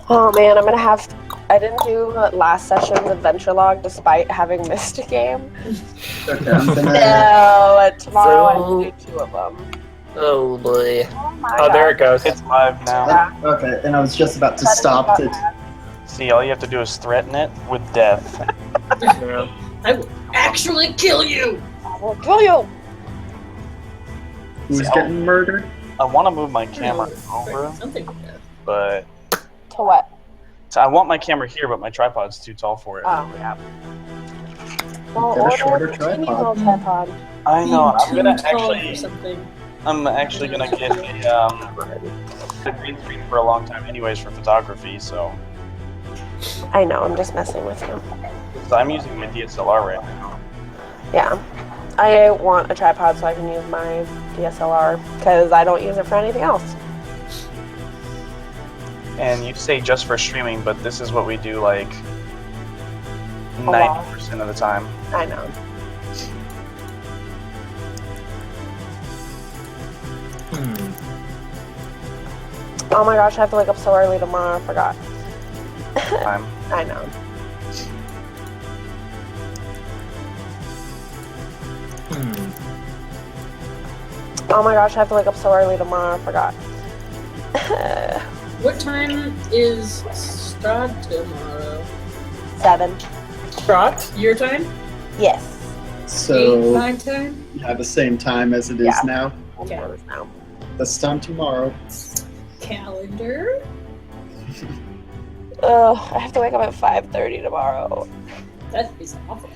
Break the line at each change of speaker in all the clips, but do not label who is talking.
Oh man, I didn't do last session's adventure log despite having missed a game.
Okay, I'm gonna.
No, tomorrow I'm doing 2 of them.
Oh boy.
Oh my
Oh,
god.
there it goes.
It's live now.
Okay, and I was just about to stop it.
See, all you have to do is threaten it with death.
Yeah.
I will actually kill you!
I will kill you!
Who's getting murdered?
I want to move my camera over,
Something like that.
but
To what?
so I want my camera here, but my tripod's too tall for it.
Oh, yeah. Well,
Get a shorter
order a teeny
tripod.
little tripod.
I know. I'm
Being
gonna
too tall
actually.
for something.
I'm actually gonna get a green screen for a long time, anyways, for photography. So
I know, I'm just messing with you.
I'm using my DSLR right now.
Yeah. I want a tripod so I can use my DSLR because I don't use it for anything else.
And you say just for streaming, but this is what we do like
lot.
90% of the time.
I know. Oh my gosh, I have to wake up so early tomorrow. I forgot.
Time.
I know. Oh my gosh, I have to wake up so early tomorrow. I forgot.
What time is start tomorrow?
7.
Shot?
Your time?
Yes.
8,
So,
my time?
yeah, the same time as it is
Yeah.
now.
That's
Okay.
what it is now.
This time tomorrow.
Calendar?
Ugh, I have to wake up at 5:30 tomorrow.
That is awful.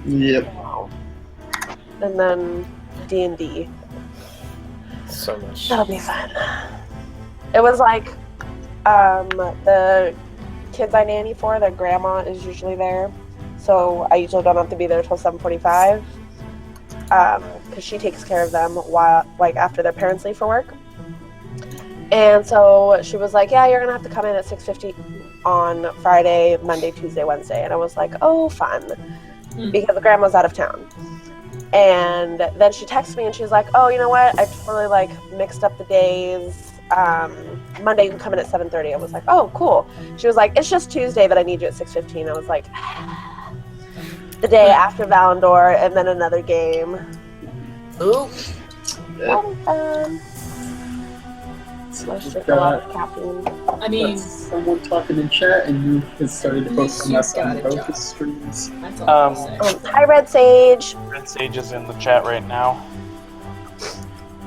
Yep.
And then D&D.
So much.
That'll be fun. It was like the kids I nanny for, their grandma is usually there. So I usually don't have to be there till 7:45. Because she takes care of them while, like, after their parents leave for work. And so she was like, yeah, you're gonna have to come in at 6:50 on Friday, Monday, Tuesday, Wednesday. And I was like, oh, fun. Because the grandma's out of town. And then she texted me and she's like, oh, you know what? I totally like mixed up the days. Monday you can come in at 7:30. I was like, oh, cool. She was like, it's just Tuesday that I need you at 6:15. I was like, the day after Valendor and then another game.
Ooh.
That'll be fun. Let's drink a lot of caffeine.
I mean,
Someone talking in chat and you has started posting
you
us on
got a
both
job.
the streams.
that's all I'm saying.
Hi, Red Sage.
Red Sage is in the chat right now.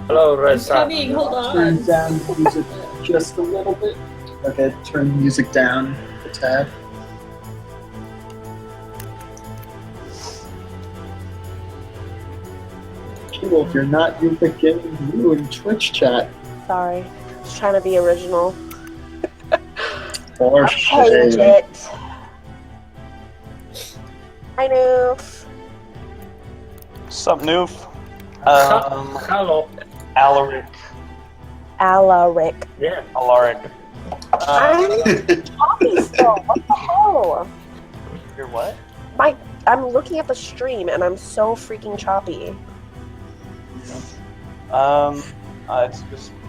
Hello,
I'm
Red Sox.
coming, hold
Turn
on.
down the music just a little bit. Okay, turn the music down a tad. Well, if you're not, you've been getting you in Twitch chat.
Sorry. Just trying to be original.
Or
Change
shame.
it. Hi, Noof.
Sup, Noof?
Hello.
Alaric.
Alaric.
Yeah.
Alaric.
I'm talking still. What the hell?
You're what?
I'm looking at the stream and I'm so freaking choppy.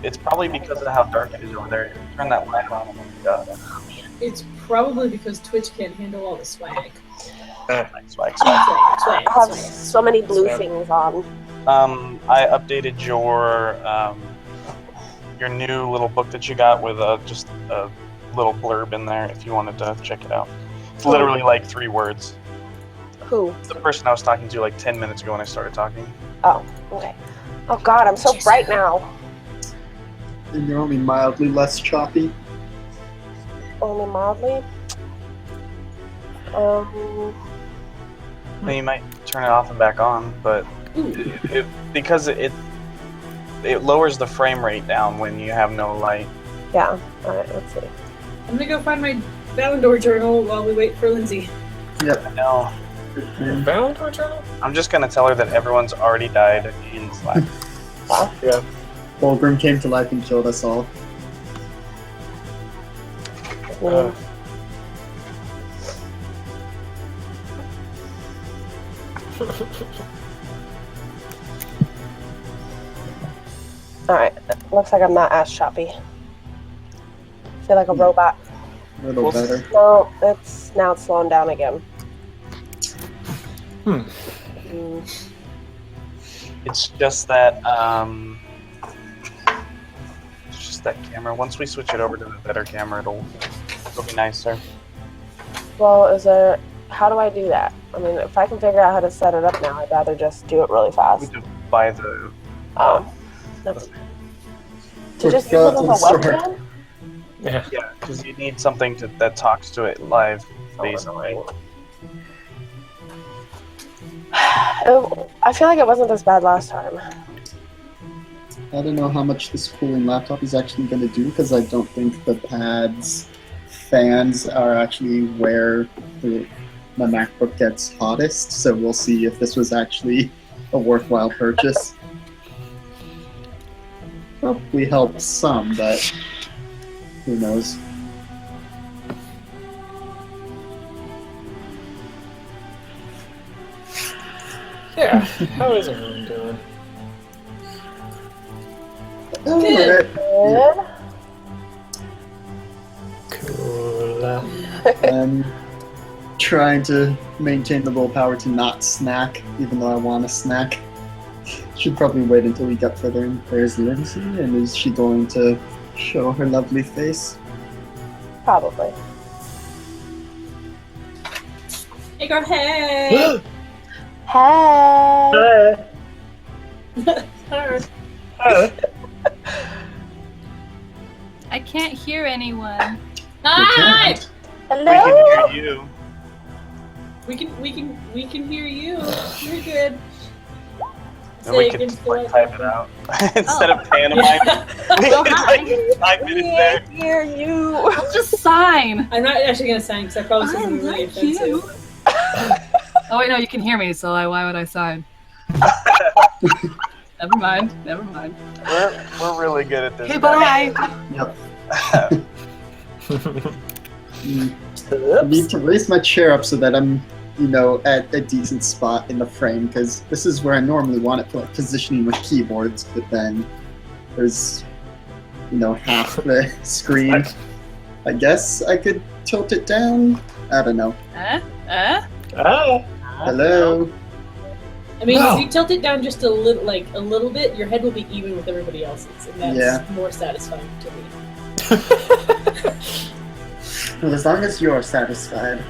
It's probably because of how dark it is over there. Turn that light on.
It's probably because Twitch can't handle all the swag.
Swag, swag.
Swag,
I have
swag.
so many blue
Swag.
things on.
I updated your new little book that you got with just a little blurb in there if you wanted to check it out. It's literally like 3 words.
Who?
It's the person I was talking to like 10 minutes ago when I started talking.
Oh, okay. Oh god, I'm so bright now.
And you're only mildly less choppy.
Only mildly.
Well, you might turn it off and back on, but because it lowers the frame rate down when you have no light.
Yeah. Alright, let's see.
I'm gonna go find my Valendor journal while we wait for Lindsay.
I know.
Valentine Journal?
I'm just gonna tell her that everyone's already died in Slack.
Yeah.
Fulgrim came to life and killed us all.
Mm. Alright, looks like I'm not as choppy. I feel like a robot.
A little better.
No, it's slowing down again.
It's just that camera. Once we switch it over to the better camera, it'll be nicer.
Well, how do I do that? I mean, if I can figure out how to set it up now, I'd rather just do it really
We
fast.
do buy the.
To just use it as a webcam?
Yeah.
Yeah, because you need something that talks to it live, basically.
I feel like it wasn't this bad last time.
I don't know how much this cooling laptop is actually going to do because I don't think the pad's fans are actually where my MacBook gets hottest. So we'll see if this was actually a worthwhile purchase. Probably helps some, but who knows?
Yeah. How is everyone doing?
Good.
Cool.
I'm trying to maintain the willpower to not snack, even though I want to snack. Should probably wait until we get further in. There's Lindsay, and is she going to show her lovely face?
Probably.
Hey, girl, hey!
Hey!
Sorry.
I can't hear anyone.
Hi!
Hello?
We can hear you.
We can hear you. You're good.
And we can just type it out instead of pantomiming. We
Oh,
can
hi.
5 minutes there.
Hear you.
I'll just sign.
I'm not actually gonna sign because I probably said
I
something really
like you.
offensive.
Oh wait, no, you can hear me, so why would I sign? Never mind.
We're really good at this.
Okay, bye.
Yep. I need to raise my chair up so that I'm, at a decent spot in the frame, because this is where I normally want it for positioning with keyboards, but then there's, half the screen. I guess I could tilt it down? I don't know.
Oh.
Hello?
I mean,
No.
if you tilt it down just a little bit, your head will be even with everybody else's, and that's more satisfying to me.
Well, as long as you're satisfied.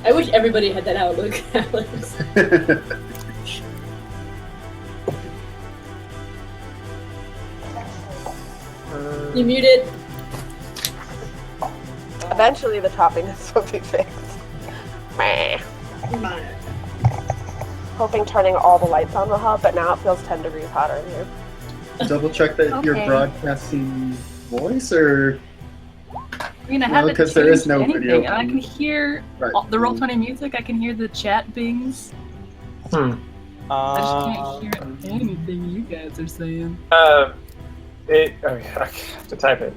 I wish everybody had that outlook, Alex. You muted.
Eventually the choppiness will be fixed. Meh. Hoping turning all the lights on will help, but now it feels 10 degrees hotter in here.
Double check that you're
Okay.
broadcasting voice, or...
I mean, I
No,
haven't
'cause there is
changed
no
anything,
video.
and I can hear
Right.
the Roll20 music. I can hear the chat bings. I just can't hear anything you guys are saying.
Oh yeah, I have to type it.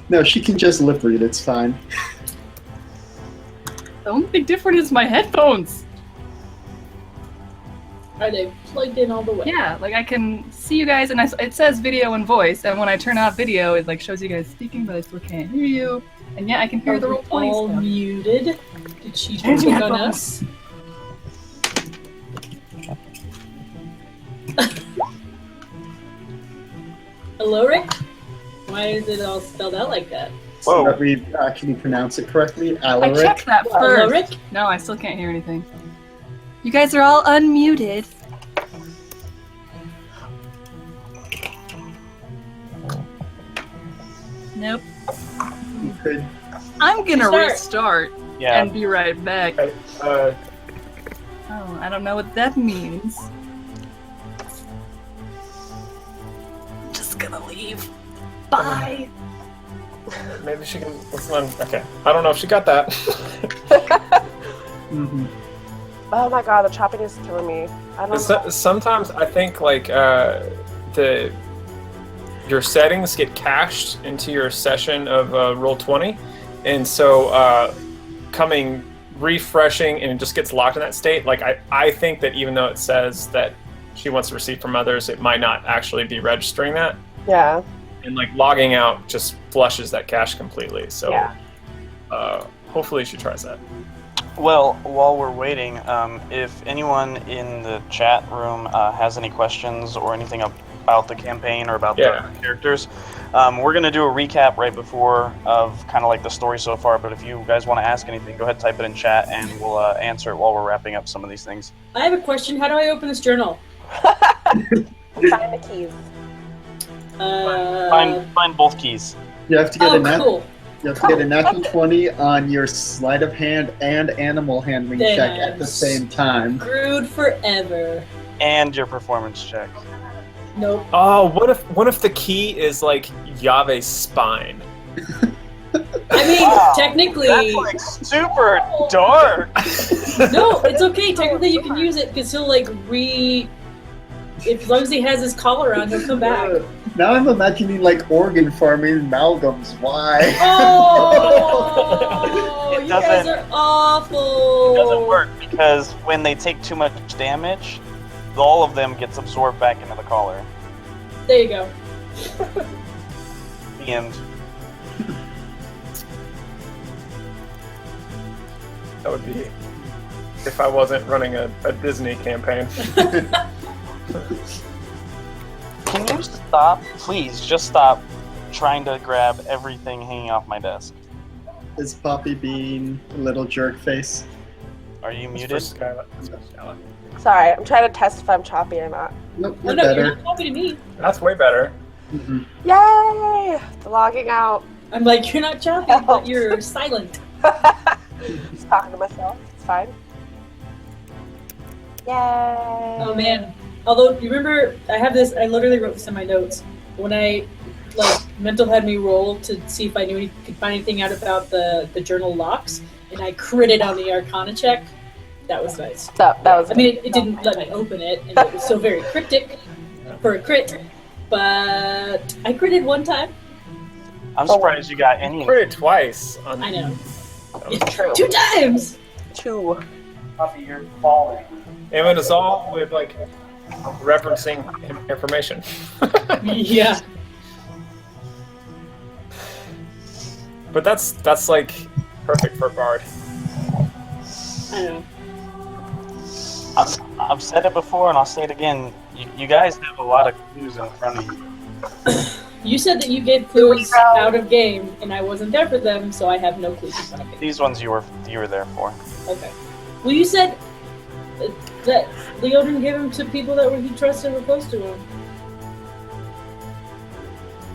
No, she can just lip read, it's fine.
The only thing different is my headphones.
Are they plugged in all the way?
Yeah, like I can see you guys, and it says video and voice, and when I turn off video, it shows you guys speaking, but I still can't hear you. And yet I can hear
Are
the
we
Roll20
all
stuff.
muted? Did she
Changing
pick on
headphones.
us? Hello, Rick? Why is it all spelled out like that?
So
Whoa.
that we actually pronounce it correctly.
I
Alaric.
checked that
Hello,
first.
Rick?
No, I still can't hear anything. You guys are all unmuted. Nope.
You could
I'm gonna
Restart.
restart
Yeah.
and be right back.
Uh,
Oh, I don't know what that means. I'm just gonna leave. Bye.
maybe she can listen on. Okay. I don't know if she got that.
mhm.
Oh my god, the choppiness is killing me. I don't know.
Sometimes I think your settings get cached into your session of Roll20, and so refreshing and it just gets locked in that state. Like I think that even though it says that she wants to receive from others, it might not actually be registering that.
Yeah.
and like logging out just flushes that cache completely. So
Yeah.
hopefully she tries that.
Well, while we're waiting, if anyone in the chat room has any questions or anything about the campaign or about the characters, we're going to do a recap right before of kind of like the story so far, but if you guys want to ask anything, go ahead and type it in chat and we'll answer it while we're wrapping up some of these things.
I have a question. How do I open this journal?
Find the keys.
Find both keys.
You have to get
cool.
You have to get a natural 20 on your sleight of hand and animal handling
Then
check at the same time.
Screwed forever.
And your performance check.
Nope.
Oh, what if the key is like Yave's spine?
I mean, technically...
That's like super dark!
No, it's okay. Technically you can use it because he'll like as long as he has his collar on, he'll come back.
Now I'm imagining like organ farming amalgams. Why?
Oh, you guys are awful.
It doesn't work because when they take too much damage, all of them gets absorbed back into the collar.
There you go.
The end.
That would be if I wasn't running a Disney campaign.
Can you stop? Please, just stop trying to grab everything hanging off my desk.
Is Poppy being a little jerk face?
Are you muted?
Sorry, I'm trying to test if I'm choppy or not.
Nope,
Oh
you're
no, you're
better.
not talking to me.
That's way better.
Mm-mm.
Yay! The logging out.
I'm like, you're not choppy, but you're silent.
Just talking to myself. It's fine. Yay!
Oh man. Although, you remember, I literally wrote this in my notes. When I, Mental had me roll to see if I could find anything out about the journal locks, and I critted on the Arcana check. That was nice.
So, that was.
I mean, it didn't let me open it, and it was still very cryptic for a crit, but I critted one time.
I'm surprised you got any.
Crit it twice.
I know.
It's true.
2 times!
2.
Poppy, you're falling.
And it was all with like referencing information.
Yeah.
But that's like perfect for a bard.
I know.
I've said it before and I'll say it again. You guys have a lot of clues in front of you.
You said that you gave clues out of game, and I wasn't there for them, so I have no clues in front of me.
These ones you were there for.
Okay. Well, you said that Leo didn't give them to people that he trusted were close to him.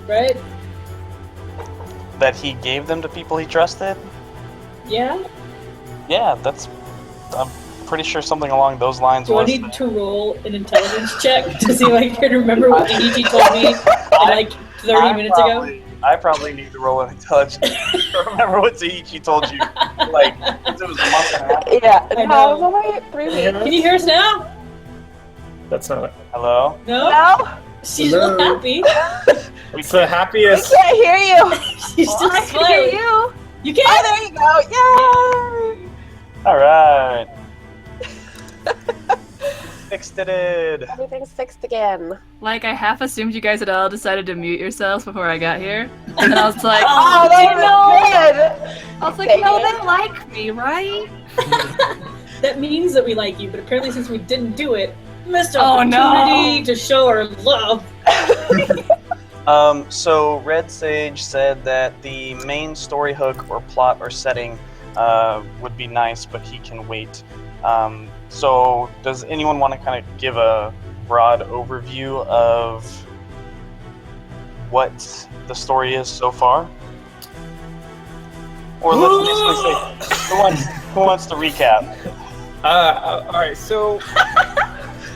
Right?
That he gave them to people he trusted?
Yeah?
Yeah, I'm pretty sure something along those lines
Do I
was.
need to roll an intelligence check to see if I can remember what Daiichi told me like 30 minutes ago?
I probably need to roll an intelligence to remember what Daiichi told you. Like, it was a month and a half.
Yeah,
I
no,
know.
it was only 3 weeks.
Can you hear us now?
That's not it.
Hello?
No?
No?
She's
Hello?
real happy.
It's the
I
happiest.
can't hear you.
She's still
I can
smiling.
hear you.
You
Oh,
can?
there you go. Yay!
Alright. Fixed it.
Everything's fixed again.
Like, I half assumed you guys had all decided to mute yourselves before I got here. And then I was like,
Oh, that was good.
I was like, no, they like me, right?
That means that we like you, but apparently since we didn't do it, missed
Oh,
opportunity
no.
to show our love.
So Red Sage said that the main story hook or plot or setting would be nice, but he can wait. So does anyone want to kind of give a broad overview of what the story is so far? Or let's basically say, who wants to recap?
All right, so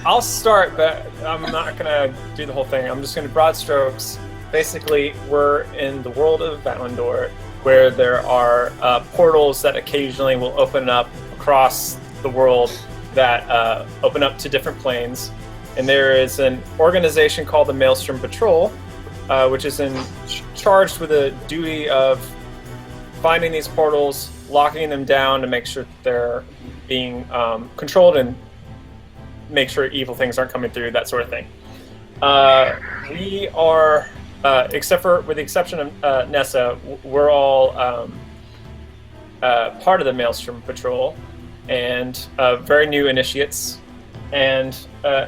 I'll start, but I'm not gonna do the whole thing. I'm just gonna broad strokes. Basically, we're in the world of Valendor, where there are portals that occasionally will open up across the world that open up to different planes. And there is an organization called the Maelstrom Patrol, which is charged with the duty of finding these portals, locking them down to make sure they're being controlled and make sure evil things aren't coming through, that sort of thing. We are except for with the exception of Nessa, we're all part of the Maelstrom Patrol, and very new initiates. And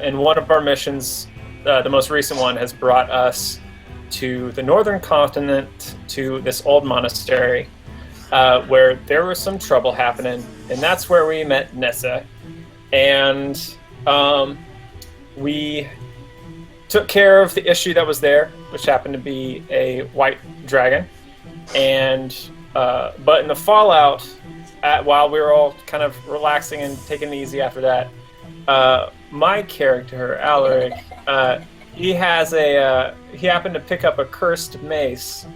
in one of our missions, the most recent one, has brought us to the northern continent, to this old monastery, where there was some trouble happening, and that's where we met Nessa. And we took care of the issue that was there, which happened to be a white dragon. And but in the fallout, while we were all kind of relaxing and taking it easy after that, my character Alaric, he happened to pick up a cursed mace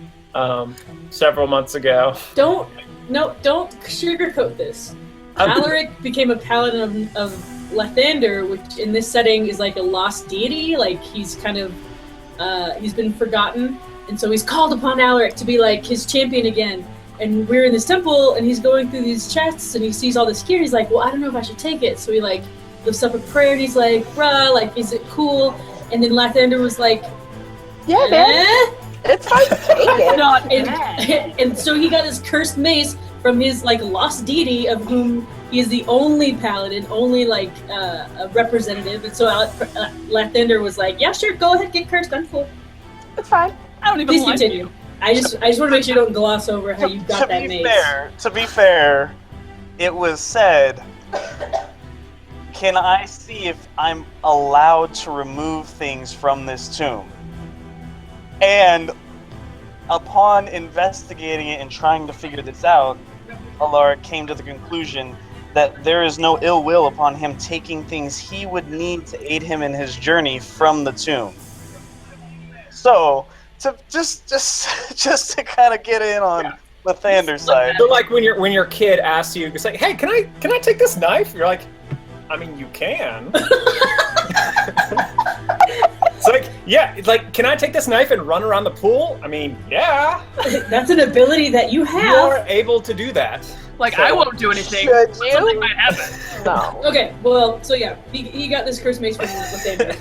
several months ago.
Don't sugarcoat this. Alaric became a paladin of Lathander, which in this setting is like a lost deity. Like he's kind of he's been forgotten, and so he's called upon Alaric to be like his champion again. And we're in this temple, and he's going through these chests, and he sees all this gear. He's like, well, I don't know if I should take it. So he like lifts up a prayer, and he's like, bruh, like, is it cool? And then Lathander was like,
Yeah, man. It's fine to take it.
Not
and so he got his cursed mace from his like lost deity, of whom he is the only paladin, only like a representative. And so Lathander was like, yeah, sure, go ahead, get cursed, I'm cool.
It's fine.
I don't even
Please
like
continue.
you.
I just want to make sure you don't gloss over how you got that mace.
To be fair, it was said, can I see if I'm allowed to remove things from this tomb? And upon investigating it and trying to figure this out, Alaric came to the conclusion that there is no ill will upon him taking things he would need to aid him in his journey from the tomb. So, to just to kind of get in on Lathander's side.
So like when your kid asks you, it's like, hey, can I take this knife? You're like, I mean, you can. It's like, yeah, it's like, can I take this knife and run around the pool? I mean, yeah.
That's an ability that you have.
You're able to do that.
Like,
So-
I won't do anything.
Should
but
you?
something might happen.
No.
Okay, well, so yeah, he got this cursed mace from Lathander.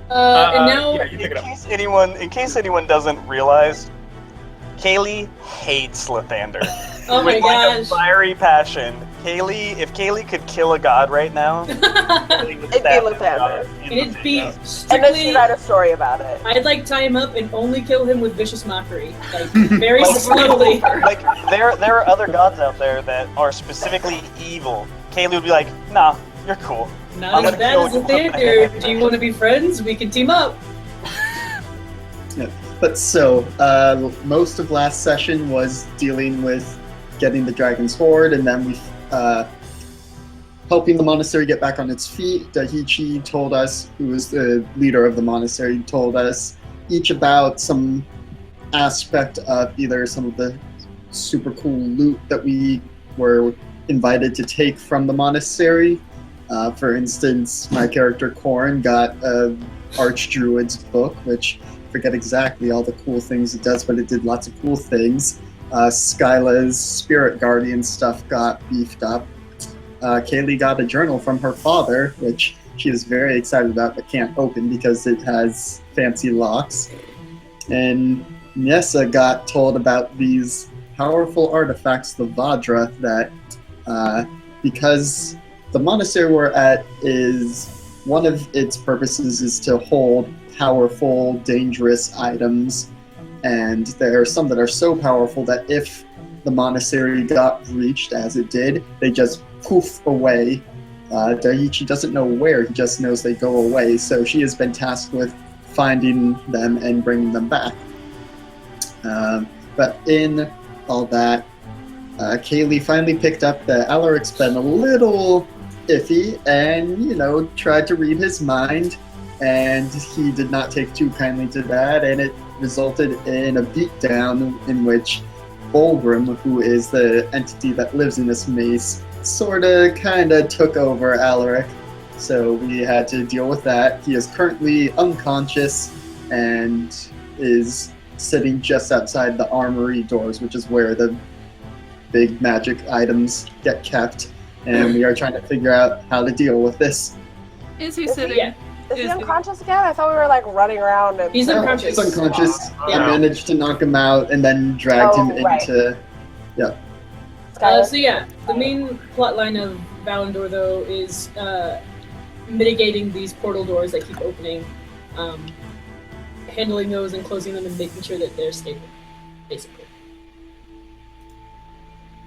And now,
yeah, you pick it up.
In case anyone doesn't realize, Kaylee hates Lathander.
oh my
With like a
gosh.
fiery passion. If Kaylee could kill a god right now, Kaylee would
It'd be
stab this
Lathander.
god in the
It'd be
face.
And then
strictly.
she write a story about it.
I'd like tie him up and only kill him with vicious mockery, like very slowly.
Like there are other gods out there that are specifically evil. Kaylee would be like, nah, you're cool.
Not
I'm
as
gonna
bad
kill
as
you.
Lathander. Do you want to be friends? We can team up.
But so, most of last session was dealing with getting the dragon's hoard, and then we helping the monastery get back on its feet. Daiichi told us, who was the leader of the monastery, told us each about some aspect of either some of the super cool loot that we were invited to take from the monastery. For instance, my character Korn got a Archdruid's book, which I forget exactly all the cool things it does, but it did lots of cool things. Skyla's Spirit Guardian stuff got beefed up. Kaylee got a journal from her father, which she is very excited about but can't open because it has fancy locks. And Nessa got told about these powerful artifacts, the Vajra, that because the monastery we're at is one of its purposes is to hold powerful, dangerous items, and there are some that are so powerful that if the monastery got breached, as it did, they just poof away. Daiichi doesn't know where, he just knows they go away, so she has been tasked with finding them and bringing them back. But in all that, Kaylee finally picked up that Alaric's been a little iffy and, tried to read his mind, and he did not take too kindly to that, and it resulted in a beatdown in which Bulgrim, who is the entity that lives in this maze, kinda took over Alaric. So we had to deal with that. He is currently unconscious and is sitting just outside the armory doors, which is where the big magic items get kept. And we are trying to figure out how to deal with this.
Is he sitting?
Yeah.
Is he unconscious again? I thought we were like running around. And...
He's unconscious.
He's unconscious.
Yeah.
I managed to knock him out and then dragged him into. Yeah.
So yeah, the main plotline of Valendor though is mitigating these portal doors that keep opening, handling those and closing them and making sure that they're stable, basically.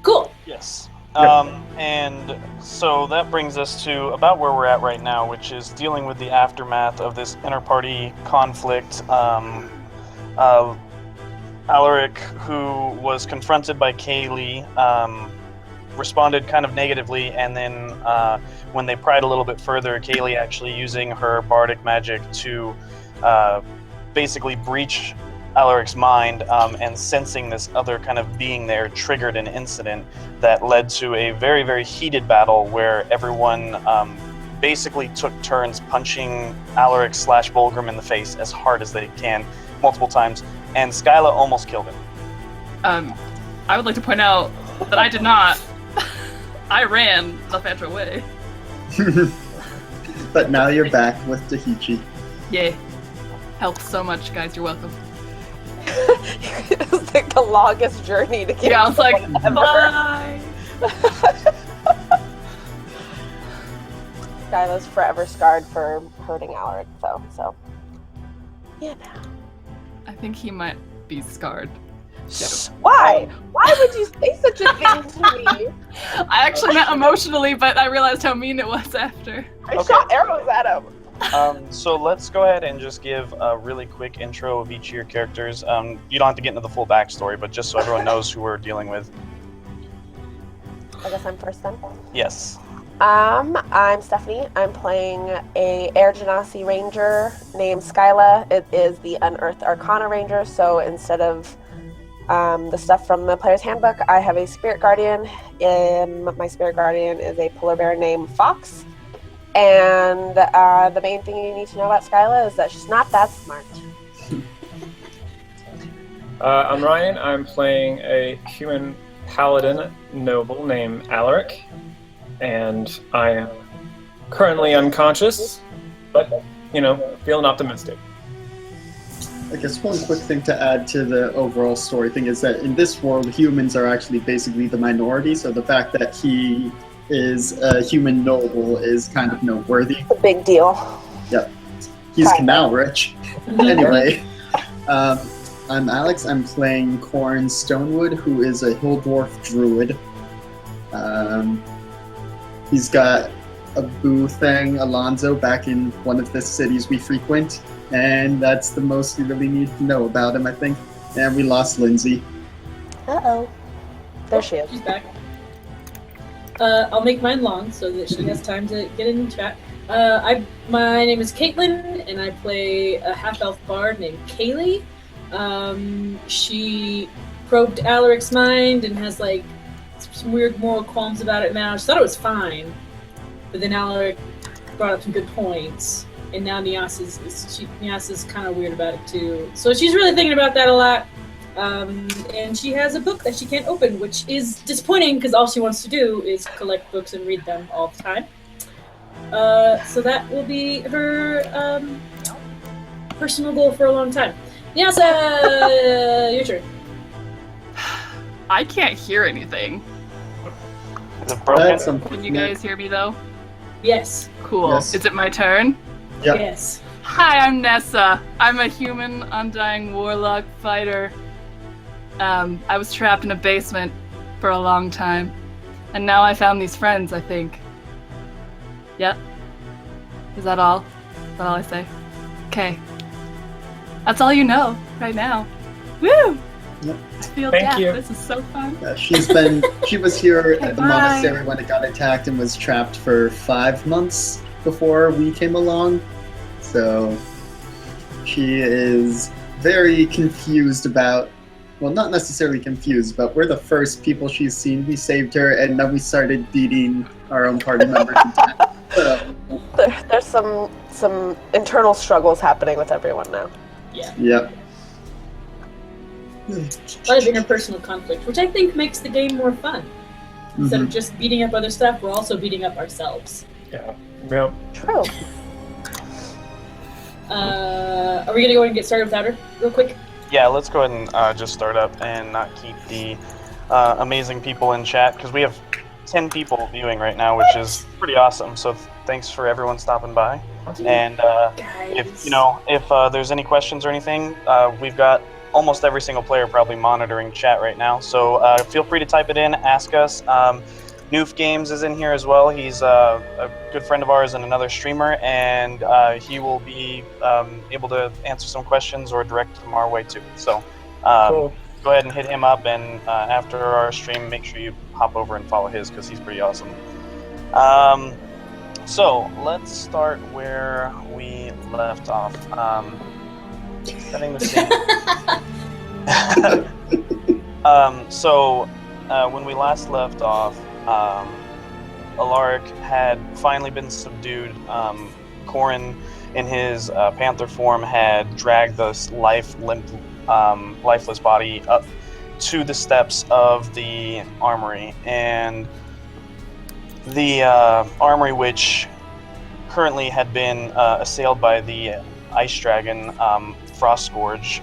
Cool.
Yes. And so that brings us to about where we're at right now, which is dealing with the aftermath of this inter-party conflict. Alaric, who was confronted by Kaylee, responded kind of negatively, and then when they pried a little bit further, Kaylee actually using her bardic magic to basically breach Alaric's mind, and sensing this other kind of being there triggered an incident that led to a very, very heated battle where everyone basically took turns punching Alaric / Volgrim in the face as hard as they can, multiple times, and Skyla almost killed him.
I would like to point out that I did not. I ran the Fatra way.
But now you're back with Tahichi.
Yay. Helped so much, guys. You're welcome.
It was like the longest journey to get.
Yeah, I was like,
ever.
bye.
Skyla's forever scarred for hurting Alaric, though. So, yeah.
I think he might be scarred.
Why? Why would you say such a thing to me?
I actually meant emotionally, but I realized how mean it was after.
I shot arrows at him.
So let's go ahead and just give a really quick intro of each of your characters. You don't have to get into the full backstory, but just so everyone knows who we're dealing with.
I guess I'm first then.
Yes.
I'm Stephanie. I'm playing a Air Genasi ranger named Skyla. It is the Unearthed Arcana ranger, so instead of the stuff from the player's handbook, I have a spirit guardian. My spirit guardian is a polar bear named Fox. And the main thing you need to know about Skyla is that she's not that smart.
I'm Ryan. I'm playing a human paladin noble named Alaric, and I am currently unconscious, but, feeling optimistic.
I guess one quick thing to add to the overall story thing is that in this world, humans are actually basically the minority, so the fact that he is a human noble is kind of noteworthy.
It's a big deal.
Yep. He's canal rich. Anyway, I'm Alex. I'm playing Corn Stonewood, who is a hill dwarf druid. He's got a boo thing, Alonzo, back in one of the cities we frequent, and that's the most you really need to know about him, I think. And we lost Lindsay.
Uh-oh. There she is.
She's back. I'll make mine long so that she has time to get in the chat. My name is Caitlin, and I play a half-elf bard named Kaylee. She probed Alaric's mind and has some weird moral qualms about it now. She thought it was fine, but then Alaric brought up some good points, and now Nias is kind of weird about it too. So she's really thinking about that a lot. And she has a book that she can't open, which is disappointing because all she wants to do is collect books and read them all the time. So that will be her personal goal for a long time. Nyasa, your turn.
I can't hear anything.
Is it broken?
Can you guys hear me though?
Yes.
Cool.
Yes.
Is it my turn?
Yep.
Yes.
Hi, I'm Nessa. I'm a human undying warlock fighter. I was trapped in a basement for a long time, and now I found these friends, I think. Yep. Is that all? Is that all I say? Okay. That's all you know right now. Woo!
Yep.
I feel
Thank
death.
you.
This is so fun.
She was here at the
Bye.
monastery when it got attacked and was trapped for 5 months before we came along. So she is very confused about, well, not necessarily confused, but we're the first people she's seen. We saved her, and then we started beating our own party members. So,
There's some internal struggles happening with everyone now.
Yeah.
yep.
A lot of interpersonal conflict, which I think makes the game more fun. Instead of just beating up other stuff, we're also beating up ourselves.
Yeah. Yep.
True.
Are we gonna go and get started without her, real quick?
Yeah, let's go ahead and just start up and not keep the amazing people in chat, because we have 10 people viewing right now, which is pretty awesome. So thanks for everyone stopping by. And if there's any questions or anything, we've got almost every single player probably monitoring chat right now. So feel free to type it in, ask us. Noof Games is in here as well. He's a good friend of ours and another streamer, and he will be able to answer some questions or direct them our way too. So
Cool.
go ahead and hit him up, and after our stream, make sure you hop over and follow his, because he's pretty awesome. So let's start where we left off. Setting the scene. When we last left off, Alaric had finally been subdued. Corin, in his panther form, had dragged this lifeless body up to the steps of the armory, and the armory, which currently had been assailed by the ice dragon Frost Scourge,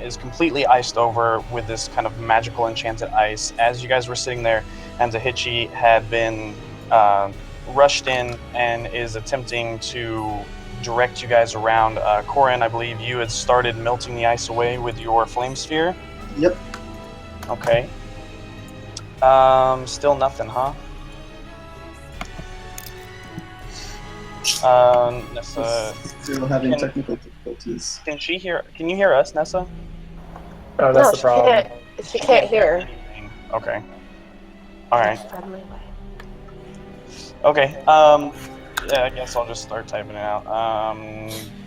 is completely iced over with this kind of magical enchanted ice. As you guys were sitting there, and Tahichi had been rushed in and is attempting to direct you guys around. Corin, I believe you had started melting the ice away with your flame sphere.
Yep.
Okay. Still nothing, huh? Nessa,
Still having technical difficulties.
can you hear us, Nessa?
Oh, that's the problem.
She can't hear.
Anything. Okay. All right.
Friendly way.
Okay. Yeah, I guess I'll just start typing it out.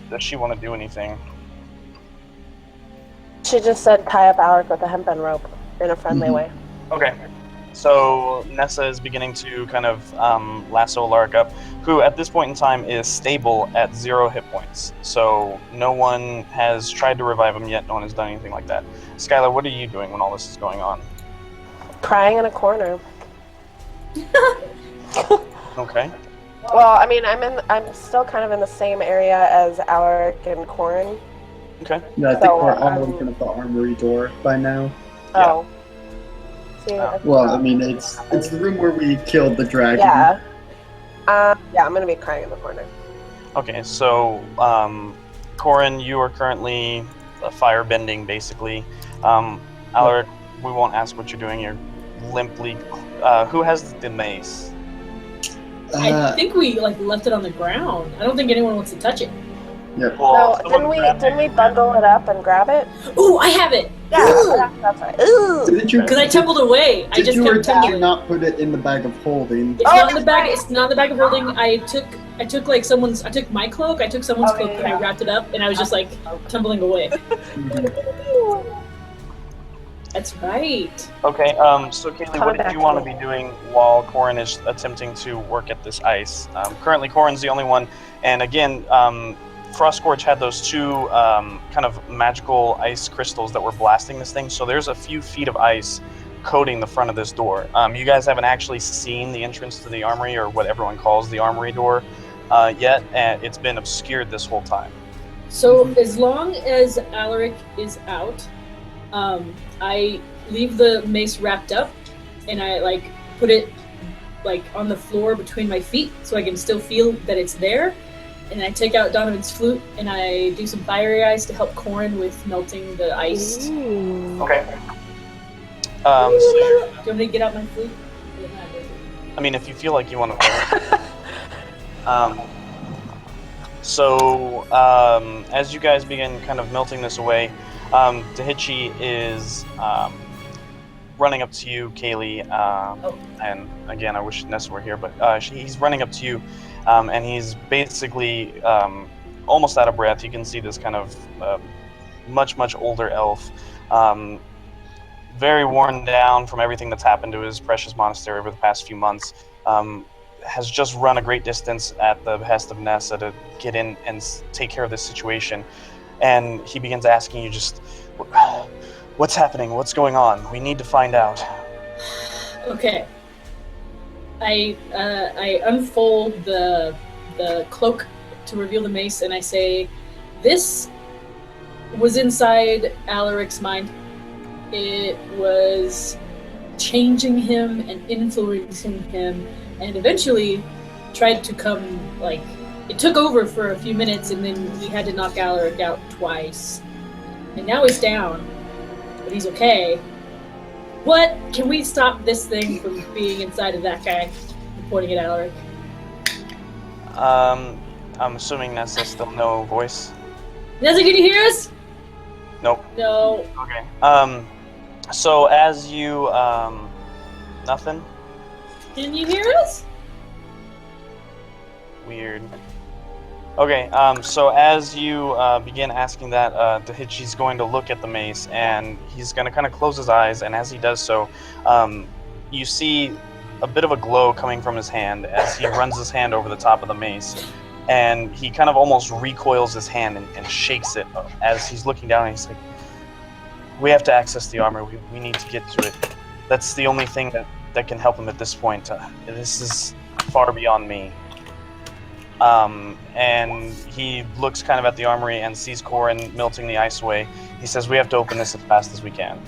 Does she want to do anything?
She just said tie up Alec with a hempen rope in a friendly way.
Okay. So Nessa is beginning to kind of lasso Alaric up, who at this point in time is stable at 0 hit points. So no one has tried to revive him yet. No one has done anything like that. Skylar, what are you doing when all this is going on?
Crying in a corner.
Okay.
Well, I mean, I'm still kind of in the same area as Alaric and Corin.
Okay.
Yeah, I think we're all open at the armory door by now.
Oh. See,
Well, I mean, it's the room where we killed the dragon.
yeah. Yeah, I'm gonna be crying in the corner.
Okay, so Corin, you are currently firebending, basically. Alaric, we won't ask what you're doing. You're limply. Who has the mace?
I think we left it on the ground. I don't think anyone wants to touch it.
Yep.
Well,
No, didn't we bundle it up and grab it?
Ooh, I have it.
Yeah, that's right. Ooh.
Did you?
Because I tumbled away. I
Did
just
you or
kept
did you
tumbling.
not put it in the bag of holding?
It's not in the bag. It's not in the bag of holding. I took someone's. I took my cloak. I took someone's cloak and I wrapped it up, and I was just tumbling away. That's right.
Okay, so Kaylee, what did you want to be doing while Corin is attempting to work at this ice? Currently, Corin's the only one, and again, Frost Scourge had those two kind of magical ice crystals that were blasting this thing, so there's a few feet of ice coating the front of this door. You guys haven't actually seen the entrance to the armory, or what everyone calls the armory door, yet, and it's been obscured this whole time.
So as long as Alaric is out, I leave the mace wrapped up, and I put it on the floor between my feet, so I can still feel that it's there. And I take out Donovan's flute, and I do some fiery ice to help Corin with melting the ice.
Ooh.
Okay.
Do you want me to get out my flute?
I mean, if you feel like you want to. As you guys begin kind of melting this away, Tahichi is running up to you, Kaylee, and again, I wish Nessa were here, but he's running up to you, and he's basically almost out of breath. You can see this kind of much older elf, very worn down from everything that's happened to his precious monastery over the past few months. Has just run a great distance at the behest of Nessa to get in and take care of this situation. And he begins asking you just, what's happening? What's going on? We need to find out.
Okay. I unfold the cloak to reveal the mace, and I say, This was inside Alaric's mind. It was changing him and influencing him, and eventually tried to come, like, it took over for a few minutes, and then he had to knock Alaric out twice. And now he's down, but he's okay. What? Can we stop this thing from being inside of that guy? I'm pointing at Alaric.
I'm assuming Nessa still no voice.
Nessa, can you hear us?
Nope.
No.
Okay. So as you, nothing?
Can you hear us?
Weird. Okay, so as you begin asking that, Dahichi's going to look at the mace, and he's going to kind of close his eyes, and as he does so, you see a bit of a glow coming from his hand as he runs his hand over the top of the mace, and he kind of almost recoils his hand and shakes it as he's looking down, and he's like, we have to access the armor, we need to get to it. That's the only thing that can help him at this point. This is far beyond me. And he looks kind of at the armory and sees Corin melting the ice away. He says, we have to open this as fast as we can.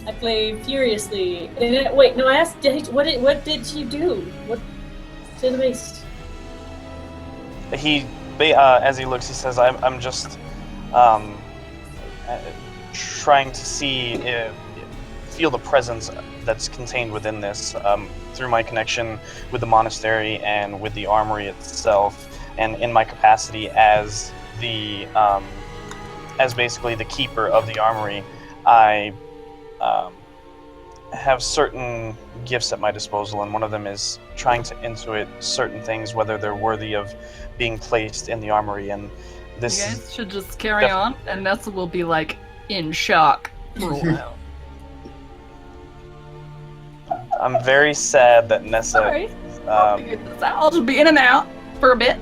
I play furiously. Wait, no, I asked, what did she do? What to the mace?
He, as he looks, he says, I'm just trying to feel the presence that's contained within this through my connection with the monastery and with the armory itself, and in my capacity as the as basically the keeper of the armory. I have certain gifts at my disposal, and one of them is trying to intuit certain things, whether they're worthy of being placed in the armory. And this,
you guys should just carry on, and Nessa will be like in shock for a while.
I'm very sad that Nessa.
Sorry, I'll just be in and out for a bit.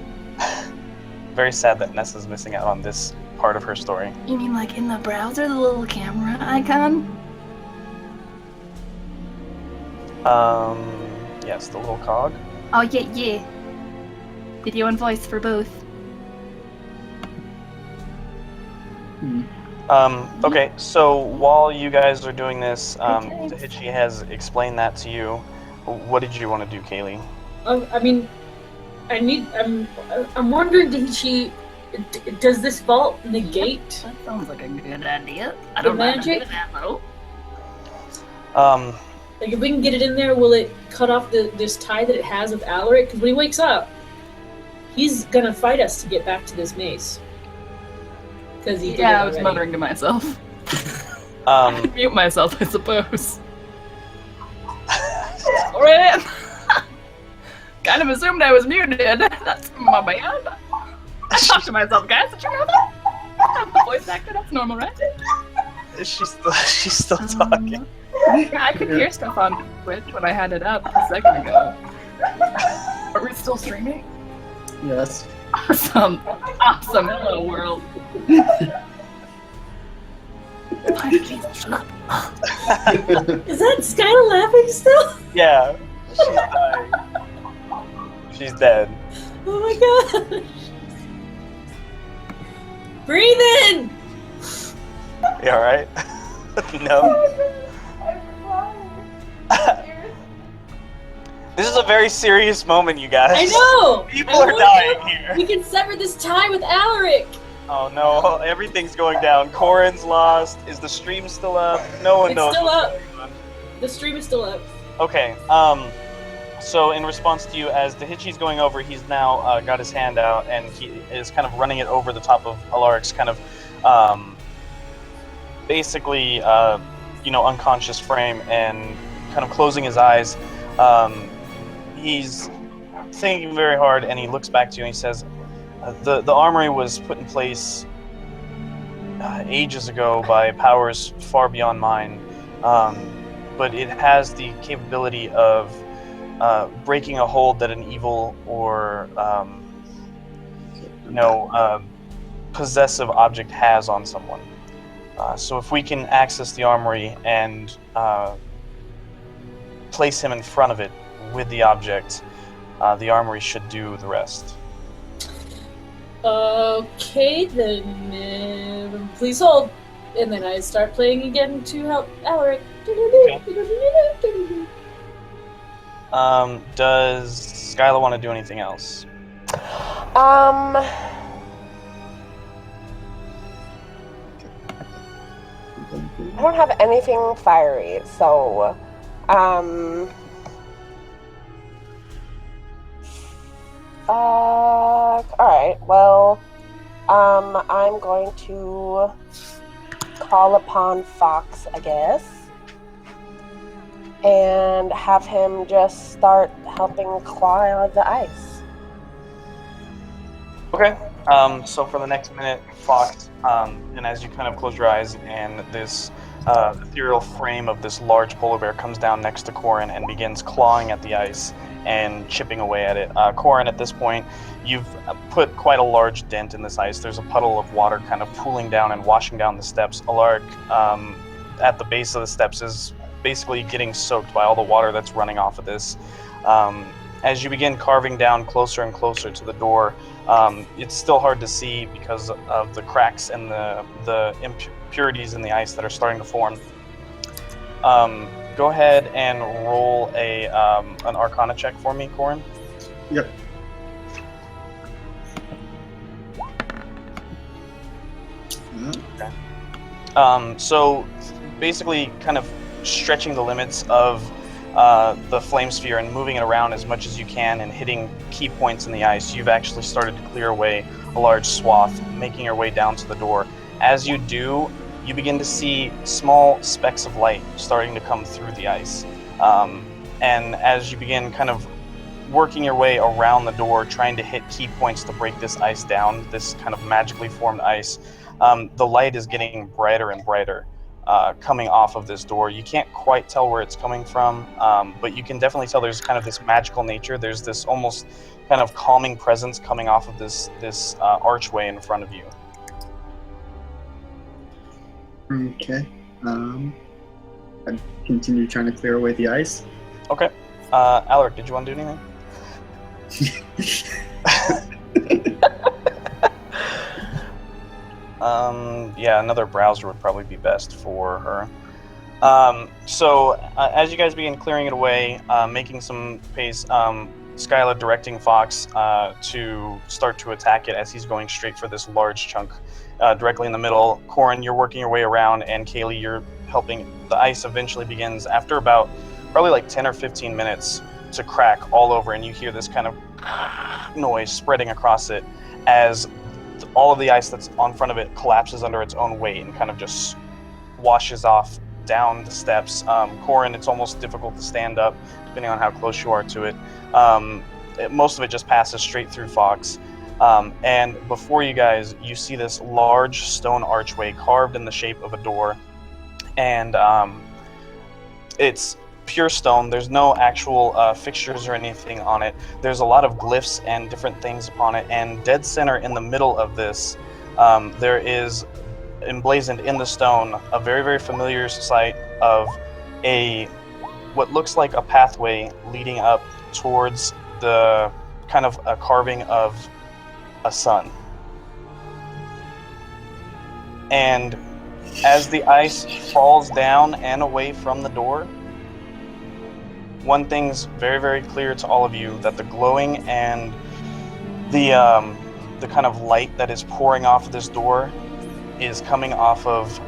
Very sad that Nessa's missing out on this part of her story.
You mean like in the browser, the little camera icon?
Yes, the little cog.
Oh yeah. Video and voice for both.
Okay, so while you guys are doing this, Dahichi has explained that to you. What did you want to do, Kaylee?
I mean, I'm wondering, does this vault negate?
That sounds like a good idea. I don't know how to do that though.
Like, if we can get it in there, will it cut off this tie that it has with Alaric? Because when he wakes up, he's gonna fight us to get back to this mace. Because he did it
I was
already.
muttering to myself. I mute myself, I suppose. Alright. Kind of assumed I was muted. That's my bad. I talked to myself, guys. Did you know that? I'm the voice actor. That's normal, right?
She's still talking.
Yeah, I could hear stuff on Twitch when I had it up a second ago. Are we still streaming?
Yes.
Awesome. Hello, world. Shut up.
Is that Skylar laughing still?
Yeah, she's dying. She's dead.
Oh my gosh. Breathe in!
You alright? No? This is a very serious moment, you guys.
I know!
People are dying here.
We can sever this tie with Alaric!
Oh no, everything's going down. Corin's lost. Is the stream still up? No one knows.
It's still
what's
up.
going on.
The stream is still up.
Okay, so in response to you, as Dahichi's going over, he's now got his hand out, and he is kind of running it over the top of Alaric's kind of, basically, unconscious frame, and kind of closing his eyes. He's thinking very hard, and he looks back to you, and he says, the armory was put in place ages ago by powers far beyond mine, but it has the capability of breaking a hold that an evil or possessive object has on someone. So if we can access the armory and place him in front of it with the object. The armory should do the rest.
Okay, then please hold. And then I start playing again to help Alaric.
Does Skyla want to do anything else?
I don't have anything fiery, so alright, well, I'm going to call upon Fox, I guess, and have him just start helping claw the ice.
Okay. So for the next minute, Fox, and as you kind of close your eyes, and this ethereal frame of this large polar bear comes down next to Corin and begins clawing at the ice and chipping away at it. Corin, at this point, you've put quite a large dent in this ice. There's a puddle of water kind of pooling down and washing down the steps. Alaric, at the base of the steps, is basically getting soaked by all the water that's running off of this. As you begin carving down closer and closer to the door, it's still hard to see because of the cracks and the impurities in the ice that are starting to form. Go ahead and roll an Arcana check for me, Corin.
Yep.
Okay. So basically kind of stretching the limits of the flame sphere and moving it around as much as you can and hitting key points in the ice, you've actually started to clear away a large swath, making your way down to the door. As you do, you begin to see small specks of light starting to come through the ice. And as you begin kind of working your way around the door, trying to hit key points to break this ice down, this kind of magically formed ice, the light is getting brighter and brighter. Coming off of this door. You can't quite tell where it's coming from, but you can definitely tell there's kind of this magical nature. There's this almost kind of calming presence coming off of this archway in front of you.
Okay. I continue trying to clear away the ice.
Okay. Alaric, did you want to do anything? Yeah, another browser would probably be best for her. So as you guys begin clearing it away, making some pace, Skyla directing Fox to start to attack it as he's going straight for this large chunk directly in the middle. Corin, you're working your way around, and Kaylee, you're helping. The ice eventually begins, after about probably like 10 or 15 minutes, to crack all over, and you hear this kind of noise spreading across it as all of the ice that's on front of it collapses under its own weight and kind of just washes off down the steps. Corin, it's almost difficult to stand up depending on how close you are to it. Most of it just passes straight through Fox. And before you guys, you see this large stone archway carved in the shape of a door. And it's pure stone. There's no actual fixtures or anything on it. There's a lot of glyphs and different things upon it. And dead center in the middle of this, there is emblazoned in the stone a very, very familiar sight of what looks like a pathway leading up towards the kind of a carving of a sun. And as the ice falls down and away from the door, one thing's very, very clear to all of you, that the glowing and the kind of light that is pouring off this door is coming off of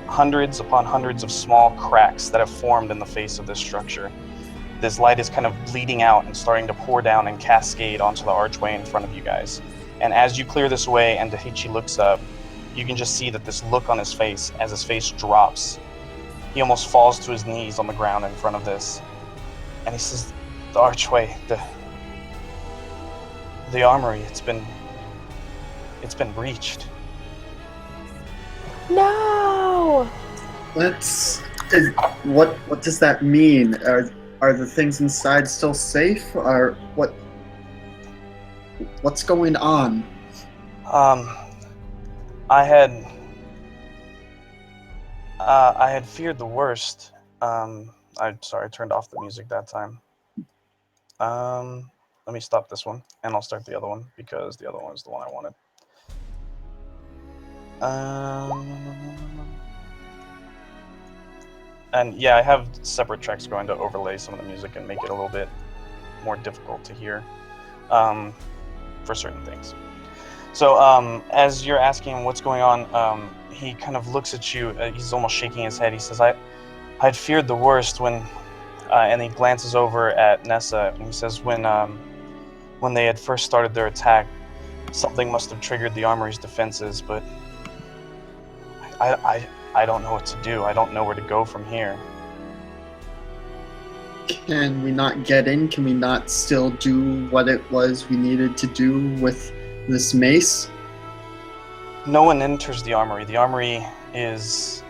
hundreds upon hundreds of small cracks that have formed in the face of this structure. This light is kind of bleeding out and starting to pour down and cascade onto the archway in front of you guys. And as you clear this away and Dahichi looks up, you can just see that this look on his face, as his face drops, he almost falls to his knees on the ground in front of this. And he says, the archway, the armory, it's been breached.
No!
What does that mean? Are the things inside still safe? Or what's going on?
I had feared the worst. I'm sorry, I turned off the music that time. Let me stop this one, and I'll start the other one, because the other one is the one I wanted. And yeah, I have separate tracks going to overlay some of the music and make it a little bit more difficult to hear for certain things. So as you're asking what's going on, he kind of looks at you. He's almost shaking his head. He says, I'd feared the worst when, and he glances over at Nessa, and he says, when they had first started their attack, something must have triggered the armory's defenses, but I don't know what to do. I don't know where to go from here.
Can we not get in? Can we not still do what it was we needed to do with this mace?
No one enters the armory. The armory is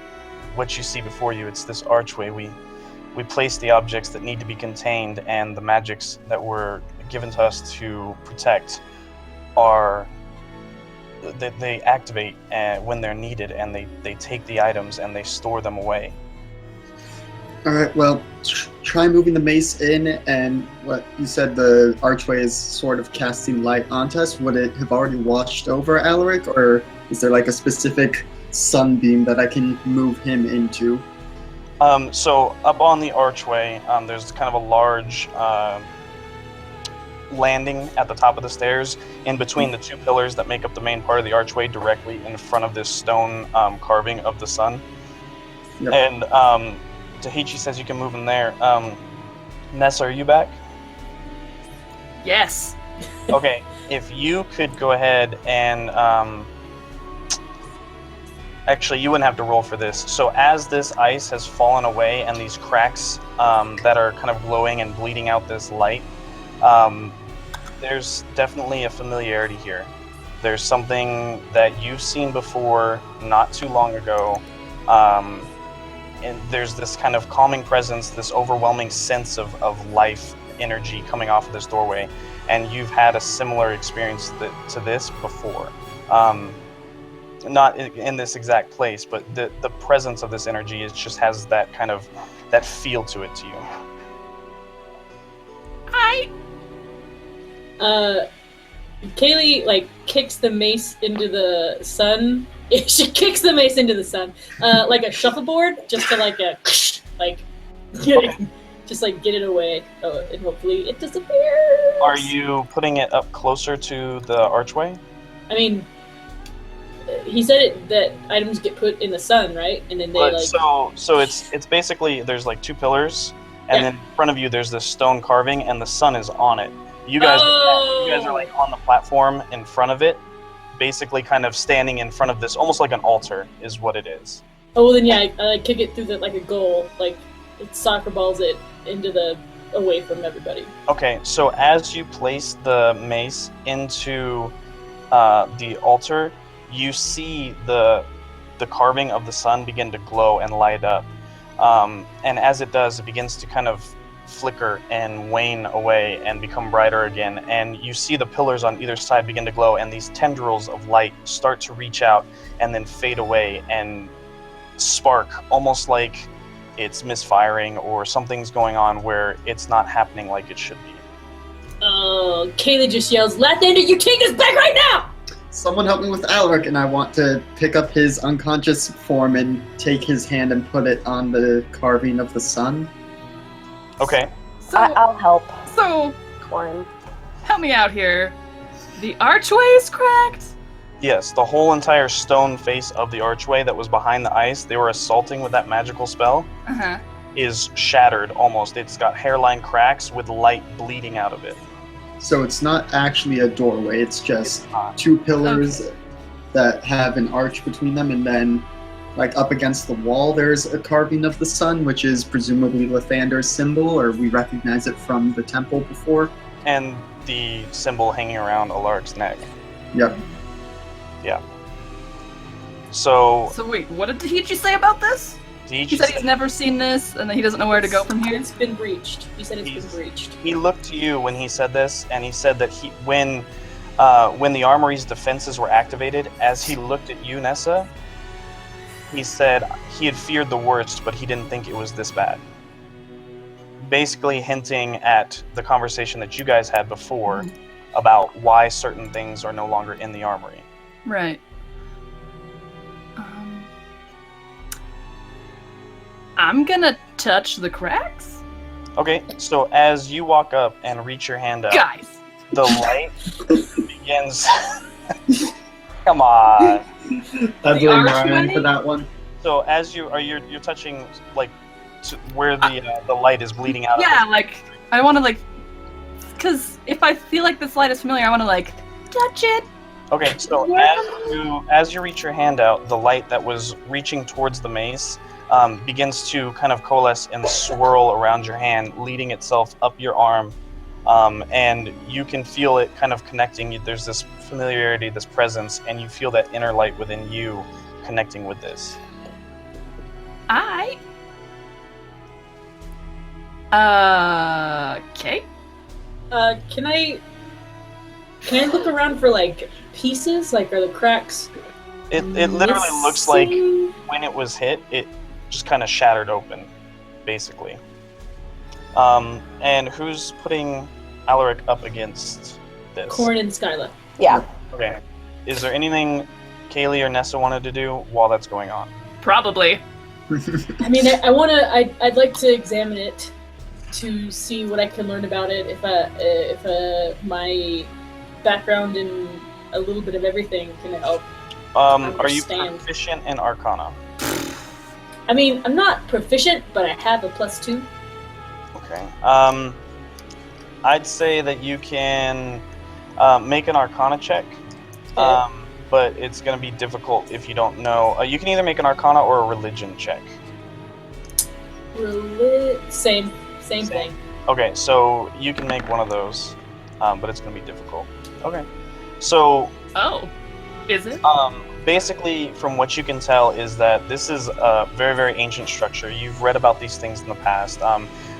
what you see before you. It's this archway. We place the objects that need to be contained, and the magics that were given to us to protect are... They activate when they're needed, and they take the items and they store them away.
Alright, well, try moving the mace in, and what you said, the archway is sort of casting light onto us. Would it have already washed over Alaric, or is there like a specific sunbeam that I can move him into?
So up on the archway, there's kind of a large landing at the top of the stairs, in between the two pillars that make up the main part of the archway, directly in front of this stone carving of the sun. Yep. And Tahichi says you can move in there. Nessa, are you back?
Yes.
Okay, if you could go ahead and... Actually, you wouldn't have to roll for this. So as this ice has fallen away and these cracks that are kind of glowing and bleeding out this light, there's definitely a familiarity here. There's something that you've seen before not too long ago, and there's this kind of calming presence, this overwhelming sense of life energy coming off of this doorway, and you've had a similar experience to this before. Not in this exact place, but the presence of this energy just has that kind of that feel to it to you.
Kaylee kicks the mace into the sun. She kicks the mace into the sun, like a shuffleboard, just to just get it away, and hopefully it disappears.
Are you putting it up closer to the archway?
I mean, he said that items get put in the sun, right? And then they
So it's basically there's two pillars, and then in front of you there's this stone carving, and the sun is on it. You guys are on the platform in front of it, basically kind of standing in front of this, almost like an altar, is what it is.
Oh, well then I kick it through like a goal, it soccer balls it into away from everybody.
Okay, so as you place the mace into the altar, you see the carving of the sun begin to glow and light up. And as it does, it begins to kind of flicker and wane away and become brighter again. And you see the pillars on either side begin to glow, and these tendrils of light start to reach out and then fade away and spark, almost like it's misfiring or something's going on where it's not happening like it should be.
Oh, Kayla just yells, "Lathander, you take us back right now!"
Someone help me with Alaric, and I want to pick up his unconscious form and take his hand and put it on the carving of the sun.
Okay.
So
I'll help.
So,
Corin,
help me out here. The archway is cracked?
Yes, the whole entire stone face of the archway that was behind the ice they were assaulting with that magical spell is shattered almost. It's got hairline cracks with light bleeding out of it.
So it's not actually a doorway, it's just two pillars that have an arch between them, and then up against the wall there's a carving of the sun, which is presumably Lathander's symbol, or we recognize it from the temple before.
And the symbol hanging around Alaric's neck.
Yep.
Yeah. So
wait, what did Tahichi say about this? He said he's never seen this, and that he doesn't know where to go from here?
It's been breached. He said it's been breached.
He looked to you when he said this, and he said that when the armory's defenses were activated, as he looked at you, Nessa, he said he had feared the worst, but he didn't think it was this bad. basically hinting at the conversation that you guys had before about why certain things are no longer in the armory.
Right. I'm gonna touch the cracks?
Okay, so as you walk up and reach your hand out,
Guys!
the light begins... Come on.
I blame Ryan
archway?
for that one.
So as you're touching like where the light is bleeding out.
Yeah, like I want to like, because if I feel like this light is familiar, I want to like touch it.
Okay, so as you reach your hand out, the light that was reaching towards the mace begins to kind of coalesce and swirl around your hand, leading itself up your arm, and you can feel it kind of connecting. There's this familiarity, this presence, and you feel that inner light within you connecting with this.
Okay.
Can I look around for like pieces? Like, are the cracks?
It literally looks like when it was hit, it just kind of shattered open, basically. And who's putting Alaric up against this?
Corn and Skyla.
Yeah.
Okay. Is there anything Kaylee or Nessa wanted to do while that's going on?
Probably.
I mean, I'd like to examine it to see what I can learn about it. If my background in a little bit of everything can help.
Are you
Understand.
proficient in Arcana?
I mean, I'm not proficient, but I have a +2.
Okay. I'd say that you can make an Arcana check, but it's going to be difficult if you don't know. You can either make an Arcana or a Religion check.
Same thing.
Okay, so you can make one of those, but it's going to be difficult. Okay. So...
Oh. Is it?
Basically, from what you can tell, is that this is a very, very ancient structure. You've read about these things in the past.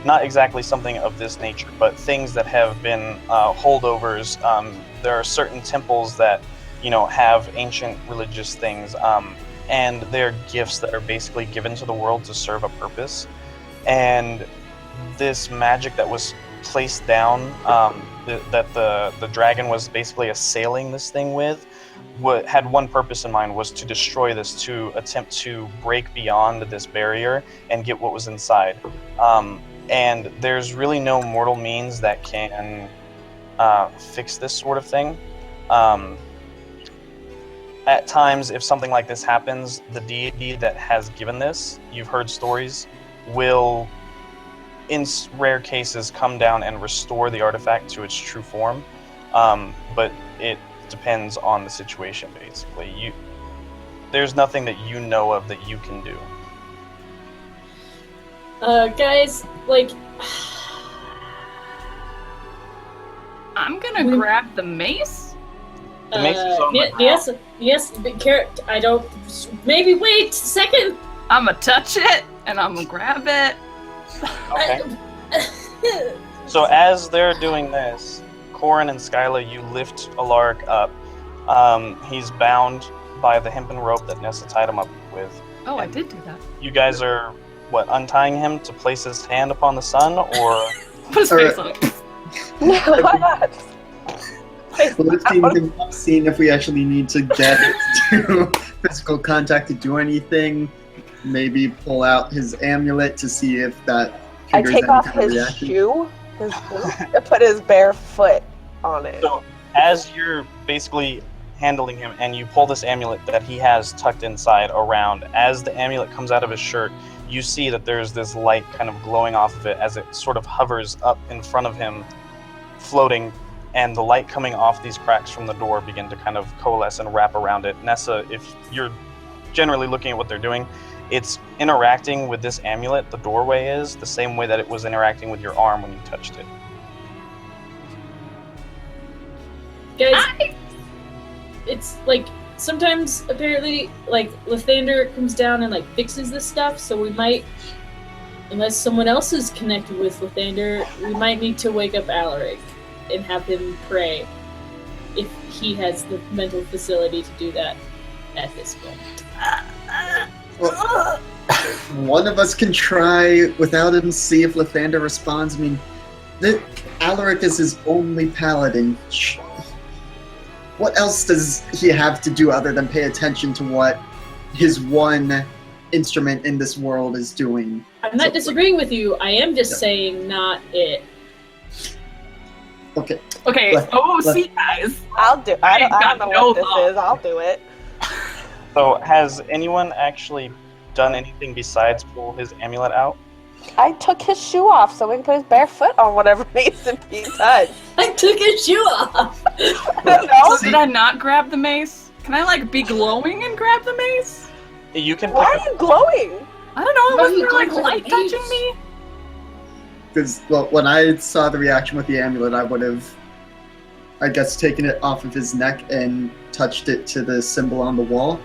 Not exactly something of this nature, but things that have been holdovers. There are certain temples that, have ancient religious things, and they're gifts that are basically given to the world to serve a purpose. And this magic that was placed down, that the dragon was basically assailing this thing with, what had one purpose in mind, was to destroy this, to attempt to break beyond this barrier and get what was inside. And there's really no mortal means that can fix this sort of thing. At times, if something like this happens, the deity that has given this, you've heard stories, will, in rare cases, come down and restore the artifact to its true form. But it depends on the situation, basically. There's nothing that you know of that you can do.
Guys, like...
I'm gonna grab the mace.
The mace is on the ground.
Yes, but I don't... Maybe wait a second!
I'm gonna touch it, and I'm gonna grab it.
Okay. So as they're doing this, Corin and Skyla, you lift Alaric up. He's bound by the hempen rope that Nessa tied him up with.
Oh, I did do that.
You guys are, untying him to place his hand upon the sun, or...
Put his face on it.
Seeing if we actually need to get to physical contact to do anything. Maybe pull out his amulet to see if that
I
triggers
take
any
off
kind of
his
reaction.
shoe, his boot, and put his bare foot on it.
So, as you're basically handling him and you pull this amulet that he has tucked inside around, as the amulet comes out of his shirt, you see that there's this light kind of glowing off of it as it sort of hovers up in front of him, floating, and the light coming off these cracks from the door begin to kind of coalesce and wrap around it. Nessa, if you're generally looking at what they're doing, it's interacting with this amulet, the doorway is, the same way that it was interacting with your arm when you touched it.
Guys, it's like, sometimes apparently, like, Lathander comes down and, like, fixes this stuff, so we might, unless someone else is connected with Lathander, we might need to wake up Alaric and have him pray, if he has the mental facility to do that at this point.
one of us can try without him, see if Lathander responds. I mean, Alaric is his only paladin. What else does he have to do other than pay attention to what his one instrument in this world is doing?
I'm not disagreeing with you. I am just saying not it.
Okay.
Okay, see, guys.
I'll do. I don't know what this is. I'll do it.
So, has anyone actually done anything besides pull his amulet out?
I took his shoe off so we can put his bare foot on whatever needs to be done.
I took his shoe off.
So did I not grab the mace? Can I like be glowing and grab the mace?
You can.
Why are you glowing?
I don't know.
Why
Was
are you
there like
glowing
light
with the mace?
touching me?
Because, well, when I saw the reaction with the amulet, I would have, I guess, taken it off of his neck and touched it to the symbol on the wall.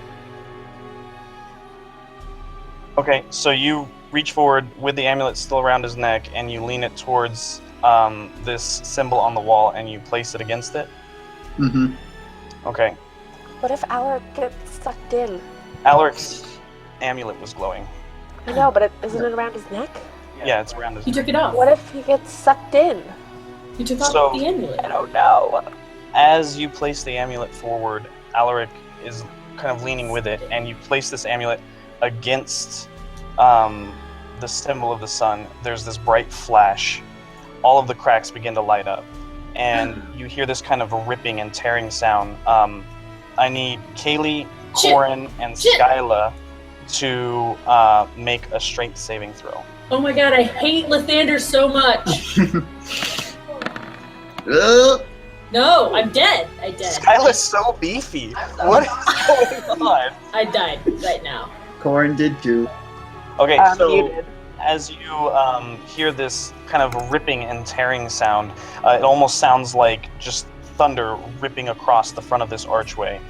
Okay, so you reach forward with the amulet still around his neck, and you lean it towards this symbol on the wall, and you place it against it.
Mm-hmm.
Okay.
What if Alaric gets sucked in?
Alaric's amulet was glowing.
I know, but isn't it around his neck?
Yeah, it's around his
He
neck.
took it off.
What if he gets sucked in?
He took off
So-
the amulet.
I don't know.
As you place the amulet forward, Alaric is kind of leaning with it, and you place this amulet against the symbol of the sun. There's this bright flash. All of the cracks begin to light up, and you hear this kind of ripping and tearing sound. I need Kaylee,
Shit.
Corin, and
Shit.
Skyla to make a strength saving throw.
Oh my god, I hate Lathander so much. No, I'm dead. I dead.
Skyla's so beefy. What is going on?
I died right now.
Corin did too.
Okay, so
Muted.
as you hear this kind of ripping and tearing sound, it almost sounds like just thunder ripping across the front of this archway.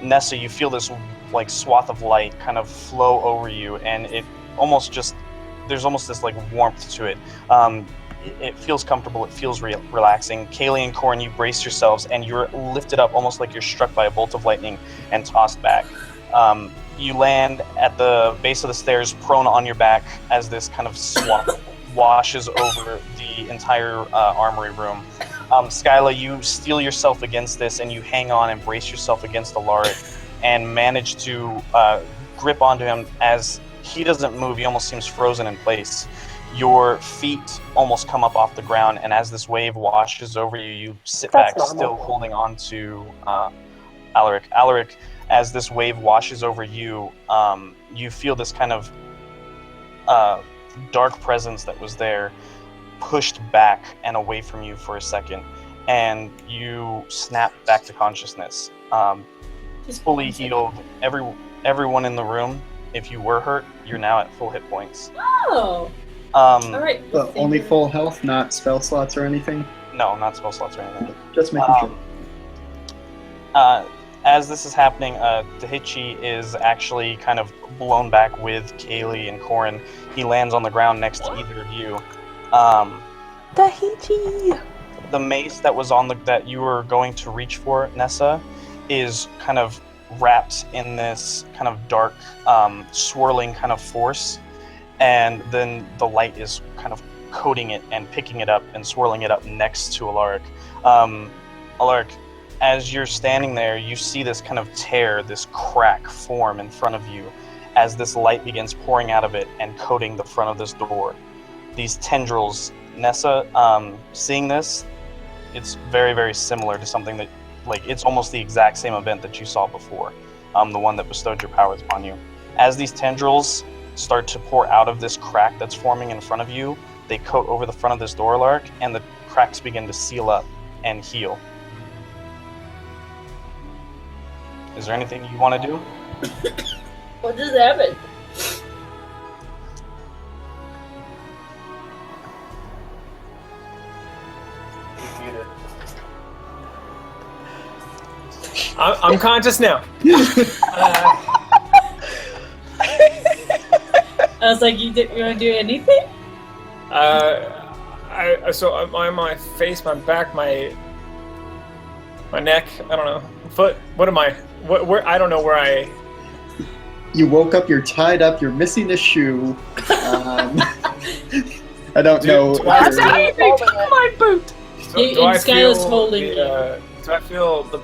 Nessa, you feel this like swath of light kind of flow over you, and it almost just, there's almost this like warmth to it. It feels comfortable, it feels relaxing. Kaylee and Corin, you brace yourselves, and you're lifted up almost like you're struck by a bolt of lightning and tossed back. You land at the base of the stairs, prone on your back, as this kind of swath washes over the entire armory room. Skyla, you steel yourself against this, and you hang on and brace yourself against Alaric, and manage to grip onto him. As he doesn't move, he almost seems frozen in place. Your feet almost come up off the ground, and as this wave washes over you, you sit
That's
back,
normal.
still holding on to Alaric. Alaric, as this wave washes over you, you feel this kind of dark presence that was there pushed back and away from you for a second, and you snap back to consciousness.
Just
Fully
1 second.
healed. Everyone in the room, if you were hurt, you're now at full hit points.
Oh, all right.
But only full health, not spell slots or anything.
No, not spell slots or anything.
Just making sure.
As this is happening, Tahichi is actually kind of blown back with Kaylee and Corin. He lands on the ground next to either of you.
Tahiti.
The mace that was that you were going to reach for, Nessa, is kind of wrapped in this kind of dark, swirling kind of force, and then the light is kind of coating it and picking it up and swirling it up next to Alaric. Alaric, as you're standing there, you see this kind of tear, this crack form in front of you as this light begins pouring out of it and coating the front of this door. These tendrils, Nessa, seeing this, it's very, very similar to something that, like, it's almost the exact same event that you saw before, the one that bestowed your powers upon you. As these tendrils start to pour out of this crack that's forming in front of you, they coat over the front of this door, Alaric, and the cracks begin to seal up and heal. Is there anything you want to do?
What just happened?
I'm conscious now.
I was like, you want to do anything?
So on my face, my back, my neck, I don't know, foot. What am I? Where? I don't know where I.
You woke up, you're tied up, you're missing a shoe. I don't know.
Do I
My boot.
Do I
Skyla's
feel
holding
do I feel the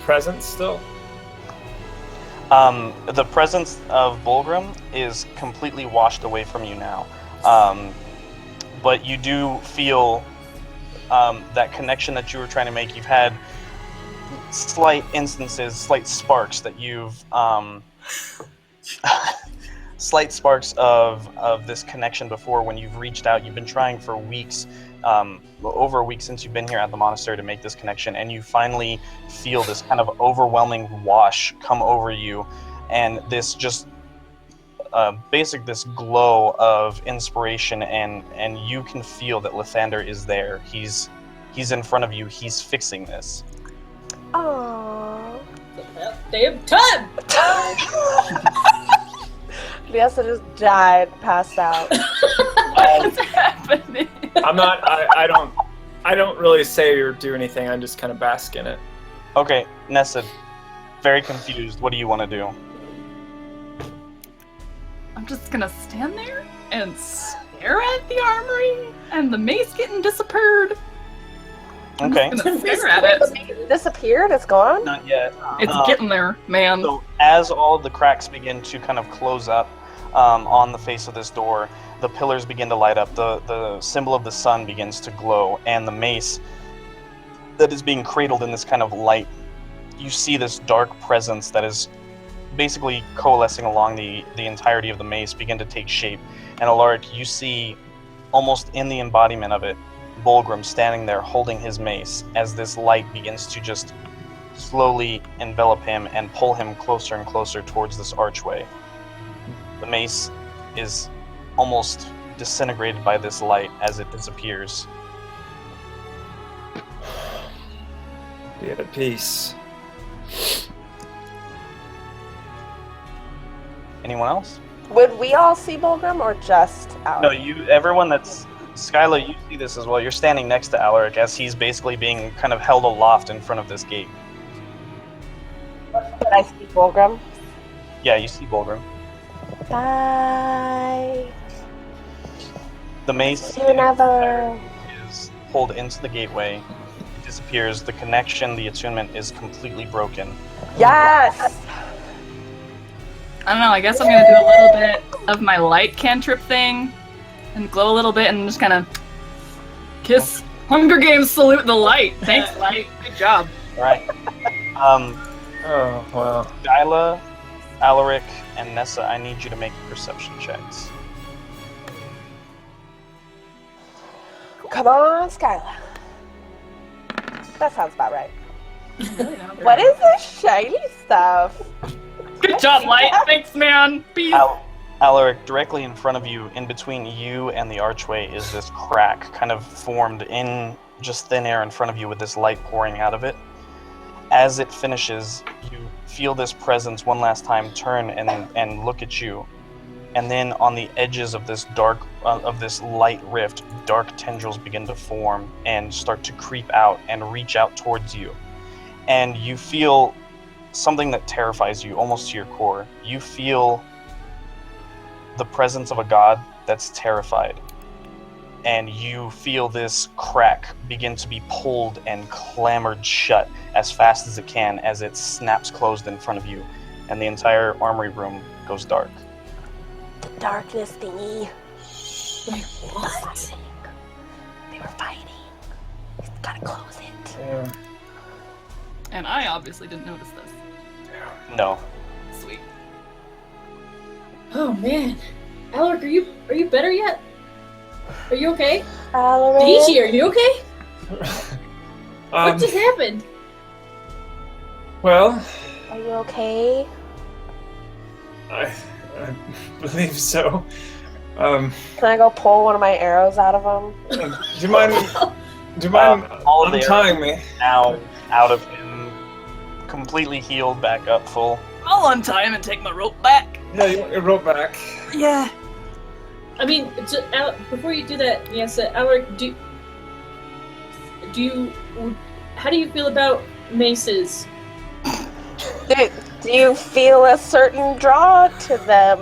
presence still?
The presence of Bulgrim is completely washed away from you now. But you do feel that connection that you were trying to make. You've had slight instances, slight sparks that you've slight sparks of this connection before when you've reached out. You've been trying for weeks, over a week since you've been here at the monastery to make this connection, and you finally feel this kind of overwhelming wash come over you, and this just this glow of inspiration, and you can feel that Lathander is there. He's in front of you. He's fixing this.
Aww.
Damn time!
Liesa just died, passed out.
What's happening?
I don't really say or do anything. I just kind of bask in it.
Okay, Nessa, very confused. What do you want to do?
I'm just gonna stand there and stare at the armory and the mace getting disappeared.
Okay.
I'm just gonna stare at it.
It disappeared? It's gone?
Not yet.
It's getting there, man.
So as all of the cracks begin to kind of close up on the face of this door, the pillars begin to light up, the symbol of the sun begins to glow, and the mace that is being cradled in this kind of light, you see this dark presence that is basically coalescing along the entirety of the mace begin to take shape. And Alaric, you see almost in the embodiment of it, Bulgrim standing there holding his mace as this light begins to just slowly envelop him and pull him closer and closer towards this archway. The mace is almost disintegrated by this light as it disappears.
Be at peace.
Anyone else?
Would we all see Bulgrim or just Alaric?
No, everyone that's... Skyla, you see this as well. You're standing next to Alaric as he's basically being kind of held aloft in front of this gate.
But I see Bulgrim.
Yeah, you see Bulgrim.
Bye.
The mace
See you never.
is pulled into the gateway. It disappears. The connection, the attunement is completely broken.
Yes!
I don't know, I guess I'm gonna do a little bit of my light cantrip thing and glow a little bit and just kind of kiss Hunger Games salute the light. Thanks, light. Good job.
All right.
Oh, wow.
Skyla, Alaric, and Nessa, I need you to make perception checks.
Come on, Skyla. That sounds about right. What is this shiny stuff?
Good job, light. Thanks, man. Peace.
Alaric, directly in front of you, in between you and the archway, is this crack kind of formed in just thin air in front of you with this light pouring out of it. As it finishes, you feel this presence one last time turn and look at you. And then on the edges of this this light rift, dark tendrils begin to form and start to creep out and reach out towards you. And you feel something that terrifies you almost to your core. You feel the presence of a god that's terrified. And you feel this crack begin to be pulled and clamored shut as fast as it can as it snaps closed in front of you. And the entire armory room goes dark.
Darkness thingy.
Wait, what?
They were fighting. Gotta close it.
Yeah.
And I obviously didn't notice this.
No.
Sweet.
Oh man, Alaric, are you better yet? Are you okay?
Alaric.
Daisy, are you okay? What just
Um,
happened?
well,
Are you okay?
I believe so.
Can I go pull one of my arrows out of him?
Do you mind
all of the
untying me?
Now out of him, completely healed, back up full.
I'll untie him and take my rope back.
Yeah, you rope back.
Yeah.
I mean, before you do that, yes, Alaric, how do you feel about maces?
Do you feel a certain draw to them?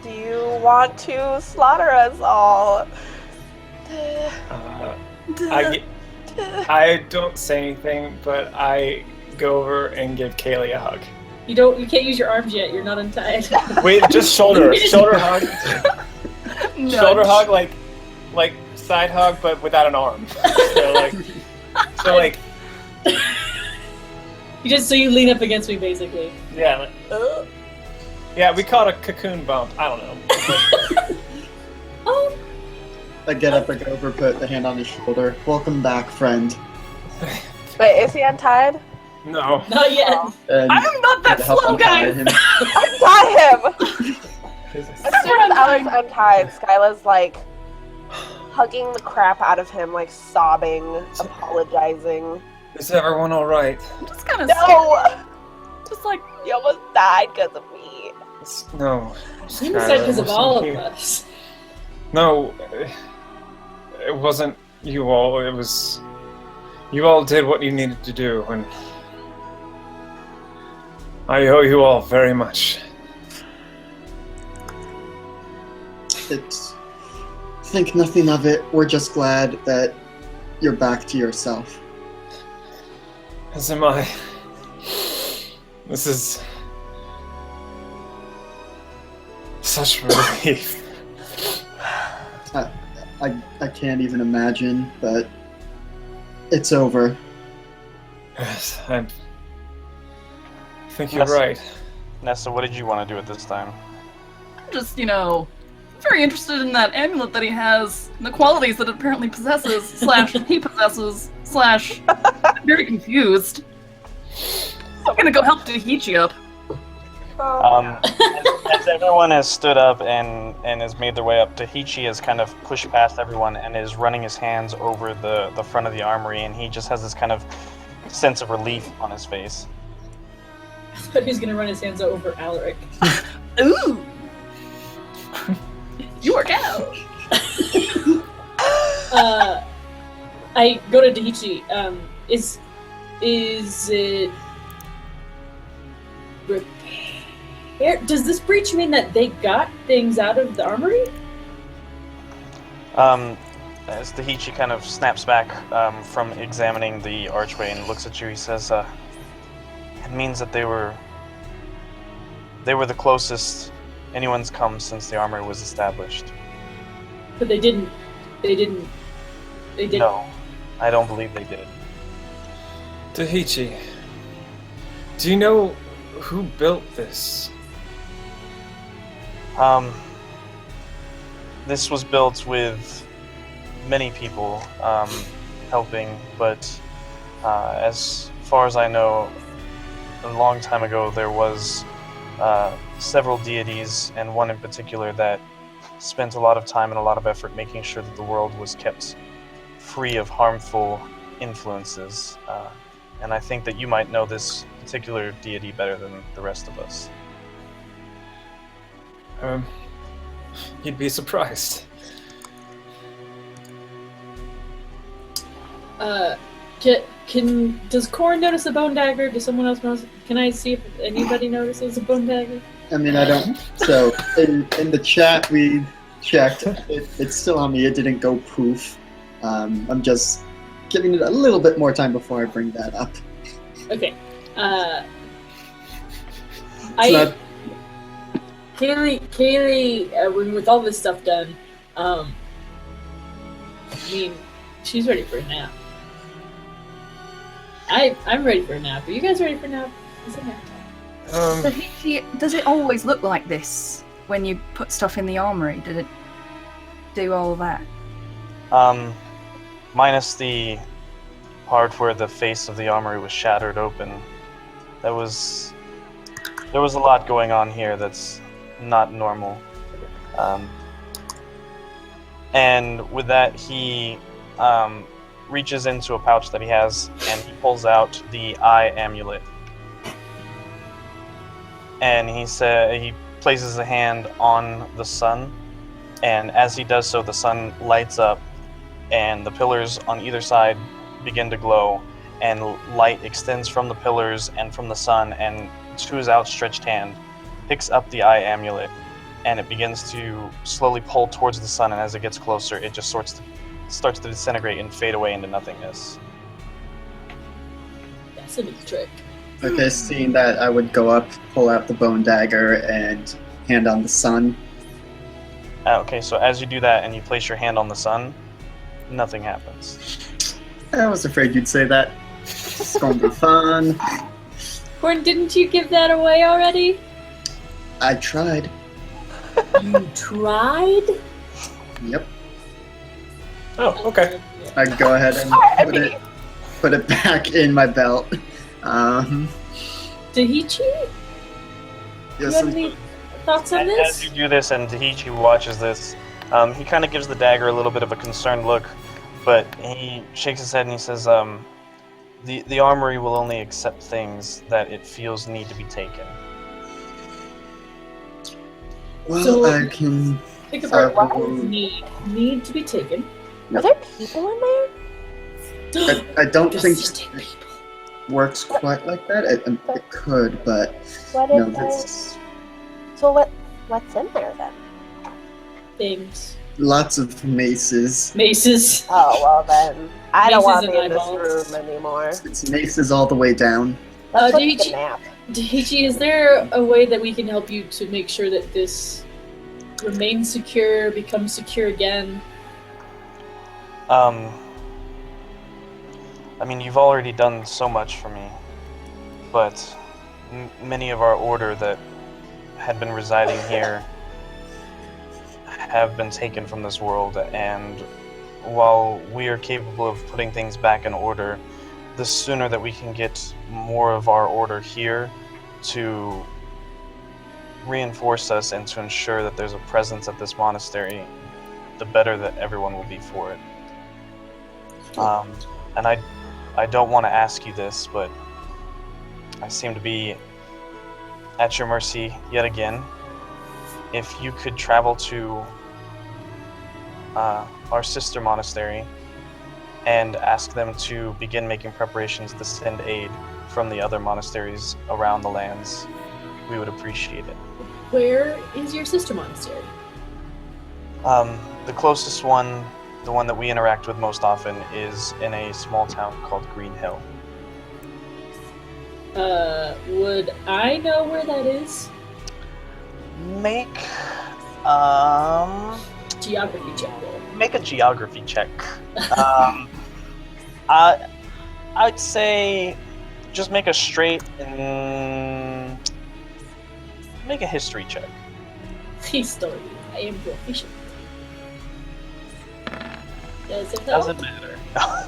Do you want to slaughter us all?
I don't say anything, but I go over and give Kaylee a hug.
You can't use your arms yet. You're not untied.
Wait, just shoulder hug.
Nudge.
Shoulder hug, like side hug, but without an arm. So
You lean up against me, basically.
yeah, yeah. We call it a cocoon bump. I don't know.
Oh.
I get up, I go over, put the hand on his shoulder. Welcome back, friend.
Wait, is he untied?
No.
Not yet.
And
I'm not that
help
slow,
untie
guys!
him.
Untie him! As soon as Alex untied, Skyla's like hugging the crap out of him, like sobbing, apologizing.
Is everyone all right?
I'm just kind of
No!
just like,
You almost died because of me.
No.
He said because of all of us.
No, it wasn't you all. It was you all did what you needed to do, and I owe you all very much.
Think nothing of it. We're just glad that you're back to yourself.
As am I. This is such relief.
I can't even imagine, but it's over.
Yes, I think you're right.
Nessa, what did you want to do at this time?
just, very interested in that amulet that he has, and the qualities that it apparently possesses, / he possesses, / I'm very confused. I'm gonna go help Dahichi up.
As everyone has stood up and has made their way up, Dahichi has kind of pushed past everyone and is running his hands over the front of the armory, and he just has this kind of sense of relief on his face.
I thought he was gonna run his hands over Alaric.
Ooh! You work out!
I go to Dahichi. Is it repair? Does this breach mean that they got things out of the armory?
As Dahichi kind of snaps back from examining the archway and looks at you, he says, "It means that they were the closest anyone's come since the armory was established."
But they didn't.
No, I don't believe they did.
Dahichi, do you know who built this?
This was built with many people helping, but as far as I know, a long time ago there was several deities, and one in particular that spent a lot of time and a lot of effort making sure that the world was kept free of harmful influences. And I think that you might know this particular deity better than the rest of us.
You'd be surprised.
Does Corin notice a bone dagger? Does someone else notice? Can I see if anybody notices a bone dagger?
I mean, I don't. So in the chat we checked. It's still on me. It didn't go poof. I'm just giving it a little bit more time before I bring that up.
Okay. Kaylee, when with all this stuff done, I mean, she's ready for a nap. I'm ready for a nap. Are you guys ready for a nap? It's a nap time.
Does it always look like this when you put stuff in the armory? Did it do all that?
Minus the part where the face of the armory was shattered open. There was a lot going on here that's not normal. And with that, he reaches into a pouch that he has and he pulls out the eye amulet. And he places a hand on the sun, and as he does so, the sun lights up and the pillars on either side begin to glow, and light extends from the pillars and from the sun, and to his outstretched hand, picks up the eye amulet, and it begins to slowly pull towards the sun, and as it gets closer, it just starts to disintegrate and fade away into nothingness.
That's a neat trick.
Okay, seeing that, I would go up, pull out the bone dagger, and hand on the sun.
Okay, so as you do that and you place your hand on the sun, nothing happens.
I was afraid you'd say that. It's gonna be fun.
Gordon, didn't you give that away already?
I tried.
You tried?
Yep.
Oh, okay.
I'd go ahead and put it back in my belt.
Dahichi? Do you
Yes,
have any thoughts on
As
this?
you do this and Dahichi watches this, he kind of gives the dagger a little bit of a concerned look, but he shakes his head and he says, the armory will only accept things that it feels need to be taken.
well,
So-
I can.
Think about what
will-
need to be taken.
Are there people in there?
I don't
Just
think
just take
it
people.
works quite like that. It could, but
What
no,
if
there's
So what's in there then?
Things.
lots of maces.
Maces.
Oh well then. I don't
Maces
want to
and
be in this
eyeballs.
room anymore.
It's maces all the way down.
Let's take
Dahichi,
a nap.
Dahichi, is there a way that we can help you to make sure that this remains secure, becomes secure again?
I mean, you've already done so much for me, but many of our order that had been residing here have been taken from this world, and while we are capable of putting things back in order, the sooner that we can get more of our order here to reinforce us and to ensure that there's a presence at this monastery, the better that everyone will be for it. And I don't want to ask you this, but I seem to be at your mercy yet again. If you could travel to our sister monastery and ask them to begin making preparations to send aid from the other monasteries around the lands, we would appreciate it.
Where is your sister monastery?
The closest one, the one that we interact with most often, is in a small town called Green Hill.
Would I know where that is?
Make
Geography check roll.
make a geography check. I'd say just make a straight and make a history check.
History. I am proficient. Does it help?
Doesn't matter.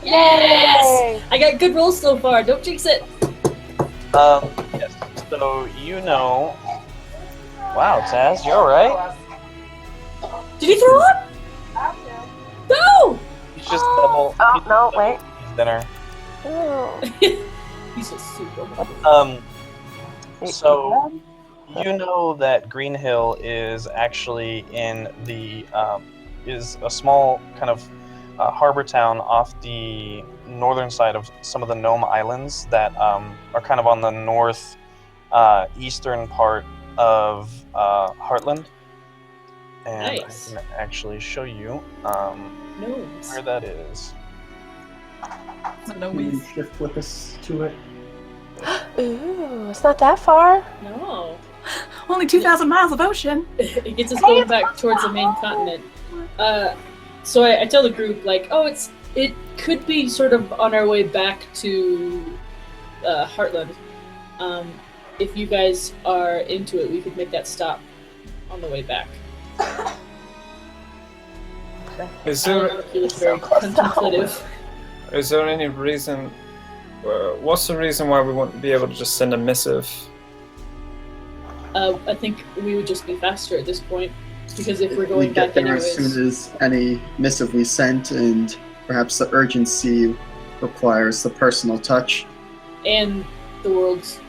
Yes!
Yay!
I got good rolls so far. Don't jinx it.
Yes. So you know. Wow, Taz, you alright?
Did he throw up? No!
He's just double.
Oh,
he's
no,
double
wait.
his dinner.
Oh.
He's just super happy.
So you know that Green Hill is actually in the is a small kind of harbor town off the northern side of some of the Nome Islands that are kind of on the north eastern part of Heartland. And
Nice.
I can actually show you
Gnomes.
where that is.
No
Can you
means.
shift with us to it?
Ooh, it's not that far.
No.
Only 2,000 miles of ocean.
It gets us going back towards the main continent. So I tell the group, like, oh, it could be sort of on our way back to Heartland. If you guys are into it, we could make that stop on the way back.
Is there
He looks very contemplative.
is there any reason? What's the reason why we wouldn't be able to just send a missive?
I think we would just be faster at this point, because if we're
We
going
get
back
there as
anyways,
soon as any missive we sent, and perhaps the urgency requires the personal touch.
and the world's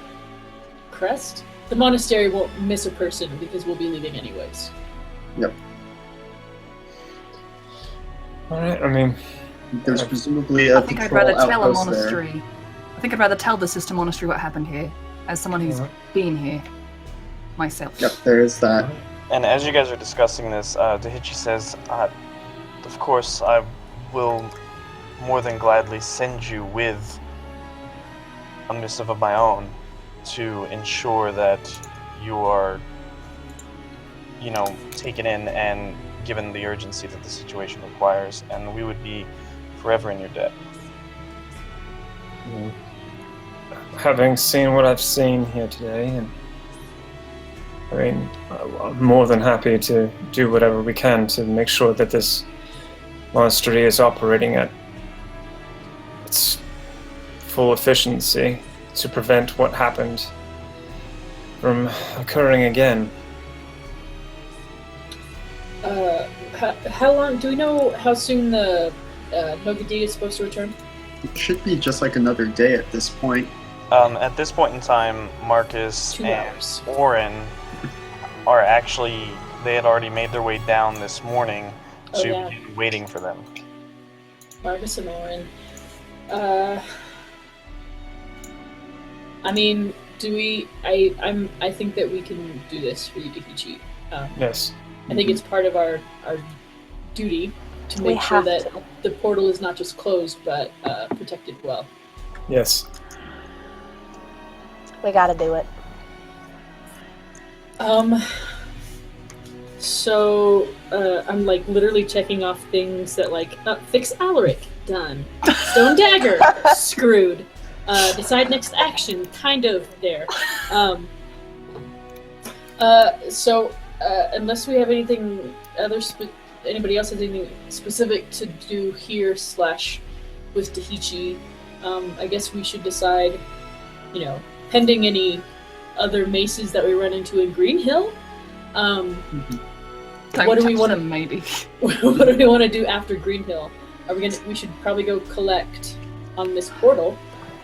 crest, the monastery won't miss a person because we'll be leaving anyways.
Yep.
All right. I mean,
There's presumably a
I think I'd
patrol
rather tell a
outpost there.
monastery. I think I'd rather tell the sister monastery what happened here. as someone who's been here myself.
Yep, there is that.
And as you guys are discussing this, Dahichi says, of course, I will more than gladly send you with a missive of my own to ensure that you are, taken in and given the urgency that the situation requires, and we would be forever in your debt.
Having seen what I've seen here today, and I'm more than happy to do whatever we can to make sure that this monastery is operating at its full efficiency to prevent what happened from occurring again.
How long? Do we know how soon the Nogadi is supposed to return?
It should be just like another day at this point.
At this point in time, Marcus
2
and
hours.
Orin are actually, they had already made their way down this morning to begin waiting for them.
Marcus and Orin. I mean, do we? I think that we can do this for you, Dahichi.
Yes.
I think it's part of our duty to make sure that the portal is not just closed but protected well.
Yes.
We gotta do it.
So I'm like literally checking off things that fix Alaric, done. Stone dagger, screwed. Decide next action, kind of there. So unless we have anything anybody else has anything specific to do here / with Dahichi, I guess we should decide, pending any other maces that we run into in Green Hill. What do we want to
maybe?
What do we want to do after Green Hill? We should probably go collect on this portal.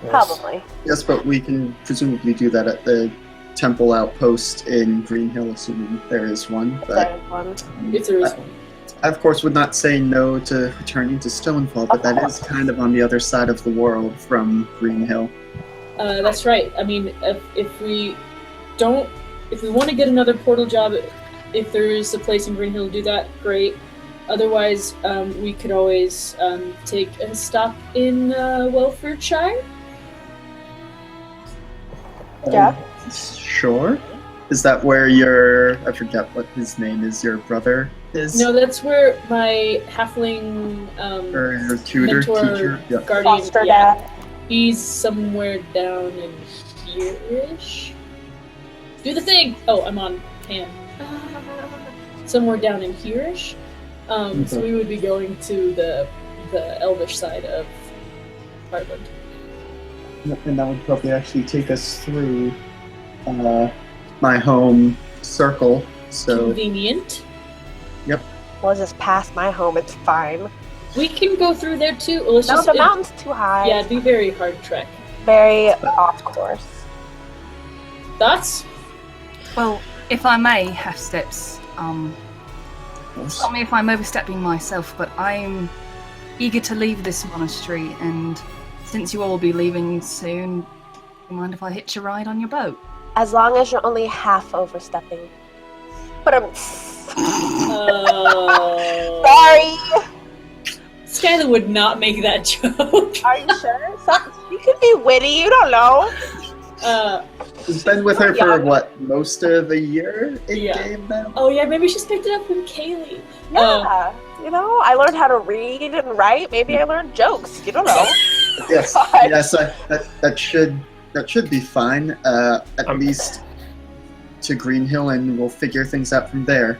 Yes.
Probably.
Yes, but we can presumably do that at the temple outpost in Green Hill, assuming there is one. But
If there is one.
I, of course, would not say no to returning to Stonefall, but that is kind of on the other side of the world from Green Hill.
That's right. I mean, if we want to get another portal job, if there is a place in Green Hill to do that, great. Otherwise, we could always take a stop in Welfordshire.
Yeah.
Sure. Is that where I forget what his name is, your brother is?
No, that's where my halfling
Or your tutor,
mentor,
teacher? Yeah.
guardian,
Foster dad.
He's somewhere down in here-ish. Do the thing! Oh, I'm on hand. Somewhere down in here-ish. So we would be going to the Elvish side of Heartland.
And that would probably actually take us through my home circle. So
Convenient.
We'll just pass my home. It's fine.
We can go through there too. Well,
No, the mountain's too high.
Yeah, it'd be very hard trek.
Very off course.
Thoughts?
Well, if I may, half steps. Stop me if I'm overstepping myself, but I'm eager to leave this monastery, and since you all will be leaving soon, do you mind if I hitch a ride on your boat?
As long as you're only half overstepping. But I'm sorry.
Skylar would not make that joke.
Are you sure? You could be witty. You don't know.
We've been with her for most of a year in game now?
Oh yeah, maybe she's picked it up from Kaylee.
Yeah. I learned how to read and write. Maybe I learned jokes. You don't know.
Yes.
God.
Yes. That should be fine. At least to Green Hill, and we'll figure things out from there.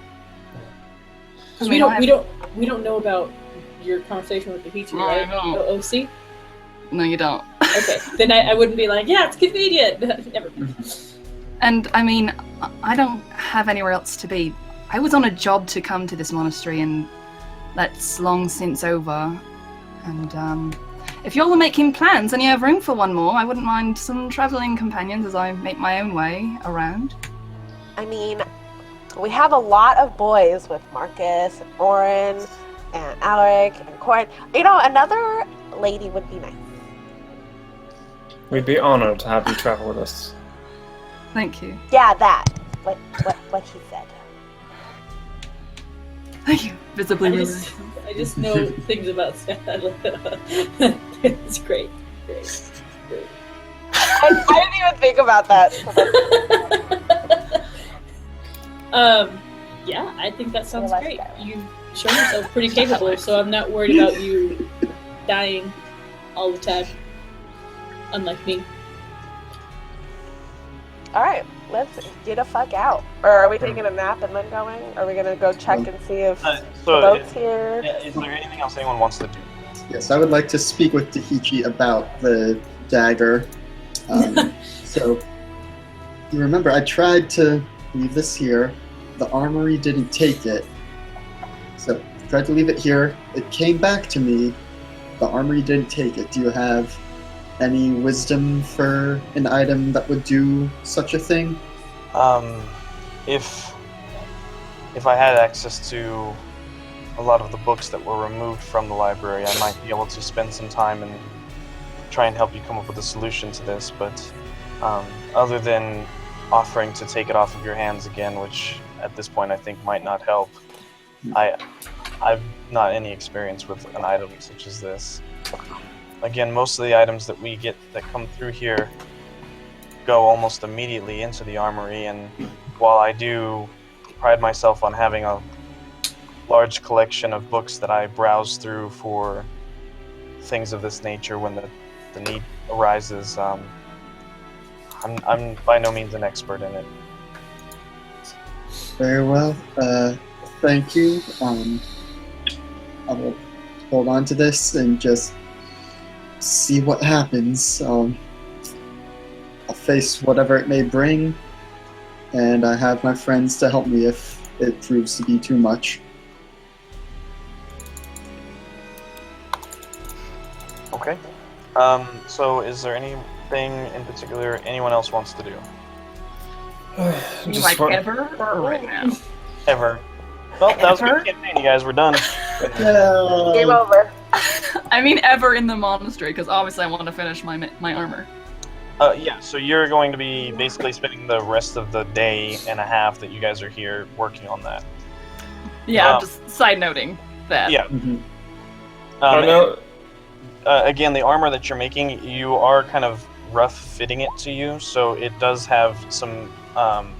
Because we don't know about your conversation with the Dahichi, right?
No.
OC?
No, you don't.
Okay, then I wouldn't be like, yeah, it's convenient. Never.
And I mean, I don't have anywhere else to be. I was on a job to come to this monastery, and that's long since over. And if y'all are making plans and you have room for one more, I wouldn't mind some traveling companions as I make my own way around.
I mean, we have a lot of boys with Marcus and Oren and Alaric and Corin. Another lady would be nice.
We'd be honored to have you travel with us.
Thank you.
Yeah, that. What he said.
Thank you. Visibly
I
relaxed.
just know things about Seth. It's great.
I didn't even think about that.
Yeah, I think that sounds
Realize
great.
that.
You've shown yourself pretty capable, so I'm not worried about you dying all the time. Unlike me.
All right, let's get a fuck out. Or are we taking a nap and then going? Are we gonna go check and see if the boat's here?
Is there anything else anyone wants to do?
Yes, I would like to speak with Tahichi about the dagger. So, you remember, I tried to leave this here. The armory didn't take it. So, I tried to leave it here. It came back to me. The armory didn't take it. Do you have any wisdom for an item that would do such a thing?
If I had access to a lot of the books that were removed from the library, I might be able to spend some time and try and help you come up with a solution to this, but other than offering to take it off of your hands again, which at this point I think might not help, I've not any experience with an item such as this. Again, most of the items that we get that come through here go almost immediately into the armory, and while I do pride myself on having a large collection of books that I browse through for things of this nature when the need arises, I'm by no means an expert in it.
Very well. Thank you. I will hold on to this and just see what happens. I'll face whatever it may bring, and I have my friends to help me if it proves to be too much.
Okay. So is there anything in particular anyone else wants to do?
You like ever or right now?
Ever. Well, that was a good campaign, you guys. We're done.
Game over.
I mean ever in the monastery, because obviously I want to finish my armor.
Yeah, so you're going to be basically spending the rest of the day and a half that you guys are here working on that.
Yeah, just side noting that.
Yeah.
Mhm.
Again, the armor that you're making, you are kind of rough fitting it to you, so it does have some,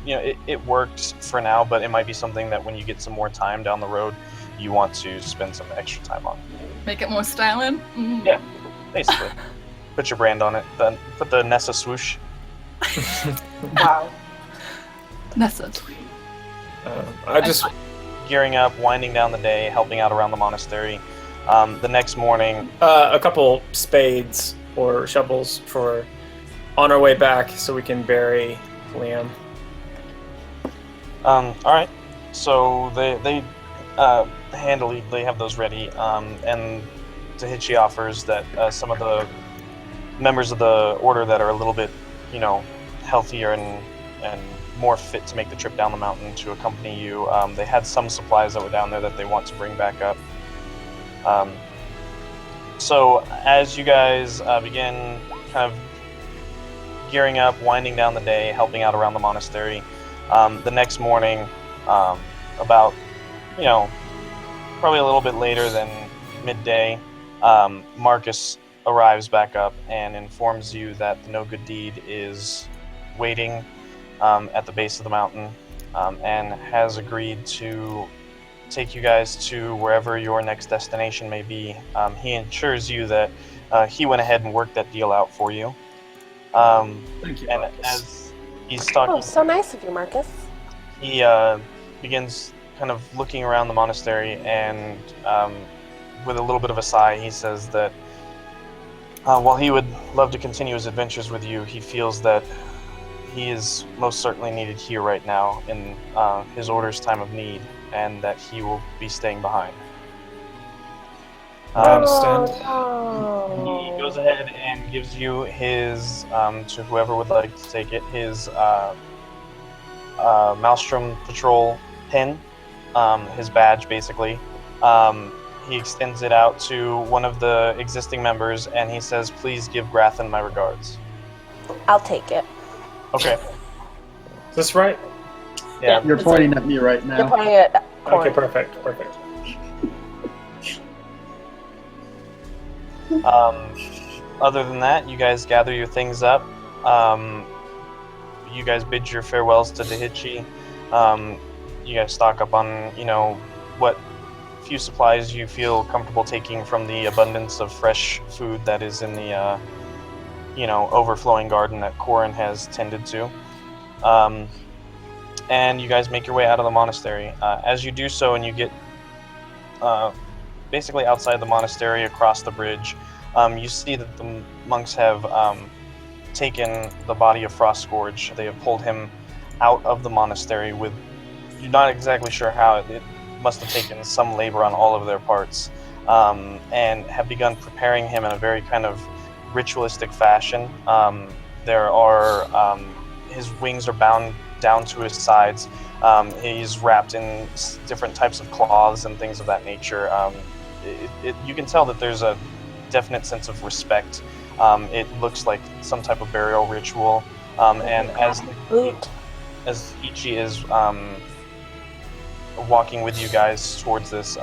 it works for now, but it might be something that when you get some more time down the road, you want to spend some extra time on.
Make it more styling? Mm.
Yeah, basically. Put your brand on it, then put the Nessa swoosh.
Wow.
Nessa.
I just
Gearing up, winding down the day, helping out around the monastery. The next morning,
a couple spades or shovels for on our way back so we can bury Liam.
Alright, so they handily, they have those ready, and Tahichi offers that some of the members of the order that are a little bit, healthier and more fit to make the trip down the mountain to accompany you. They had some supplies that were down there that they want to bring back up. So as you guys begin kind of gearing up, winding down the day, helping out around the monastery, the next morning, about, probably a little bit later than midday, Marcus arrives back up and informs you that the No Good Deed is waiting at the base of the mountain, and has agreed to take you guys to wherever your next destination may be. He ensures you that he went ahead and worked that deal out for you.
Thank you,
And
Marcus.
as he's talking,
Oh, so nice of you, Marcus.
he begins kind of looking around the monastery, and with a little bit of a sigh, he says that while he would love to continue his adventures with you, he feels that he is most certainly needed here right now in his order's time of need, and that he will be staying behind.
I understand.
He goes ahead and gives you his, to whoever would like to take it, his Maelstrom Patrol pin, his badge basically. He extends it out to one of the existing members, and he says, "Please give Grathan my regards."
I'll take it.
Okay.
Is this right?
Yeah.
You're pointing at me right
You're
now.
pointing at Corn.
Okay, perfect.
Other than that, you guys gather your things up. You guys bid your farewells to Dahichi. You guys stock up on, what few supplies you feel comfortable taking from the abundance of fresh food that is in the, overflowing garden that Corin has tended to. And you guys make your way out of the monastery. As you do so, and you get basically outside the monastery across the bridge, you see that the monks have taken the body of Frostscourge. They have pulled him out of the monastery with, you're not exactly sure how, it must have taken some labor on all of their parts, and have begun preparing him in a very kind of ritualistic fashion. There are, his wings are bound down to his sides. He's wrapped in different types of cloths and things of that nature. You can tell that there's a definite sense of respect. It looks like some type of burial ritual. And as Ichi is walking with you guys towards this,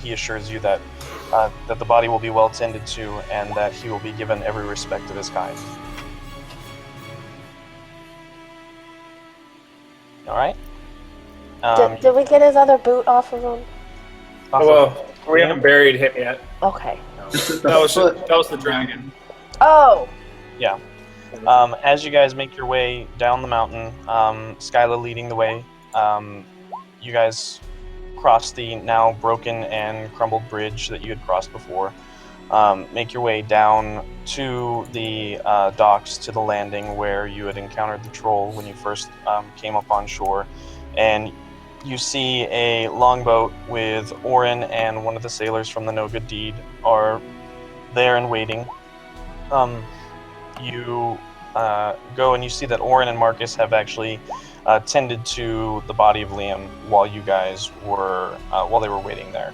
he assures you that that the body will be well tended to and that he will be given every respect of his kind. All right.
Did we get his other boot off of him?
Well, we haven't buried him yet.
Okay.
That was the dragon.
Oh.
Yeah. As you guys make your way down the mountain, Skyla leading the way, you guys cross the now broken and crumbled bridge that you had crossed before. Make your way down to the docks, to the landing where you had encountered the troll when you first came up on shore. And you see a longboat with Orin and one of the sailors from the No Good Deed are there and waiting. You go and you see that Orin and Marcus have actually tended to the body of Liam while you guys were while they were waiting there.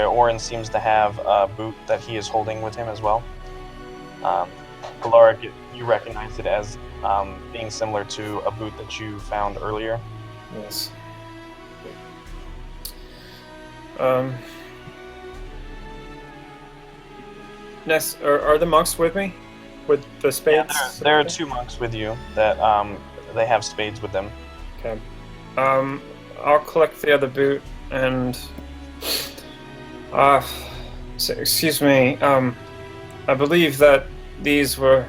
Orin seems to have a boot that he is holding with him as well. Alaric, you recognize it as being similar to a boot that you found earlier.
Yes. Ness, are the monks with me? With the spades?
Yeah, there are two monks with you that they have spades with them.
Okay. I'll collect the other boot and excuse me, I believe that these were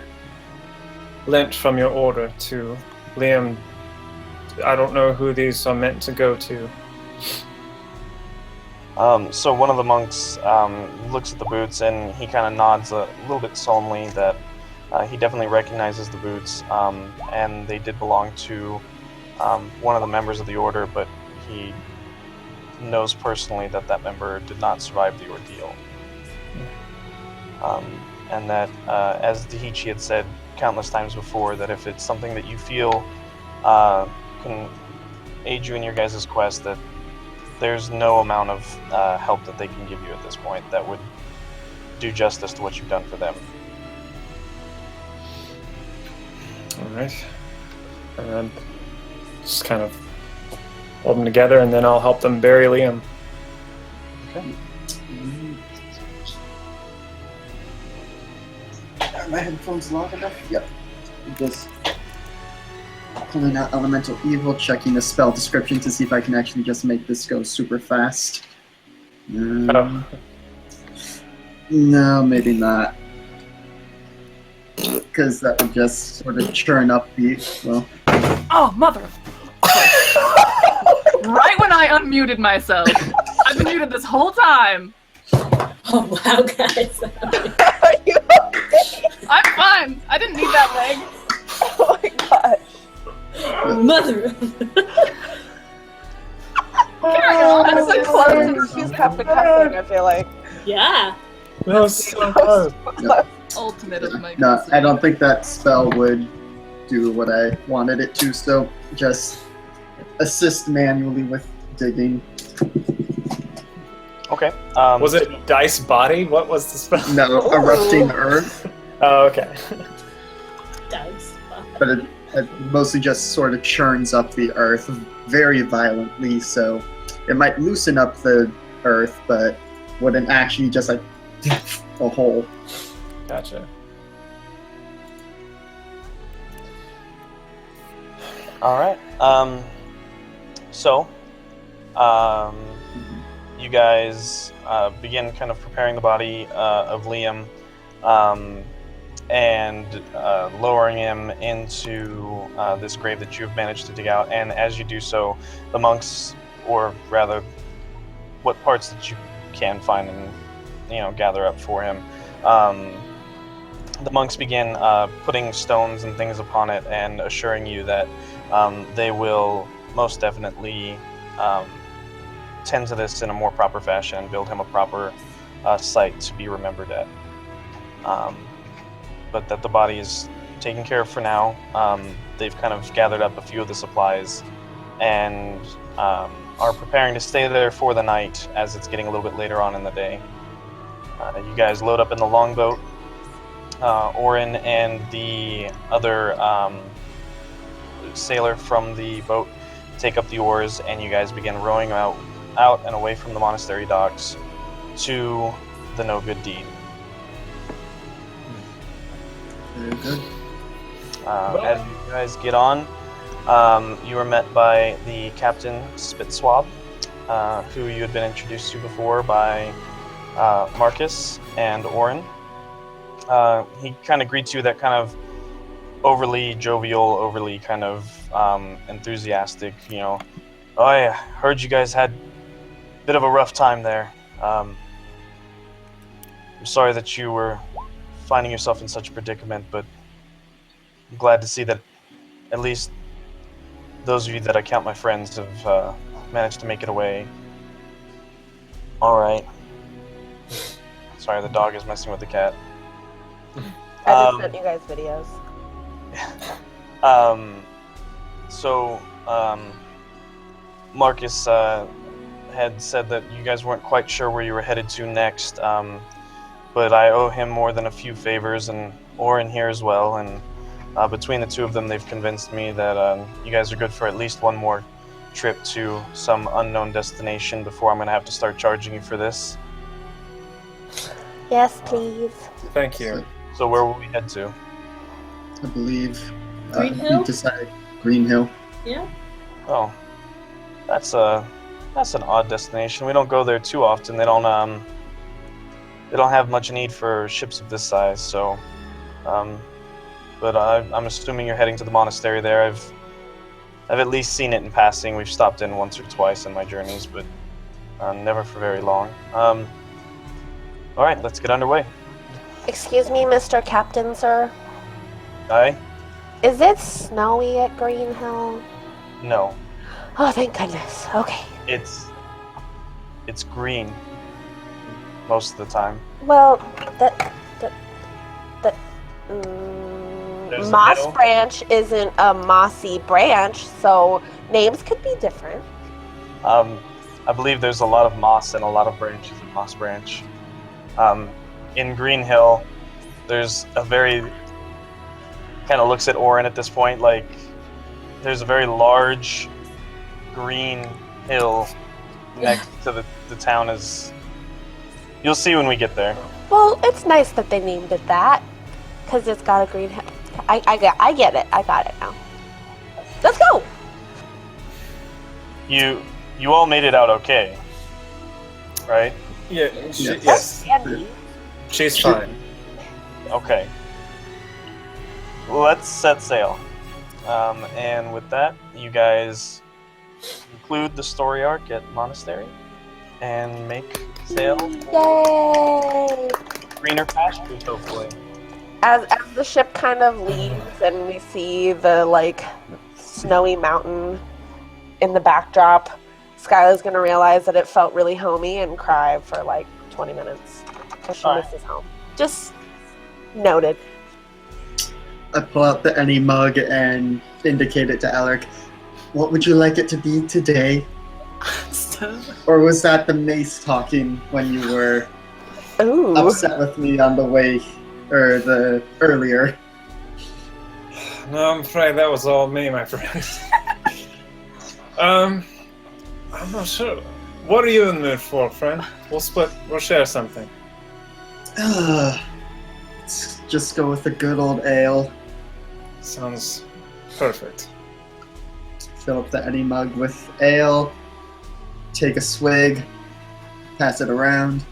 lent from your order to Liam. I don't know who these are meant to go to.
So one of the monks looks at the boots and he kind of nods a little bit solemnly that he definitely recognizes the boots, and they did belong to one of the members of the order, but he knows personally that that member did not survive the ordeal. And that, as Dahichi had said countless times before, that if it's something that you feel can aid you in your guys' quest, that there's no amount of help that they can give you at this point that would do justice to what you've done for them.
Alright. Just kind of hold them together and then I'll help them bury Liam.
Okay.
Are my headphones loud enough? Yep. Just pulling out Elemental Evil, checking the spell description to see if I can actually just make this go super fast. No, maybe not. Because that would just sort of churn up the, well...
Oh, mother of... Right when I unmuted myself. I've been muted this whole time.
Oh wow, guys.
Are you okay?
I'm fine. I didn't need that leg.
Oh my gosh.
Mother.
That's the closest she's come to cussing, I feel like.
Yeah.
That was so close.
Ultimate of my
No, I don't think that spell would do what I wanted it to, so just assist manually with digging.
Okay.
Was it Dice Body? What was the spell?
No, erupting earth.
Oh, okay.
Dice.
But It mostly just sort of churns up the earth very violently, so it might loosen up the earth, but wouldn't actually just like a hole.
Gotcha.
All right. So, you guys begin kind of preparing the body of Liam and lowering him into this grave that you've managed to dig out. And as you do so, the monks, or rather, what parts that you can find and gather up for him, the monks begin putting stones and things upon it and assuring you that they will most definitely tend to this in a more proper fashion and build him a proper site to be remembered at. But that the body is taken care of for now. They've kind of gathered up a few of the supplies and are preparing to stay there for the night as it's getting a little bit later on in the day. You guys load up in the longboat. Orin and the other sailor from the boat take up the oars, and you guys begin rowing out and away from the monastery docks to the No Good Deed.
Very good.
As you guys get on, you are met by the Captain Spitswab, who you had been introduced to before by Marcus and Orin. He kind of greets you that kind of overly jovial, overly kind of enthusiastic, oh, I heard you guys had a bit of a rough time there. I'm sorry that you were finding yourself in such a predicament, but I'm glad to see that at least those of you that I count my friends have managed to make it away. All right. Sorry, the dog is messing with the cat.
I just sent you guys videos.
Marcus had said that you guys weren't quite sure where you were headed to next, but I owe him more than a few favors, and Orin here as well, and between the two of them, they've convinced me that you guys are good for at least one more trip to some unknown destination before I'm going to have to start charging you for this.
Yes, please.
Thank you.
So where will we head to?
I believe
Green Hill?
we decided Green Hill.
Yeah.
Oh, that's an odd destination. We don't go there too often. They don't have much need for ships of this size. So, but I'm assuming you're heading to the monastery there. I've at least seen it in passing. We've stopped in once or twice in my journeys, but never for very long. All right, let's get underway.
Excuse me, Mr. Captain, sir.
Aye?
Is it snowy at Green Hill?
No.
Oh, thank goodness. Okay.
It's green most of the time.
Well,
There's a
Moss
middle.
Branch isn't a mossy branch, so names could be different.
I believe there's a lot of moss and a lot of branches in Moss Branch. In Green Hill, there's a very kind of looks at Orin at this point like there's a very large green hill next to the town. Is you'll see when we get there.
Well, it's nice that they named it that, because it's got a green hill. I get it. I got it now. Let's go!
You all made it out okay, right?
Yeah.
Yes.
Andy.
She's fine.
Okay. Let's set sail. And with that, you guys conclude the story arc at Monastery and make sail
Yay!
greener pastures, hopefully.
As the ship kind of leaves and we see the snowy mountain in the backdrop, Skylar's gonna realize that it felt really homey and cry for 20 minutes because she misses home. Just noted.
I pull out the Any mug and indicate it to Alec. What would you like it to be today? Or was that the mace talking when you were
Ooh.
upset with me on the way, or the earlier?
No, I'm afraid that was all me, my friend. I'm not sure. What are you in the mood for, friend? We'll share something.
Let's just go with a good old ale.
Sounds perfect.
Fill up the Eddie mug with ale. Take a swig. Pass it around.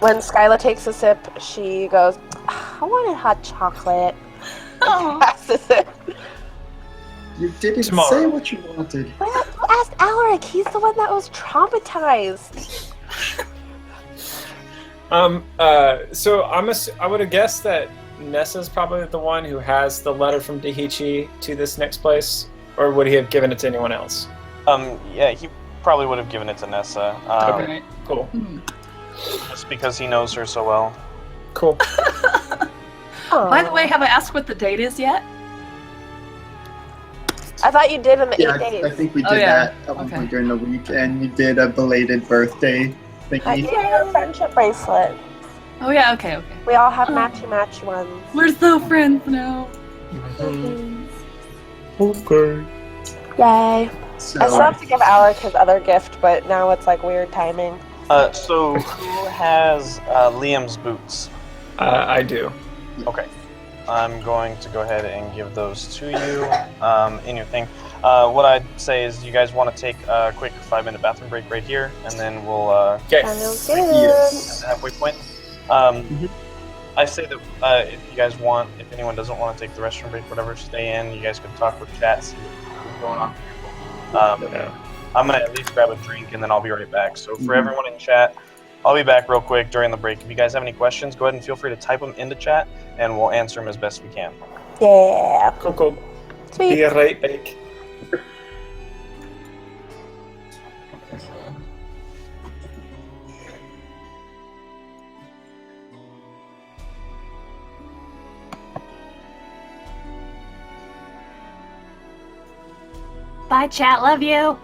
When Skyla takes a sip, she goes, I wanted hot chocolate.
Oh.
Passes it.
You didn't
Tomorrow.
say what you wanted.
Well, you asked Alaric. He's the one that was traumatized.
So I would have guessed that Nessa's probably the one who has the letter from Dahichi to this next place, or would he have given it to anyone else?
Yeah, he probably would have given it to Nessa.
Okay, cool.
Just because he knows her so well.
Cool.
By the way, have I asked what the date is yet?
I thought you did in the
Yeah,
8 days.
I think we
Oh,
did
yeah.
that at one
Okay.
point during the week, and we did a belated birthday
I
thingy.
gave you a friendship bracelet.
Oh yeah, okay.
We all have
Oh.
matchy ones.
We're so friends now.
Okay.
Yay.
So,
I still have to give Alaric his other gift, but now it's like weird timing.
So who has Liam's boots?
I do.
Okay. I'm going to go ahead and give those to you in your thing. What I'd say is you guys want to take a quick 5-minute bathroom break right here, and then we'll
Okay.
Sounds good.
yes.
at the halfway point.
Mhm.
I say that if you guys want, if anyone doesn't want to take the restroom break, whatever, stay in. You guys can talk with chat, see what's going on.
Yeah.
I'm going to at least grab a drink, and then I'll be right back. So for everyone in chat, I'll be back real quick during the break. If you guys have any questions, go ahead and feel free to type them into chat, and we'll answer them as best we can.
Yeah.
Cool.
Sweet.
Be right back.
Bye, chat. Love you.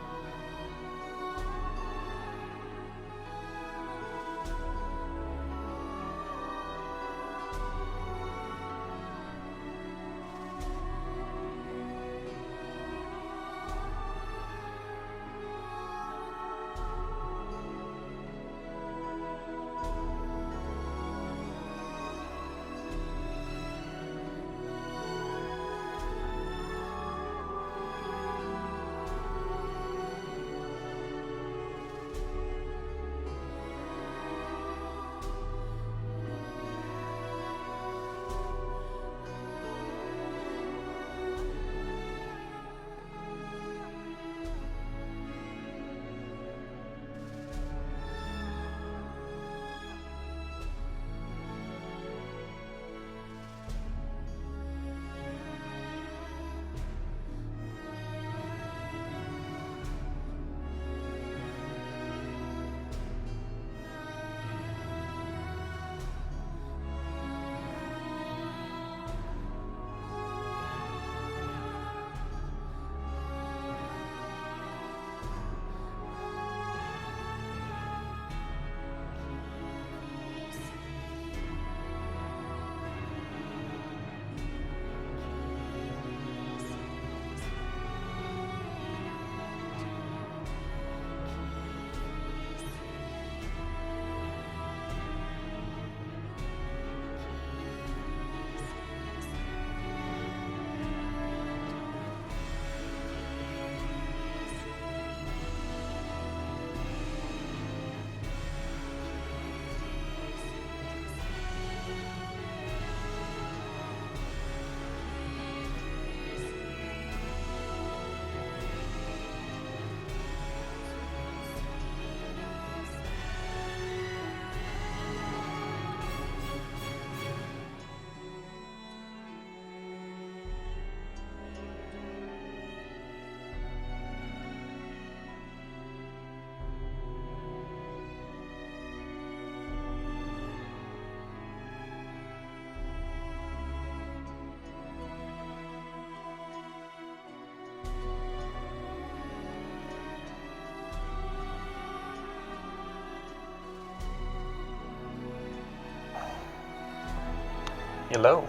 Hello.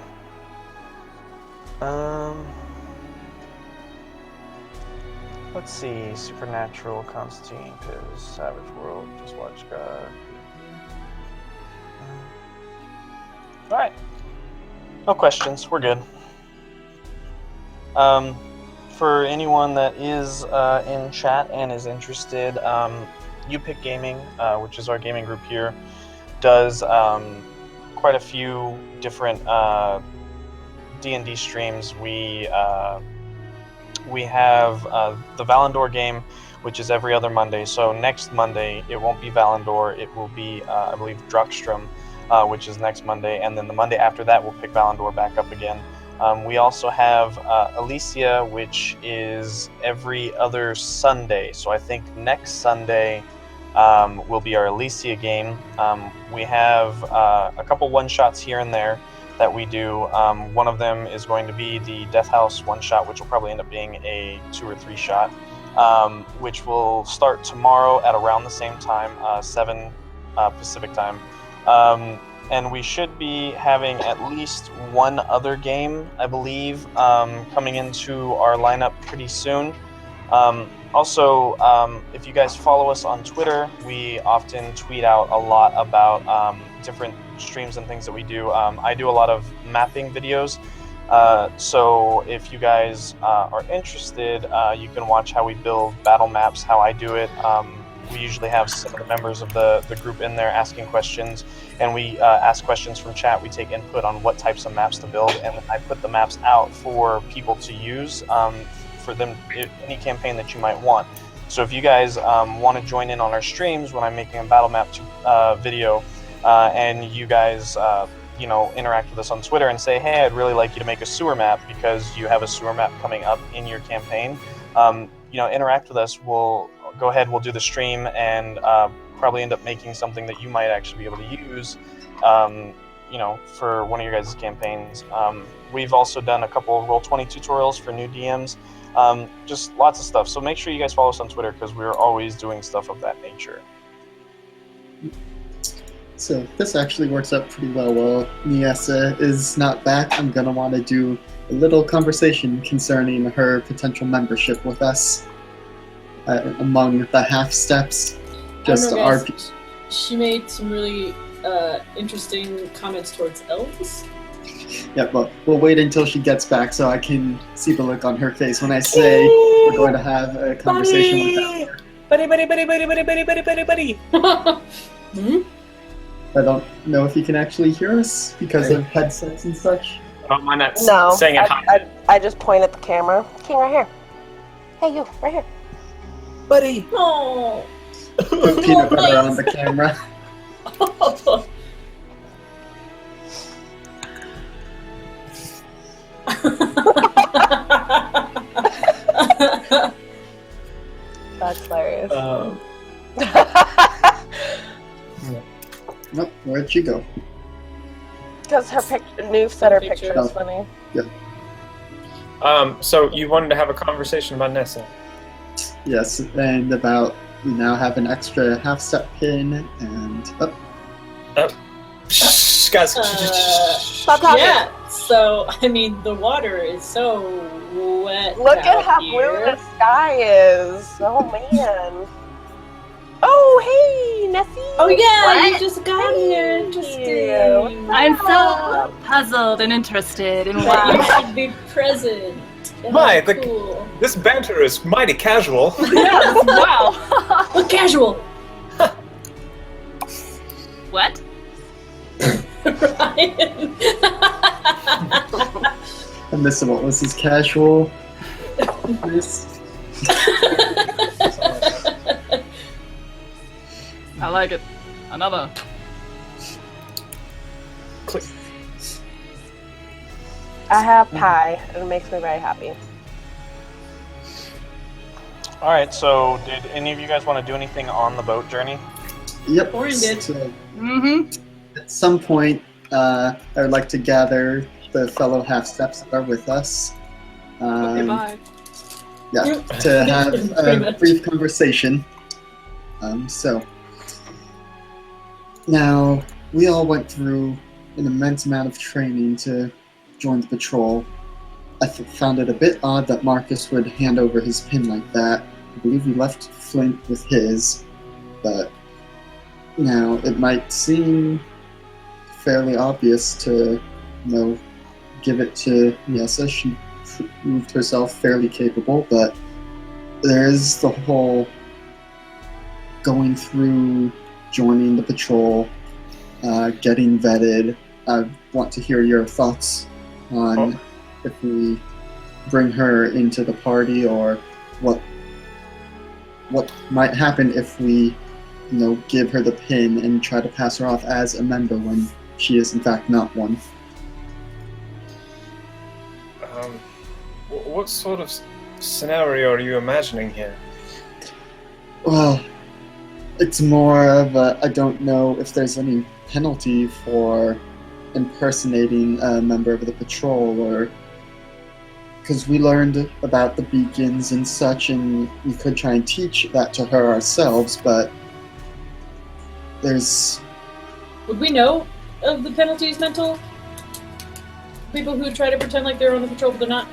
Let's see. Supernatural, Constantine, Piz, Savage World, Just Watch God. Alright. No questions. We're good. For anyone that is in chat and is interested, You Pick Gaming, which is our gaming group here, does quite a few different D&D streams. We have the Valendor game, which is every other Monday. So next Monday, it won't be Valendor. It will be, I believe, Druckstrom, which is next Monday. And then the Monday after that, we'll pick Valendor back up again. We also have Alicia, which is every other Sunday. So I think next Sunday will be our Alicia game. We have a couple one-shots here and there that we do. One of them is going to be the Death House one-shot, which will probably end up being a 2 or 3 shot, which will start tomorrow at around the same time, 7 Pacific time. And we should be having at least one other game, I believe, coming into our lineup pretty soon. Also, if you guys follow us on Twitter, we often tweet out a lot about different streams and things that we do. I do a lot of mapping videos, so if you guys are interested, you can watch how we build battle maps, how I do it. We usually have some of the members of the group in there asking questions, and we ask questions from chat. We take input on what types of maps to build, and I put the maps out for people to use for them, any campaign that you might want. So if you guys want to join in on our streams when I'm making a battle map video, and you guys interact with us on Twitter and say, hey, I'd really like you to make a sewer map because you have a sewer map coming up in your campaign, interact with us. We'll go ahead, we'll do the stream, and probably end up making something that you might actually be able to use for one of your guys' campaigns. We've also done a couple of Roll20 tutorials for new DMs, just lots of stuff. So make sure you guys follow us on Twitter because we're always doing stuff of that nature.
So this actually works out pretty well. While Niesa is not back, I'm going to want to do a little conversation concerning her potential membership with us among the half steps. Just our.
She made some really interesting comments towards elves.
Yeah, but we'll wait until she gets back so I can see the look on her face when I say we're going to have a conversation with her.
Buddy.
I don't know if you can actually hear us because of headsets and such.
Oh, my not
No,
saying it high.
I just point at the camera. King, right here. Hey, you, right here.
Buddy.
Oh.
Peanut butter on the camera.
That's hilarious.
Oh, where'd she go?
Because her Noof said her picture is funny.
Yeah.
So you wanted to have a conversation about Nessa?
Yes, and about we now have an extra half-step pin, and
Guys,
Stop talking.
Yeah, so, I mean, the water is so wet.
Look at how
here.
blue the sky is. Oh, man. Oh, hey, Nessie.
Oh, yeah,
What?
you just got here. Interesting.
you.
I'm so puzzled and interested in
But
why.
you should be present.
My,
Oh, cool.
this banter is mighty casual.
Yes, wow.
Look casual.
What?
Ryan.
I missed what was his casual.
I like it. Another.
Click.
I have pie. It makes me very happy.
All right, so did any of you guys want to do anything on the boat journey?
Yep.
Orin did.
So
Mm-hmm.
at some point, I would like to gather the fellow half-steps that are with us.
Okay, bye.
Yeah, to have
Pretty
a
much.
brief conversation. So, now, we all went through an immense amount of training to join the patrol. I found it a bit odd that Marcus would hand over his pin like that. I believe he left Flint with his, but now it might seem fairly obvious to, give it to Yessa. She proved herself fairly capable, but there is the whole going through, joining the patrol, getting vetted. I want to hear your thoughts on if we bring her into the party, or what might happen if we, give her the pin and try to pass her off as a member when she is in fact not one.
What sort of scenario are you imagining here?
Well, it's more of a, I don't know if there's any penalty for impersonating a member of the patrol, or because we learned about the beacons and such, and we could try and teach that to her ourselves, but there's...
Would we know of the penalties, Mental? People who try to pretend like they're on the patrol but they're not?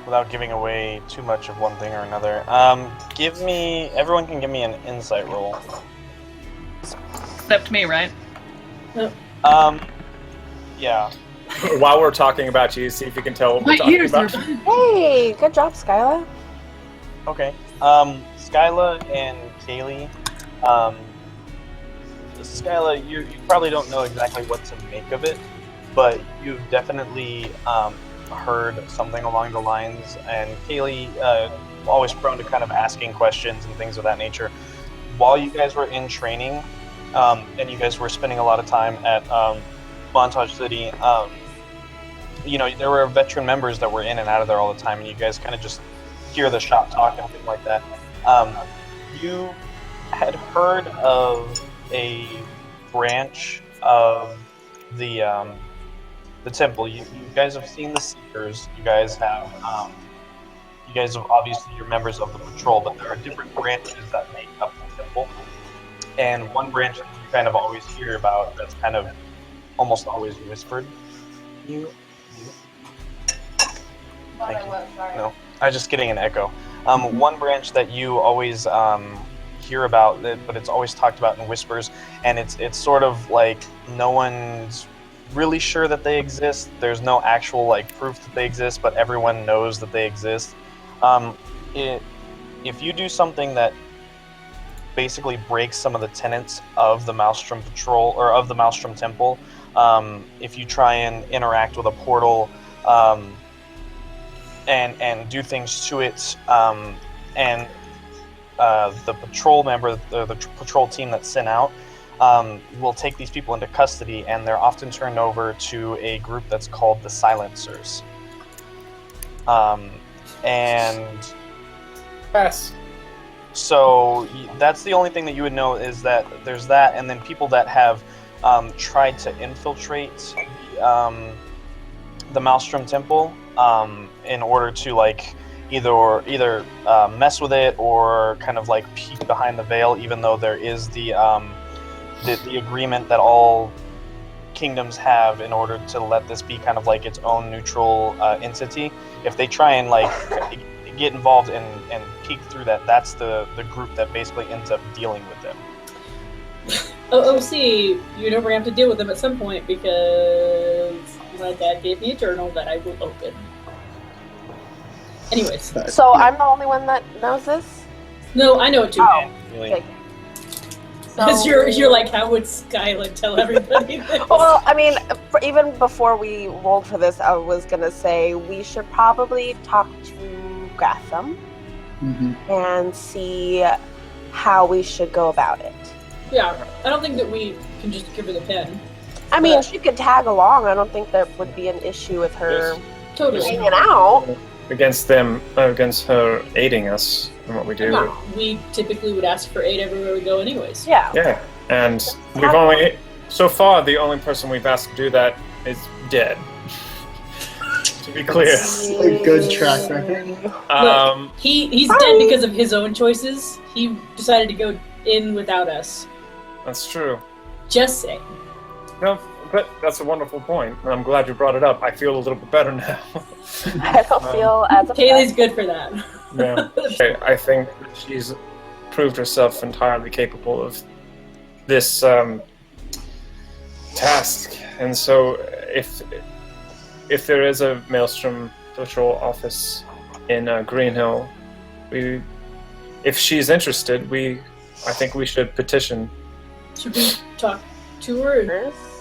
Without giving away too much of one thing or another, everyone can give me an insight roll.
Except me, right?
Yeah.
While we're talking about you, see if you can tell what we're
My
talking
ears
about.
are...
Hey, good job, Skyla.
Okay. Skyla and Kaylee. Skyla, you probably don't know exactly what to make of it, but you've definitely heard something along the lines, and Kaylee, always prone to kind of asking questions and things of that nature. While you guys were in training, and you guys were spending a lot of time at Montage City, there were veteran members that were in and out of there all the time, and you guys kind of just hear the shop talk and things like that. You had heard of a branch of the temple. You guys have seen the Seekers. You guys have obviously, you're members of the patrol, but there are different branches that make up the temple. And one branch that you kind of always hear about, that's kind of almost always whispered. Thank you. No, I was just getting an echo. One branch that you always hear about, but it's always talked about in whispers, and it's sort of like no one's really sure that they exist. There's no actual proof that they exist, but everyone knows that they exist. If you do something that basically breaks some of the tenets of the Maelstrom Patrol, or of the Maelstrom Temple, if you try and interact with a portal, and do things to it, and the patrol member, the patrol team that's sent out, will take these people into custody, and they're often turned over to a group that's called the Silencers. And
Yes.
so that's the only thing that you would know, is that there's that, and then people that have tried to infiltrate the Maelstrom Temple in order to either mess with it, or kind of peek behind the veil, even though there is the agreement that all kingdoms have in order to let this be kind of its own neutral entity. If they try and get involved and peek through that, that's the group that basically ends up dealing with them.
OC, you know we're going to have to deal with them at some point, because my dad gave me a journal that I will open. Anyways.
So I'm the only one that knows this?
No, I know it too.
Oh,
Really?
okay.
Because you're like, how would Skyla tell everybody this?
Well, I mean, even before we rolled for this, I was going to say we should probably talk to Gratham and see how we should go about it.
Yeah, I don't think that we can just give her the pen.
I mean, she could tag along. I don't think there would be an issue with her
Totally.
hanging out.
Against her aiding us in what we do.
No, we typically would ask for aid everywhere we go anyways.
Yeah.
Yeah, and so far, the only person we've asked to do that is dead. To be clear.
A good track record.
Look, he's dead because of his own choices. He decided to go in without us.
That's true.
Just saying.
No, but that's a wonderful point, and I'm glad you brought it up. I feel a little bit better now.
I don't feel as
Kaylee's good for that.
Yeah, I think she's proved herself entirely capable of this task, and so if there is a Maelstrom Patrol office in Green Hill, if she's interested, I think we should petition.
Should we talk to her?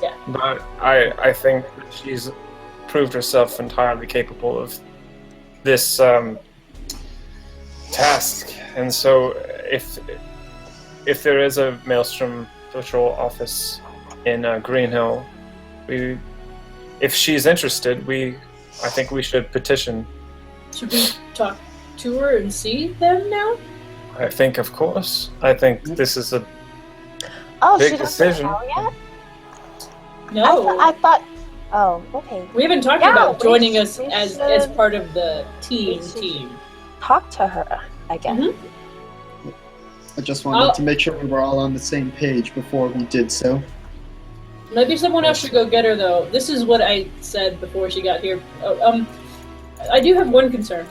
Yeah.
But I think she's proved herself entirely capable of this task, and so if there is a Maelstrom Patrol office in Green Hill, if she's interested, I think we should petition.
Should we talk to her and see them now?
I think, of course. I think this is a
she
big
doesn't
decision.
know yet?
No.
I thought. Oh, okay.
We haven't talked
Yeah,
about joining us
we
as
should-
part of the team.
we should- Talk to her, I guess.
Mhm.
I just wanted to make sure we were all on the same page before we did so.
Maybe someone else should go get her, though. This is what I said before she got here. I do have one concern.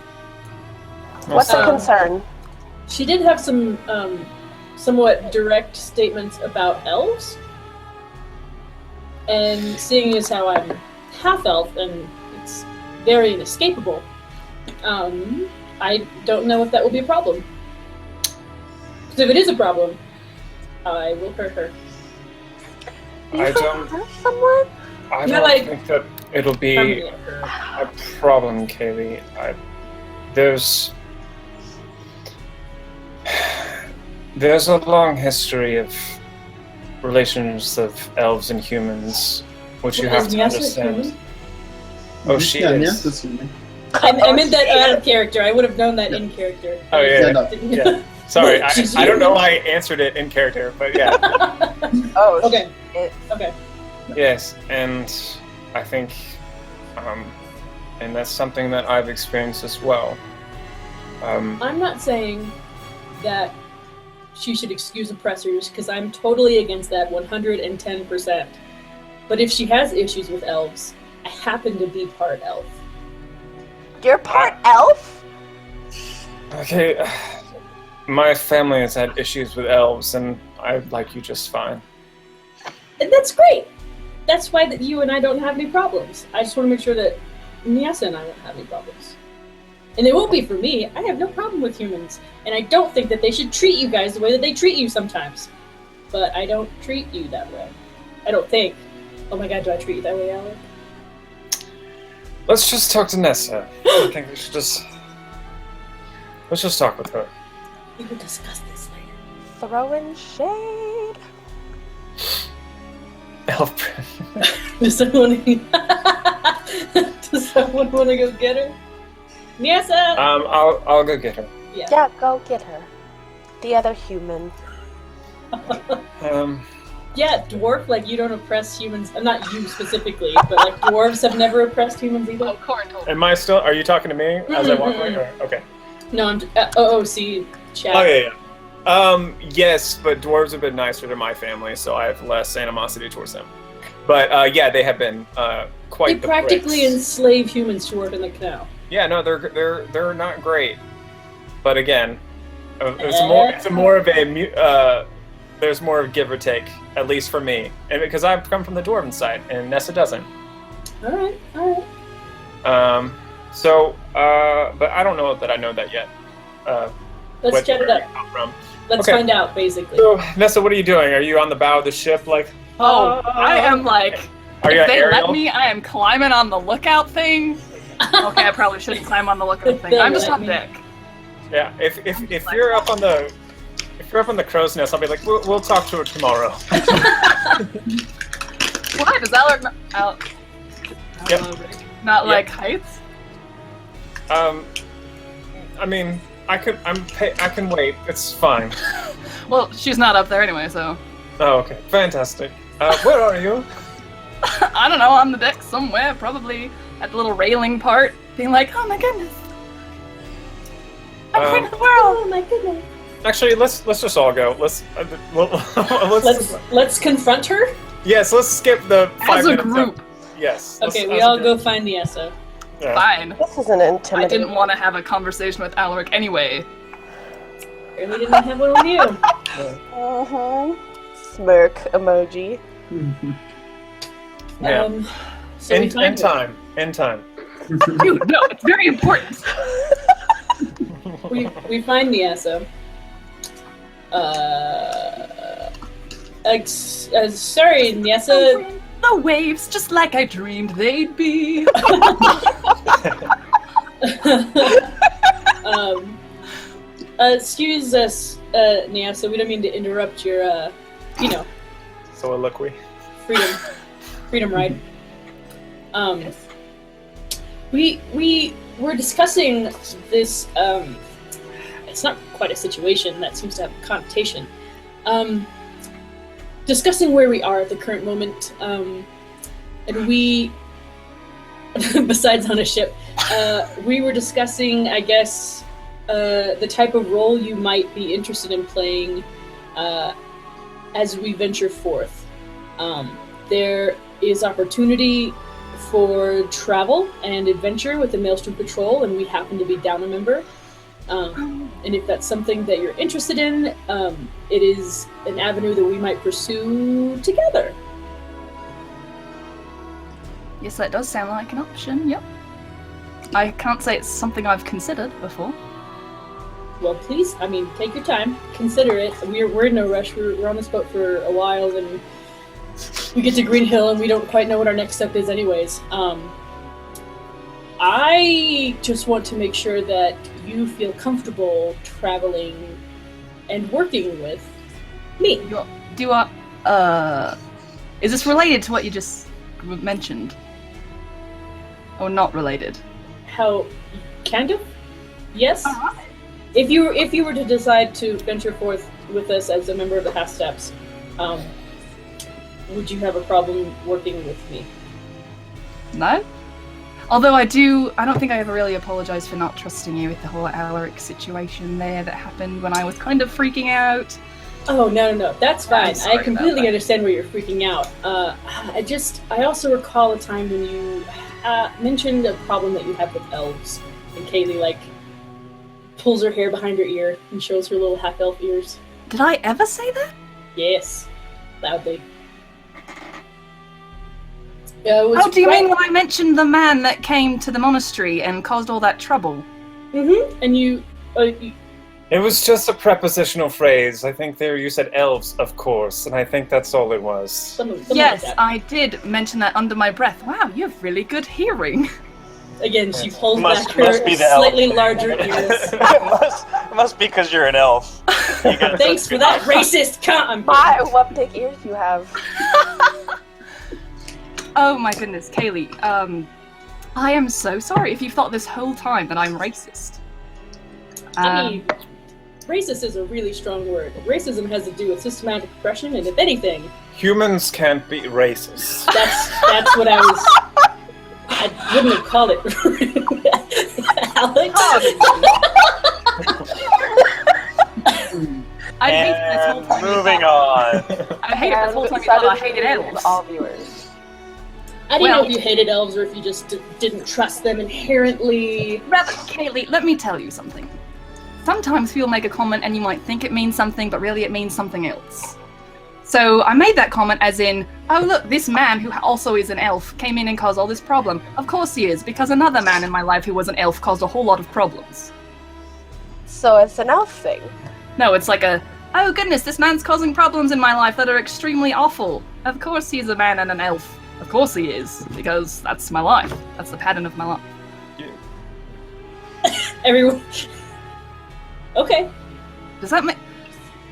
What's the concern?
She did have some somewhat direct statements about elves. And seeing as how I'm half-elf and it's very inescapable, I don't know if that will be a problem. Because if it is a problem, I will hurt her.
I don't
hurt someone?
I
You're
don't
like-
think that it'll be
Permanently hurt her.
a problem, Kaylee. There's a long history of relations of elves and humans, which you have
Is
to
Nyasa
understand.
human?
Oh, she
yeah,
is.
Yes, that's human.
I meant that out of character. I would have known that in character.
Oh, yeah.
no.
Yeah. Sorry,
She's
I don't know
human.
why I answered it in character, but yeah.
Oh,
Okay.
shit.
Okay.
Yes, and I think, and that's something that I've experienced as well.
I'm not saying that she should excuse oppressors, because I'm totally against that 110%. But if she has issues with elves, I happen to be part elf.
You're part elf?
Okay, my family has had issues with elves, and I like you just fine.
And that's great! That's why that you and I don't have any problems. I just want to make sure that Nyasa and I won't have any problems. And it won't be for me. I have no problem with humans. And I don't think that they should treat you guys the way that they treat you sometimes. But I don't treat you that way. I don't think. Oh my god, do I treat you that way, Alec?
Let's just talk to Nessa. I think we should let's just talk with her.
We will discuss this later.
Throwing shade.
Elf.
Does someone want to go get her? Nyasa!
I'll go get her.
Yeah, go get her. The other human.
Yeah, dwarf, like, you don't oppress humans. Not you specifically, but, like, dwarves have never oppressed humans either.
Am I still? Are you talking to me as I walk away? Or, okay.
No, I'm OOC chat.
Oh yeah. Yes, but dwarves have been nicer to my family, so I have less animosity towards them. But yeah, they have been quite.
They practically
pricks.
enslave humans to work in the canal.
Yeah, no, they're not great. But again, it's more of a there's more of give or take, at least for me, and because I've come from the dwarven side, and Nessa doesn't.
All right.
But I don't know that I know that yet.
Let's chat it
where
up.
you come from.
Let's
Okay.
find out, basically.
So, Nessa, what are you doing? Are you on the bow of the ship, like?
Oh, I am like,
Are you
if they
Ariel?
let me, I am climbing on the lookout thing. Okay, I probably shouldn't climb on the lookout thing.
They'll
I'm just
let
on
me.
deck.
Yeah. If you're up on the crow's nest, I'll be like, we'll talk to her tomorrow.
Why does Alec
Yep.
not
Yep.
like heights?
I mean, I can wait. It's fine.
Well, she's not up there anyway, so
Oh, okay. Fantastic. Where are you?
I don't know, on the deck somewhere, probably at the little railing part, being like, oh my goodness, I'm queen of the world.
Oh my goodness.
Actually, let's just all go.
Let's confront her.
Yes, let's skip the 5
As a
minutes
group.
up. Yes.
Okay, we all go find the Esso.
Yeah.
Fine.
This is an
I
intimidating.
didn't want to have a conversation with Alaric anyway.
Apparently didn't have one with you.
Smirk emoji.
Yeah.
So we find her.
In time.
Dude, no, it's very important.
We find the Esso. Sorry, Nyessa.
The waves, just like I dreamed they'd be.
Excuse us, Nyassa. We don't mean to interrupt your,
Soliloquy.
freedom ride. We were discussing this. It's not quite a situation that seems to have a connotation. Discussing where we are at the current moment, and we, besides on a ship, we were discussing, I guess, the type of role you might be interested in playing as we venture forth. There is opportunity for travel and adventure with the Maelstrom Patrol, and we happen to be down a member. And if that's something that you're interested in, it is an avenue that we might pursue together.
Yes, that does sound like an option, yep. I can't say it's something I've considered before.
Well, please, take your time, consider it. We're in no rush. We're on this boat for a while, and we get to Green Hill, and we don't quite know what our next step is anyways. I just want to make sure that you feel comfortable traveling and working with me.
Is this related to what you just mentioned? Or not related?
How, kind of? Yes.
Uh-huh.
If you were to decide to venture forth with us as a member of the Half Steps, would you have a problem working with me?
No? Although I don't think I ever really apologized for not trusting you with the whole Alaric situation there that happened when I was kind of freaking out.
Oh, no, that's fine.
sorry
I completely
about that.
understand where you're freaking out. I also recall a time when you mentioned a problem that you have with elves, and Kaylee, pulls her hair behind her ear and shows her little half-elf ears.
Did I ever say that?
Yes, loudly.
Do you mean when I mentioned the man that came to the monastery and caused all that trouble?
Mm-hmm. And you
It was just a prepositional phrase. I think you said elves, of course, and I think that's all it was.
something
Yes,
like that.
I did mention that under my breath. Wow, you have really good hearing.
Again, she pulls
Must
back her
be the elf.
slightly larger ears.
it must be because you're an elf. You got
Thanks
such
for
good
that
eyes.
racist comment.
My, what big ears you have.
Oh my goodness, Kaylee. I am so sorry if you thought this whole time that I'm racist.
I mean, racist is a really strong word. Racism has to do with systematic oppression, and if anything,
Humans can't be racist.
that's what I was. I wouldn't have called it. Alex.
I hated this whole time.
Moving on.
I hated this whole time you thought I hated elves.
All viewers.
I didn't know
Well-
if you hated elves or if you just didn't trust them inherently.
Rather, Kaylee, let me tell you something. Sometimes people make a comment and you might think it means something, but really it means something else. So I made that comment as in, oh look, this man who also is an elf came in and caused all this problem. Of course he is, because another man in my life who was an elf caused a whole lot of problems.
So it's an elf thing.
No, it's like oh goodness, this man's causing problems in my life that are extremely awful. Of course he's a man and an elf. Of course he is, because that's my life. That's the pattern of my life.
Everyone. Okay.
Does that make...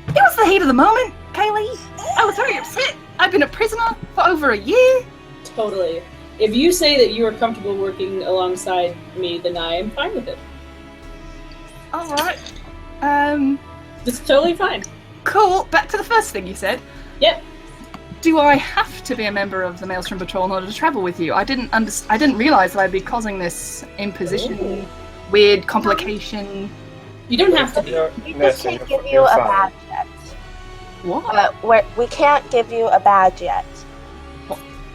It was the heat of the moment, Kaylee. I was very upset. I've been a prisoner for over a year.
Totally. If you say that you are comfortable working alongside me, then I am fine with it.
Alright.
It's totally fine.
Cool. Back to the first thing you said.
Yep.
Do I have to be a member of the Maelstrom Patrol in order to travel with you? I didn't realize that I'd be causing this imposition, weird complication.
You don't have to be.
We just
Nessa,
can't
you're
give you a
fine.
badge yet.
What?
We can't give you a badge yet.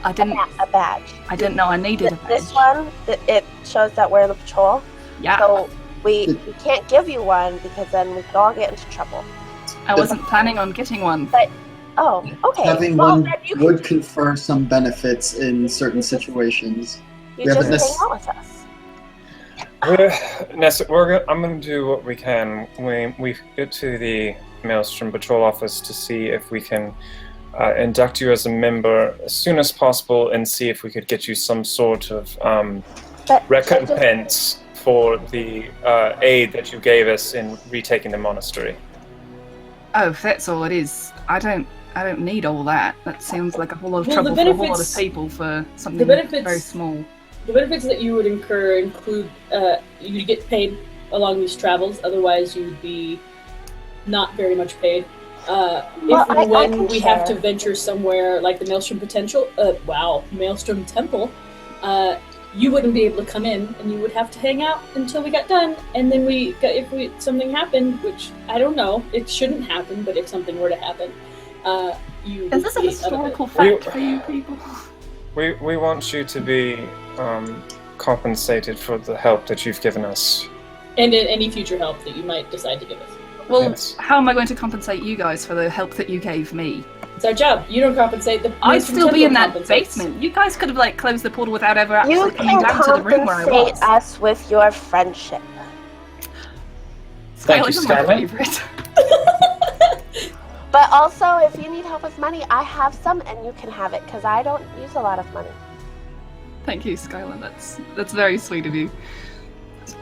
I didn't.
A badge.
I didn't know I needed a badge.
This one, it shows that we're in the patrol.
Yeah.
So we can't give you one because then we could all get into trouble.
I wasn't planning on getting one.
Oh, okay.
Having
Well,
one
then you
would confer some benefits in certain situations.
You
We haven't
just hang out with us.
Nessa, I'm going to do what we can. We get to the Maelstrom Patrol office to see if we can induct you as a member as soon as possible and see if we could get you some sort of recompense for the aid that you gave us in retaking the monastery.
Oh, if that's all it is. I don't need all that. That sounds like a whole lot of
Well,
trouble
the
for a whole lot of
benefits-
people for something
benefits-
very small.
The benefits that you would incur include you get paid along these travels. Otherwise, you would be not very much paid. When we have to venture somewhere like the Maelstrom Maelstrom Temple, you wouldn't be able to come in, and you would have to hang out until we got done. And then something happened, which I don't know, it shouldn't happen, but if something were to happen, you.
Is this a
would be
historical
out of it.
fact for you people?
We want you to be compensated for the help that you've given us.
And in any future help that you might decide to give us.
Well,
Yes.
how am I going to compensate you guys for the help that you gave me?
It's our job. You don't compensate. The
I'd
Maelstrom
still be
Temple
in that
compensates.
basement. You guys could have closed the portal without ever
You
actually coming
can
down to the room where I was.
compensate us with your friendship.
Thank you,
Skylar's my
Skylar.
favorite.
But also, if you need help with money, I have some, and you can have it because I don't use a lot of money.
Thank you, Skylar. That's very sweet of you.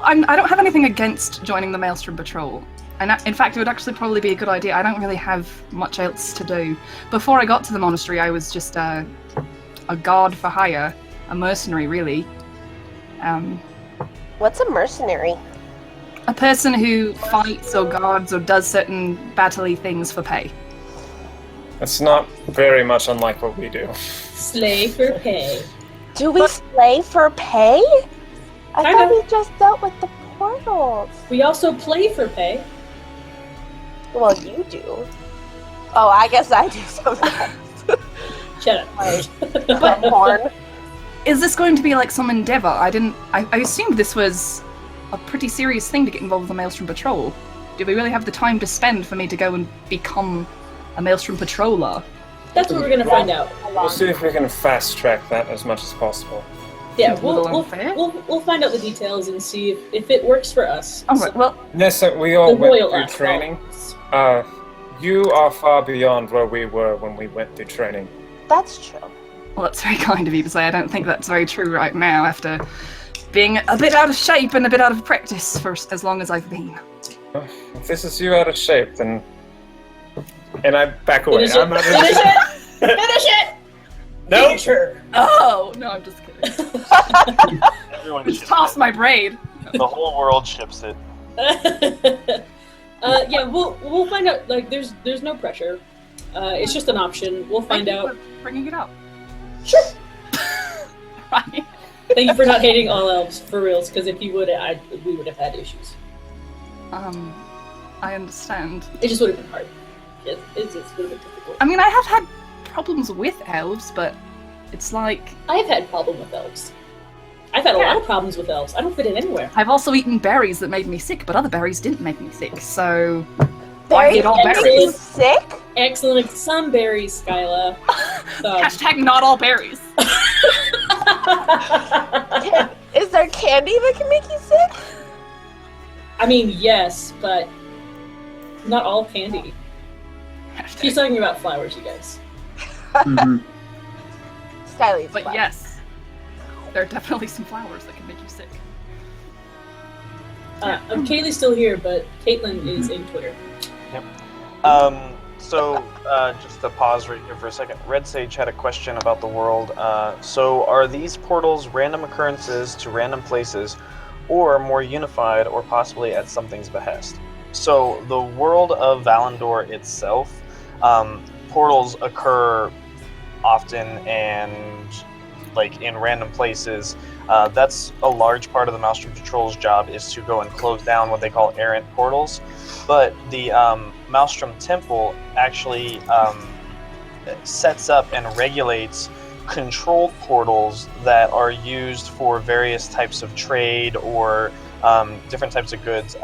I don't have anything against joining the Maelstrom Patrol. And in fact, it would actually probably be a good idea. I don't really have much else to do. Before I got to the monastery, I was just a guard for hire, a mercenary, really.
What's a mercenary?
A person who fights or guards or does certain battle-y things for pay.
It's not very much unlike what we do.
Slay for pay.
Do we slay for pay? I
Kinda.
thought we just dealt with the portals.
We also play for pay.
Well, you do. Oh, I guess I do sometimes.
Shut up.
But porn.
Is this going to be like some endeavor? I assumed this was a pretty serious thing to get involved with the Maelstrom Patrol. Do we really have the time to spend for me to go and become a Maelstrom Patroller?
That's what we're gonna find out.
We'll see if we can fast track that as much as possible.
Yeah,
Seems a little
we'll
unfair.
find out the details and see if it works for us.
Alright, well,
Nessa, we all
The
went
royal
through
act
training.
follows.
You are far beyond where we were when we went through training.
That's true.
that's very kind of you to say. I don't think that's very true right now after being a bit out of shape and a bit out of practice for as long as I've been.
If this is you out of shape, then... And I back away.
Finish it.
I'm not
Finish it. Finish it.
No!
Finish her.
Oh! No, I'm just kidding.
Everyone
Just
ships
toss
it.
my braid.
The whole world ships it.
Yeah, we'll find out. Like, there's no pressure. It's just an option. We'll find
Thank you
out.
for bringing it up.
Sure.
Right.
Thank you for not hating all elves, for reals. Because if you would, we would have had issues.
I understand.
It just would have been hard. It's would have been difficult.
I mean, I have had problems with elves, but it's like
I've had problem with elves. I've had a lot of problems with elves. I don't fit in anywhere.
I've also eaten berries that made me sick, but other berries didn't make me sick. So why
Berries
eat all
that make
berries?
you sick?
Excellent. Some berries, Skyla.
Hashtag not all berries.
Is there candy that can make you sick?
I mean, yes, but not all candy. She's talking about flowers, you guys.
Mhm.
Skyly's
But
fun.
yes, there are definitely some flowers that can make you sick.
Kaylee's still here, but Caitlin is in Twitter.
So just to pause right here for a second, Red Sage had a question about the world. So are these portals random occurrences to random places, or more unified, or possibly at something's behest? So the world of Valendor itself, portals occur often, and like in random places. That's a large part of the Maelstrom Patrol's job, is to go and close down what they call errant portals. But the Maelstrom Temple actually sets up and regulates controlled portals that are used for various types of trade or different types of goods.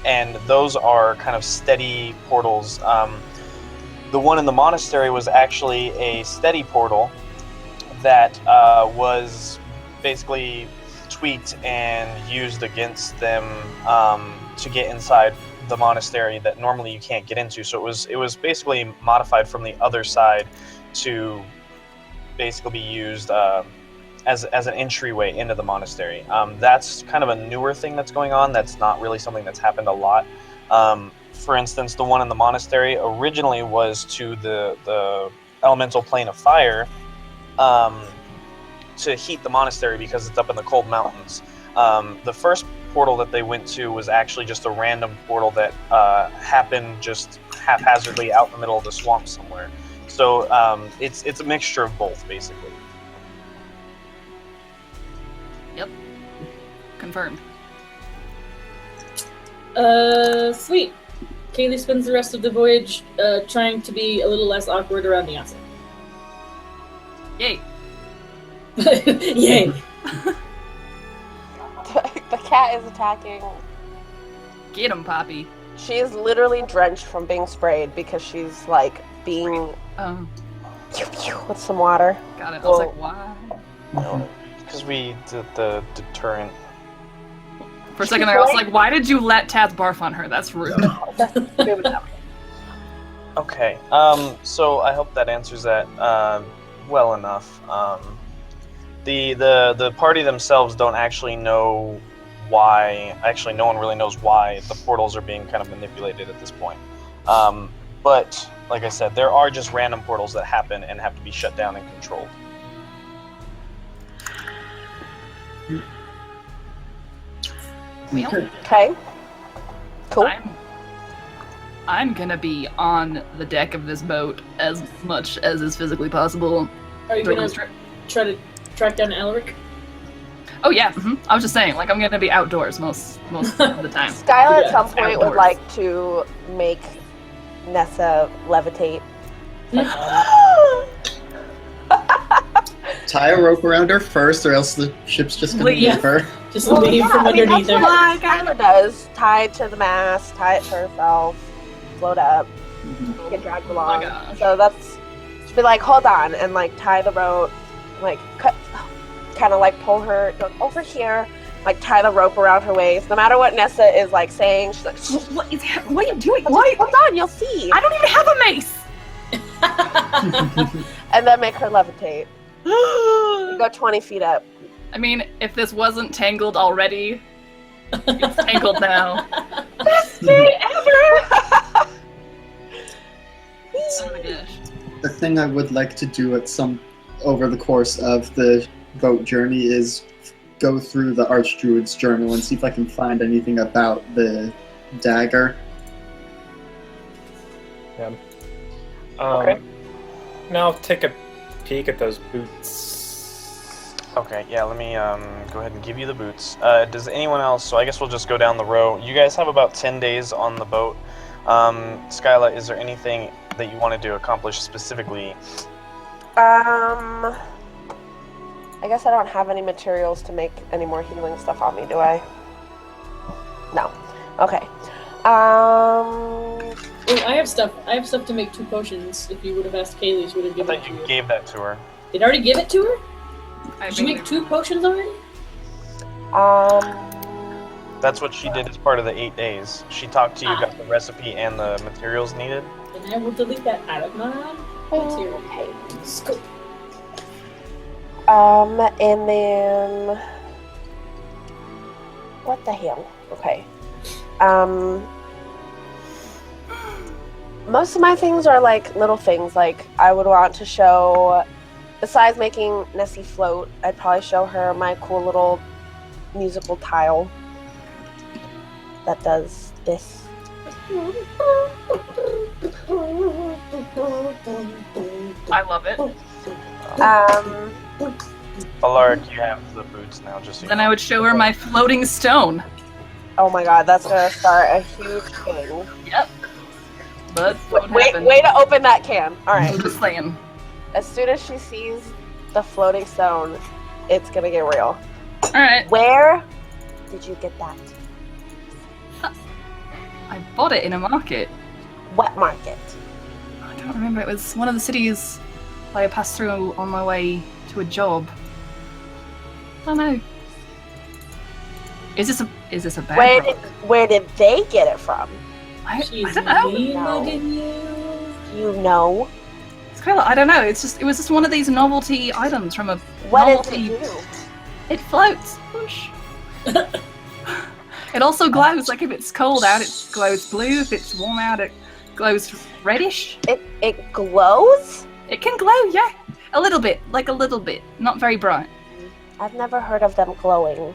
And those are kind of steady portals. The one in the monastery was actually a steady portal that was basically tweaked and used against them to get inside the monastery that normally you can't get into. So it was basically modified from the other side to basically be used as an entryway into the monastery. That's kind of a newer thing that's going on. That's not really something that's happened a lot. For instance, the one in the monastery originally was to the elemental plane of fire to heat the monastery because it's up in the cold mountains. The first portal that they went to was actually just a random portal that happened just haphazardly out in the middle of the swamp somewhere. So it's a mixture of both, basically.
Yep. Confirmed.
Sweet. Kaylee spends the rest of the voyage trying to be a little less awkward around Nyasa.
Yay.
Yay.
The cat is attacking.
Get him, Poppy.
She is literally drenched from being sprayed because she's like being with some water.
Got it. I was like, why?
Because we did the deterrent.
For a second there, I was like, why did you let Taz barf on her? That's rude.
Okay. So I hope that answers that well enough. The party themselves don't actually know why. Actually, no one really knows why the portals are being kind of manipulated at this point. But like I said, there are just random portals that happen and have to be shut down and controlled.
Okay. Cool.
I'm gonna be on the deck of this boat as much as is physically possible.
Are you gonna try to track down Alaric?
Oh yeah, I was just saying, like I'm gonna be outdoors most of the time.
Skylar at some point
outdoors.
would like to make Nessa levitate.
Tie a rope around her first, or else the ship's just gonna leave her.
Just leave from underneath her.
That's what Skylar does. Tie it to the mast, tie it to herself, float up, get dragged along.
gosh.
So that's, she'd be like, hold on, and like tie the rope, like cut, kind of like pull her over here, like tie the rope around her waist. No matter what Nessa is like saying, she's like,
What are you doing? What?
hold on, you'll see.
I don't even have a mace!
And then make her levitate. Go 20 feet up.
I mean, if this wasn't tangled already, it's tangled now. Best day ever! Oh my gosh.
The thing I would like to do over the course of the boat journey is go through the Archdruid's journal and see if I can find anything about the dagger.
Yeah.
Okay.
Now take a peek at those boots.
Okay, yeah, let me go ahead and give you the boots. Does anyone else, so I guess we'll just go down the row. You guys have about 10 days on the boat. Skyla, is there anything that you wanted to accomplish specifically?
I guess I don't have any materials to make any more healing stuff on me, do I? No. Okay.
Well, I have stuff to make 2 potions. If you would have asked Kaylee, she would have
I
given it
thought
to
you
you.
gave that to her.
Did I already give it to her?
I
Did you make 2 potions already?
That's what she did as part of the 8 days. She talked to you, got the recipe and the materials needed.
And I will delete that out of my material.
Okay.
Scoop.
And then what the hell? Okay. Most of my things are like little things. Like I would want to show, besides making Nessie float, I'd probably show her my cool little musical tile that does this.
I love it.
Alaric, you have the boots now, just so you
Then
know.
I would show her my floating stone.
Oh my god, that's gonna start a huge thing.
Yep. But what
Wait,
happened?
way to open that can. All right.
I'm just saying.
As soon as she sees the floating stone, it's gonna get real.
All right.
Where did you get that?
I bought it in a market.
What market?
I don't remember. It was one of the cities I passed through on my way to a job. I don't know. Is this a bad rock?
Where did they get it from?
I
She's
don't know.
mugging you.
You know.
Skylar, I don't know. It was just one of these novelty items from a
What
novelty.
did it do?
It floats. Whoosh. It also glows. Like if it's cold out, it glows blue. If it's warm out, it glows reddish.
It glows?
It can glow, yeah, a little bit, not very bright.
I've never heard of them glowing.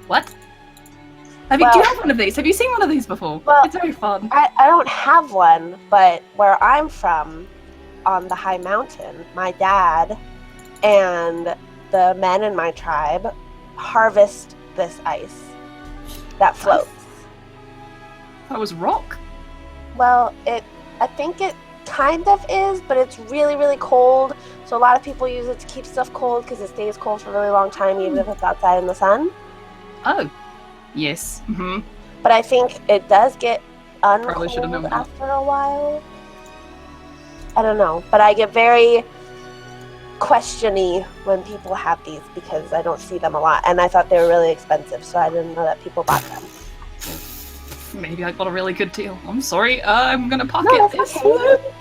What? Do you have one of these? Have you seen one of these before?
Well,
it's very fun.
I don't have one, but where I'm from, on the high mountain, my dad and the men in my tribe harvest this ice that floats.
That was rock.
Well, I think it kind of is, but it's really, really cold. So a lot of people use it to keep stuff cold because it stays cold for a really long time, even if it's outside in the sun.
Oh, yes. Mm-hmm.
But I think it does get
Probably should have known
uncold
that.
after a while. I don't know, but I get very questiony when people have these because I don't see them a lot, and I thought they were really expensive, so I didn't know that people bought them.
Maybe I got a really good deal. I'm sorry. I'm gonna pocket
No,
this.
that's okay.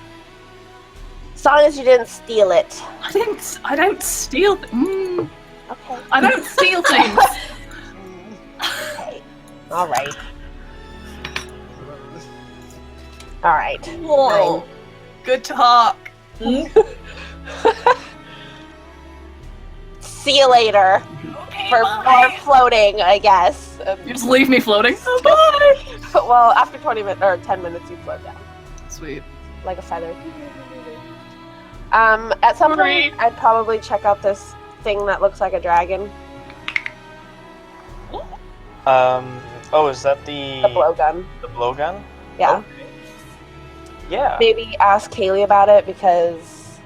As long as you didn't steal it.
I don't steal.
Okay.
I don't steal things.
Okay. All right. All right.
Whoa. Good talk.
See you later.
Okay,
For more floating, I guess.
You just leave me floating. Oh, bye.
Well, after 20 minutes or 10 minutes, you float down
Sweet.
like a feather. At some point, I'd probably check out this thing that looks like a dragon.
Oh, is that the
The blowgun.
The blowgun?
Yeah.
Okay. Yeah.
Maybe ask Kaylee about it because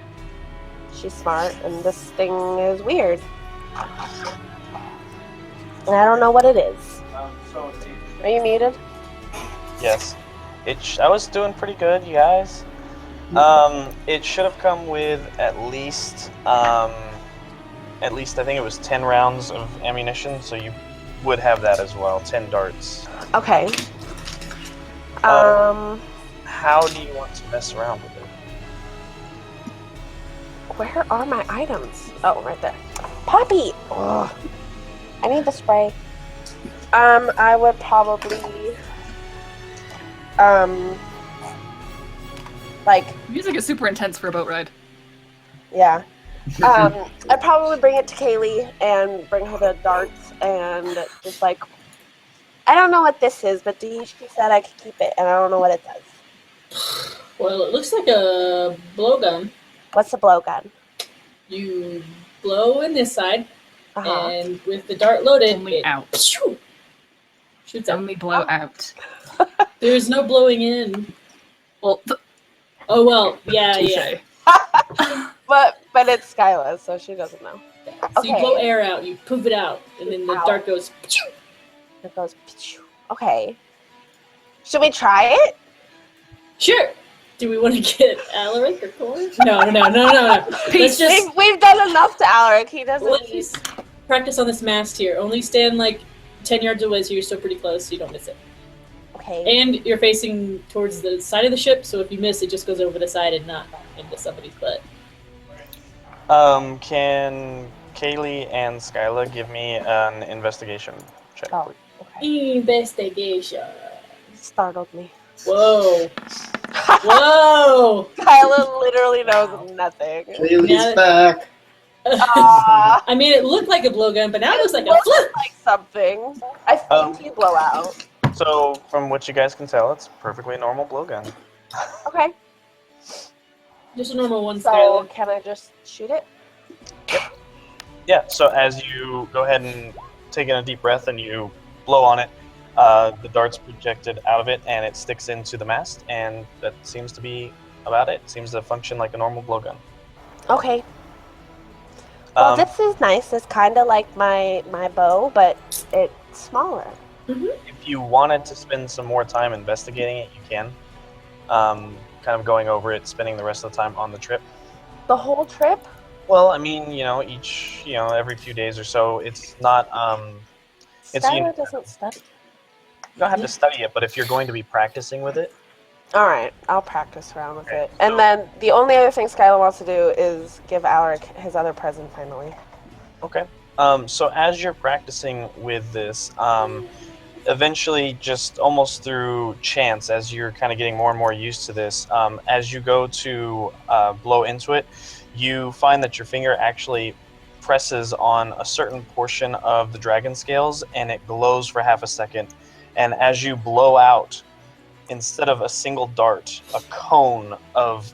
she's smart and this thing is weird. And I don't know what it is. Are you muted?
Yes. I was doing pretty good, you guys. It should have come with at least I think it was 10 rounds of ammunition, so you would have that as well, 10 darts.
Okay.
How do you want to mess around with it?
Where are my items? Oh, right there. Poppy! Ugh. I need the spray. I would probably
Music is super intense for a boat ride.
yeah. I'd probably bring it to Kaylee and bring her the darts and just I don't know what this is, but she said I could keep it, and I don't know what it does.
Well, it looks like a blowgun.
What's a blowgun?
You blow in this side,
Uh-huh.
and with the dart loaded,
Only
it
out.
shoots out.
Only blow out.
There's no blowing in.
Well,
Oh well, yeah.
touche.
But it's Skyla, so she doesn't know.
So you
Okay.
blow air out, you poof it out, and then the
Ow.
dart goes.
It goes. Okay. Should we try it?
Sure. Do we want to get Alaric or Corn? No. Let's just
We've done enough to Alaric. He doesn't.
let's practice on this mast here. Only stand 10 yards away, so you're still pretty close, so you don't miss it.
Okay.
And you're facing towards the side of the ship, so if you miss, it just goes over the side and not into somebody's butt.
Can Kaylee and Skyla give me an investigation check,
Oh,
please?
okay.
Investigation.
Startled me.
Whoa. Whoa.
Skyla literally knows nothing.
Kaylee's
Yeah.
back.
Aw.
I mean, it looked like a blowgun, but now it looks like a
Looks
flip.
like something. I think you blow out.
So, from what you guys can tell, it's a perfectly normal blowgun.
Okay.
Just a normal one,
So
Skylar.
can I just shoot it?
Yeah, so as you go ahead and take in a deep breath and you blow on it, the dart's projected out of it and it sticks into the mast, and that seems to be about it. It seems to function like a normal blowgun.
Okay. Well,
Um,
this is nice. It's kind of like my bow, but it's smaller.
If you wanted to spend some more time investigating it, you can. Kind of going over it, spending the rest of the time on the trip.
The whole trip?
Well, I mean, every few days or so. It's not. It's
Skylar doesn't study.
You don't have to study it, but if you're going to be practicing with it,
All right, I'll practice around with
Okay,
it. And
so-
then the only other thing Skylar wants to do is give Alaric his other present finally.
okay. So as you're practicing with this, eventually, just almost through chance, as you're kind of getting more and more used to this, as you go to blow into it, you find that your finger actually presses on a certain portion of the dragon scales, and it glows for half a second. And as you blow out, instead of a single dart, a cone of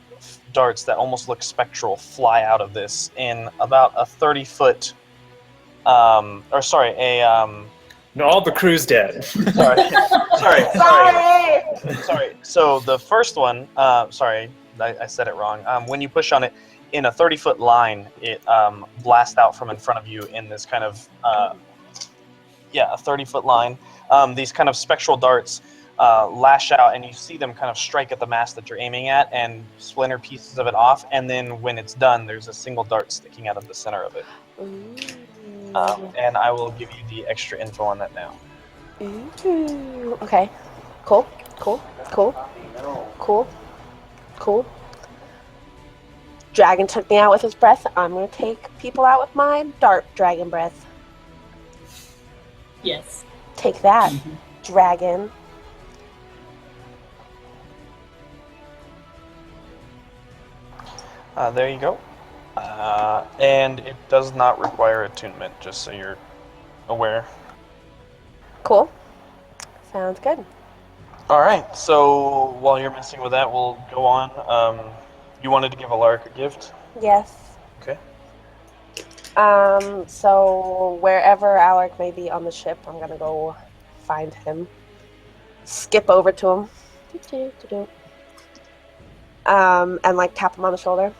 darts that almost look spectral fly out of this in about a 30-foot,
No, all the crew's dead.
sorry. So the first one, I said it wrong. When you push on it in a 30-foot line, it blasts out from in front of you in this kind of, a 30-foot line. These kind of spectral darts lash out, and you see them kind of strike at the mast that you're aiming at and splinter pieces of it off. And then when it's done, there's a single dart sticking out of the center of it.
Ooh.
And I will give you the extra info on that now.
Ooh. Okay. Cool. Dragon took me out with his breath. I'm gonna take people out with my dart dragon breath.
Yes.
Take that, dragon.
There you go. And it does not require attunement, just so you're aware.
Cool. Sounds good.
All right, so while you're messing with that, we'll go on. You wanted to give Alaric a gift?
Yes.
Okay.
So wherever Alaric may be on the ship, I'm gonna go find him. Skip over to him. And like tap him on the shoulder.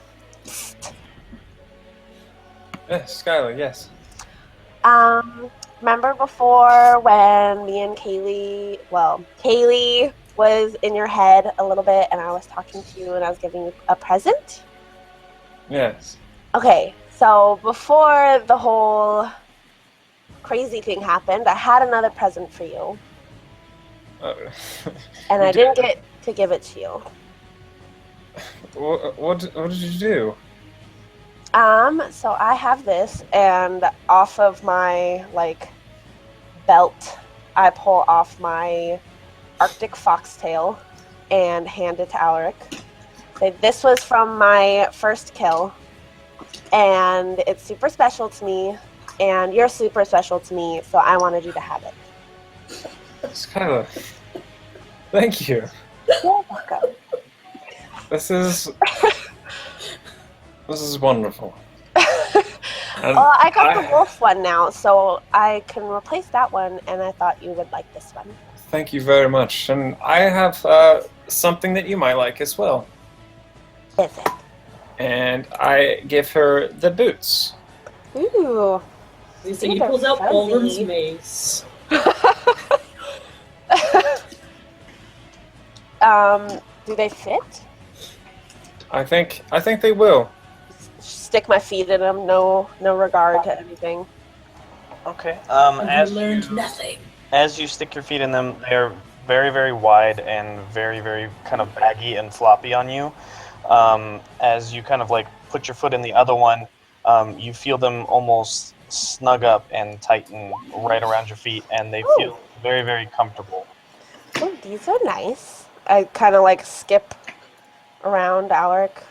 Yes, Skylar, yes.
Remember before when me and Kaylee was in your head a little bit and I was talking to you and I was giving you a present?
Yes.
Okay, so before the whole crazy thing happened, I had another present for you. And I didn't get to give it to you.
What did you do?
So I have this, and off of my, belt, I pull off my Arctic foxtail and hand it to Alaric. Say, this was from my first kill, and it's super special to me, and you're super special to me, so I wanted you to have it.
Skylar, thank you.
You're welcome.
This is wonderful.
Well, I got the wolf one now, so I can replace that one, and I thought you would like this one.
Thank you very much. And I have something that you might like as well.
Is it?
And I give her the boots.
Ooh.
So he pulls out
fuzzy.
Baldwin's mace.
Do they fit?
I think they will.
Stick my feet in them, no regard to anything.
Okay.
And he learned nothing.
As you stick your feet in them, they're very, very wide and very, very kind of baggy and floppy on you. As you kind of put your foot in the other one, you feel them almost snug up and tighten right around your feet, and they feel very, very comfortable.
Oh, these are nice. I kind of skip around Alaric.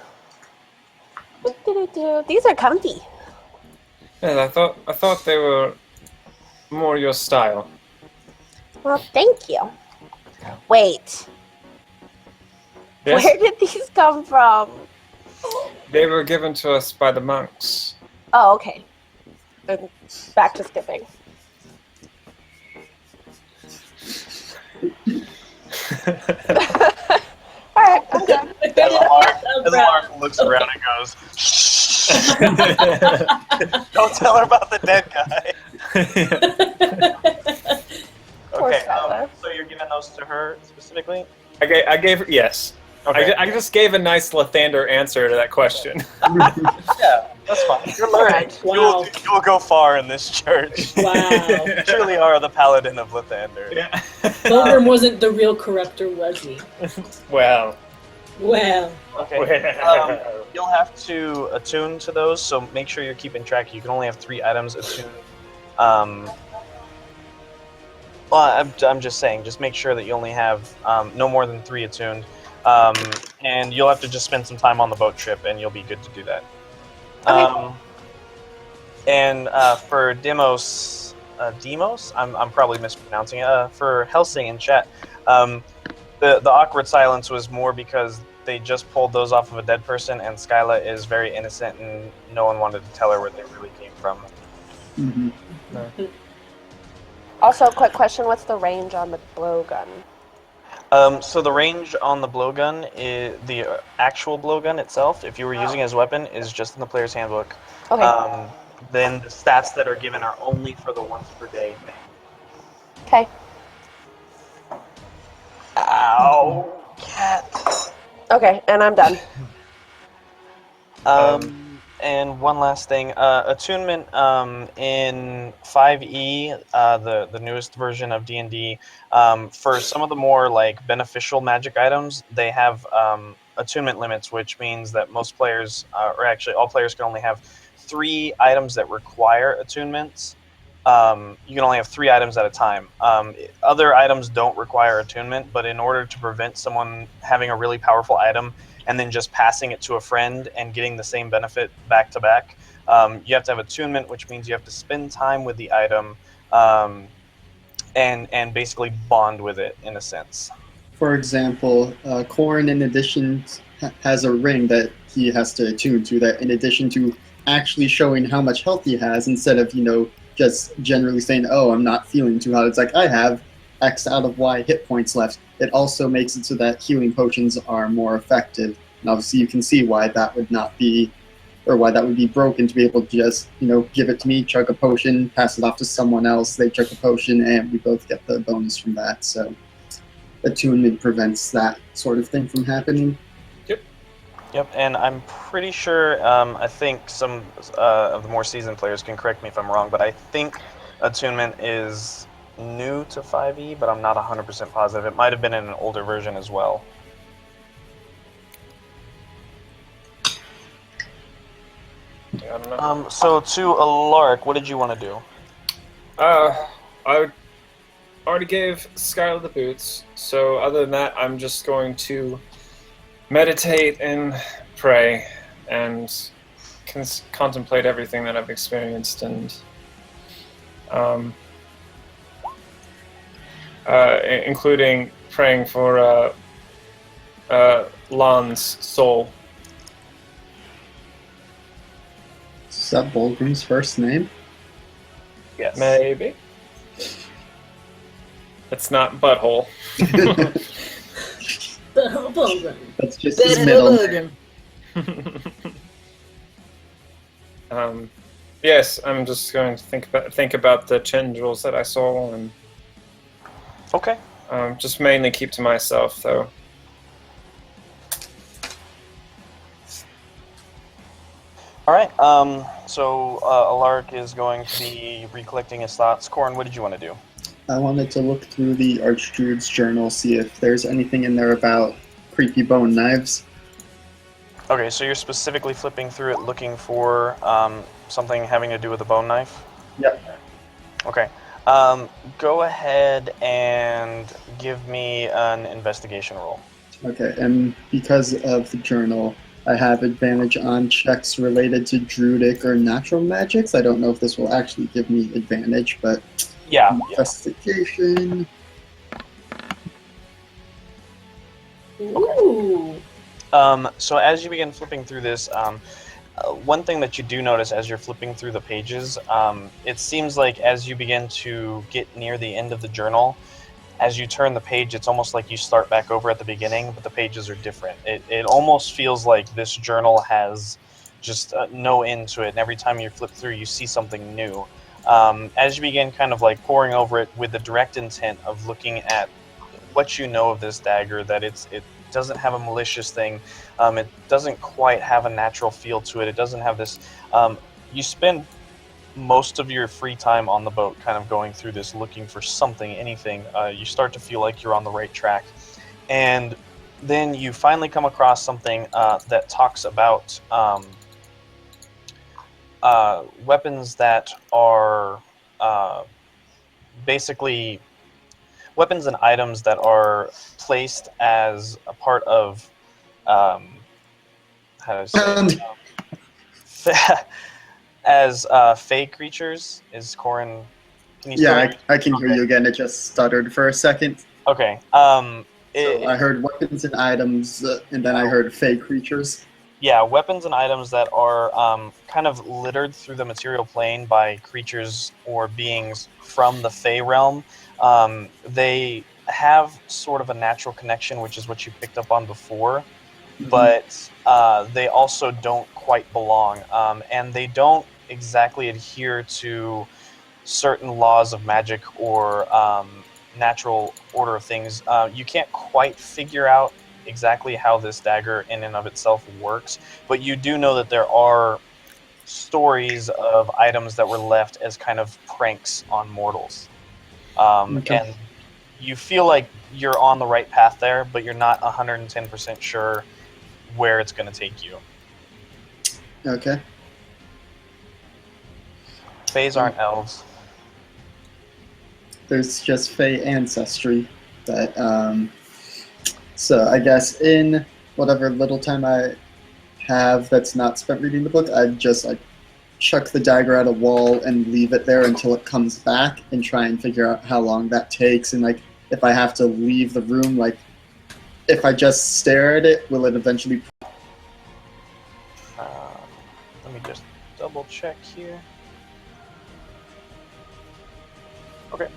These are comfy.
Yeah, I thought they were more your style.
Well, thank you. Wait,
Yes,
where did these come from?
they were given to us by the monks.
Oh, okay. and back to skipping. All right, I'm good.
As Lark looks around and goes, "Shh. Don't tell her about the dead guy."
Poor
Okay,
Skylar.
so you're giving those to her specifically?
I gave her, yes.
Okay.
I just gave a nice Lathander answer to that question.
Yeah, that's fine. You're learning.
Wow.
You'll go far in this church.
Wow.
You truly are the paladin of Lathander.
Yeah.
Fulgrim wasn't the real corruptor, was he?
Well.
Well.
Okay. You'll have to attune to those, so make sure you're keeping track. You can only have 3 items attuned. Well, I'm just saying, just make sure that you only have no more than 3 attuned. And you'll have to just spend some time on the boat trip, and you'll be good to do that.
Okay.
And for Demos, I'm probably mispronouncing it. For Helsing in chat, the awkward silence was more because they just pulled those off of a dead person, and Skyla is very innocent, and no one wanted to tell her where they really came from.
Mm-hmm.
No.
Also, quick question: what's the range on the blowgun?
So the range on the blowgun is the actual blowgun itself. If you were using it as a weapon, is just in the player's handbook.
Okay.
Then the stats that are given are only for the once per day thing.
Okay.
Ow, cat.
Okay, and I'm done.
And one last thing, attunement in 5e, the newest version of D&D, for some of the more like beneficial magic items, they have attunement limits, which means that most players, or actually all players, can only have 3 items that require attunements. You can only have 3 items at a time. Other items don't require attunement, but in order to prevent someone having a really powerful item and then just passing it to a friend and getting the same benefit back to back, you have to have attunement, which means you have to spend time with the item and basically bond with it in a sense.
For example, Korn, in addition, has a ring that he has to attune to, that in addition to actually showing how much health he has, instead of, just generally saying, oh, I'm not feeling too hot, it's like, I have X out of Y hit points left. It also makes it so that healing potions are more effective. And obviously you can see why that would not be, or why that would be broken, to be able to just, give it to me, chug a potion, pass it off to someone else, they chug a potion, and we both get the bonus from that. So attunement prevents that sort of thing from happening.
Yep, and I'm pretty sure, I think some of the more seasoned players can correct me if I'm wrong, but I think attunement is new to 5e, but I'm not 100% positive. It might have been in an older version as well.
I don't know.
So to Alark, what did you want to do?
I already gave Skylar the boots, so other than that, I'm just going to meditate and pray and contemplate everything that I've experienced, and including praying for Lan's soul.
Is that Bulgrim's first name?
Yes.
Maybe. It's not butthole.
That's just his middle name.
Yes, I'm just going to think about the tendrils that I saw, and
Okay.
just mainly keep to myself, though.
All right. So Alark is going to be recollecting his thoughts. Corn, what did you want to do?
I wanted to look through the Archdruid's journal, see if there's anything in there about creepy bone knives.
Okay, so you're specifically flipping through it looking for something having to do with a bone knife?
Yep.
Okay. Go ahead and give me an investigation roll.
Okay, and because of the journal, I have advantage on checks related to druidic or natural magics. I don't know if this will actually give me advantage, but
Yeah.
investigation.
Ooh.
So as you begin flipping through this, One thing that you do notice as you're flipping through the pages, it seems like as you begin to get near the end of the journal, as you turn the page, it's almost like you start back over at the beginning, but the pages are different. It almost feels like this journal has just no end to it, and every time you flip through, you see something new. As you begin kind of like poring over it with the direct intent of looking at what you know of this dagger, that it doesn't have a malicious thing, it doesn't quite have a natural feel to it, it doesn't have this, you spend most of your free time on the boat kind of going through this, looking for something, anything. You start to feel like you're on the right track. And then you finally come across something that talks about weapons that are basically weapons and items that are placed as a part of how do I say it? As fey creatures. Is Corin? Can you still hear me?
I can hear you again. It just stuttered for a second.
Okay.
So I heard weapons and items, and then I heard fey creatures.
Yeah, weapons and items that are kind of littered through the material plane by creatures or beings from the Fey realm. They have sort of a natural connection, which is what you picked up on before, but they also don't quite belong, and they don't exactly adhere to certain laws of magic or natural order of things. You can't quite figure out exactly how this dagger in and of itself works, but you do know that there are stories of items that were left as kind of pranks on mortals. And you feel like you're on the right path there, but you're not 110% sure where it's going to take you.
Okay.
Fays aren't elves.
There's just fey ancestry that so I guess in whatever little time I have that's not spent reading the book, I'd just like chuck the dagger at a wall and leave it there until it comes back and try and figure out how long that takes, and like if I have to leave the room, like if I just stare at it, will it eventually
Let me just double check here. Okay.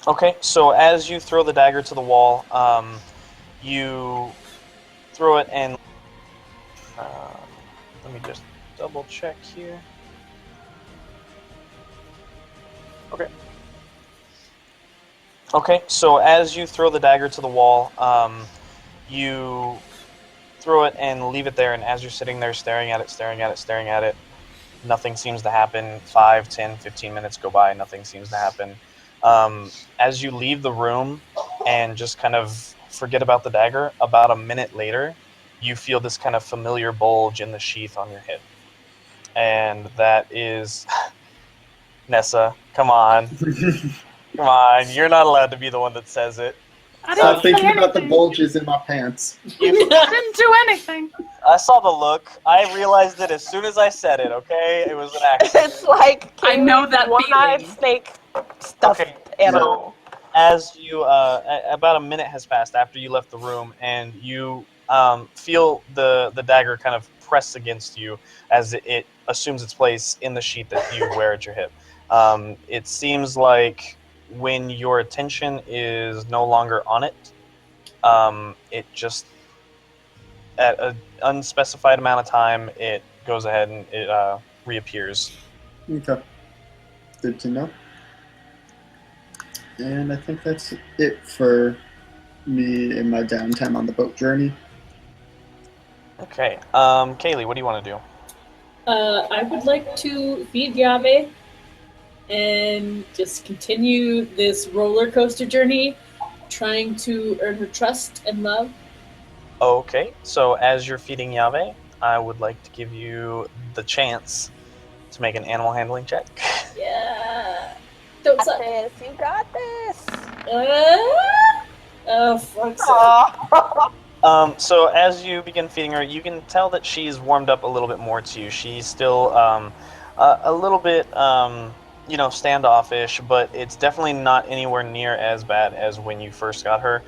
Okay, so as you throw the dagger to the wall, you throw it and let me just double check here. Okay. Okay, so as you throw the dagger to the wall, you throw it and leave it there, and as you're sitting there staring at it, nothing seems to happen. 5, 10, 15 minutes go by, nothing seems to happen. As you leave the room and just kind of forget about the dagger, about a minute later, you feel this kind of familiar bulge in the sheath on your hip. And that is... Nessa, come on. Come on, you're not allowed to be the one that says it.
I
stop
didn't say
thinking about the
anything.
bulges in my pants?
I didn't do anything.
I saw the look. I realized it as soon as I said it, okay? It was an accident.
It's like
I know that
one-eyed
feeling.
snake stuffed
Okay,
animal.
As you, about a minute has passed after you left the room, and you feel the dagger kind of press against you as it assumes its place in the sheath that you wear at your hip. It seems like when your attention is no longer on it, it just, at an unspecified amount of time, it goes ahead and it reappears.
Okay. Good to know. And I think that's it for me in my downtime on the boat journey.
Okay. Kaylee, what do you want to do?
I would like to feed Yave and just continue this roller coaster journey, trying to earn her trust and love.
Okay, so as you're feeding Yave, I would like to give you the chance to make an animal handling check.
Yeah. Don't suck.
This, you got this.
Oh, fuck's sake.
So as you begin feeding her, you can tell that she's warmed up a little bit more to you. She's still a little bit, standoffish, but it's definitely not anywhere near as bad as when you first got her.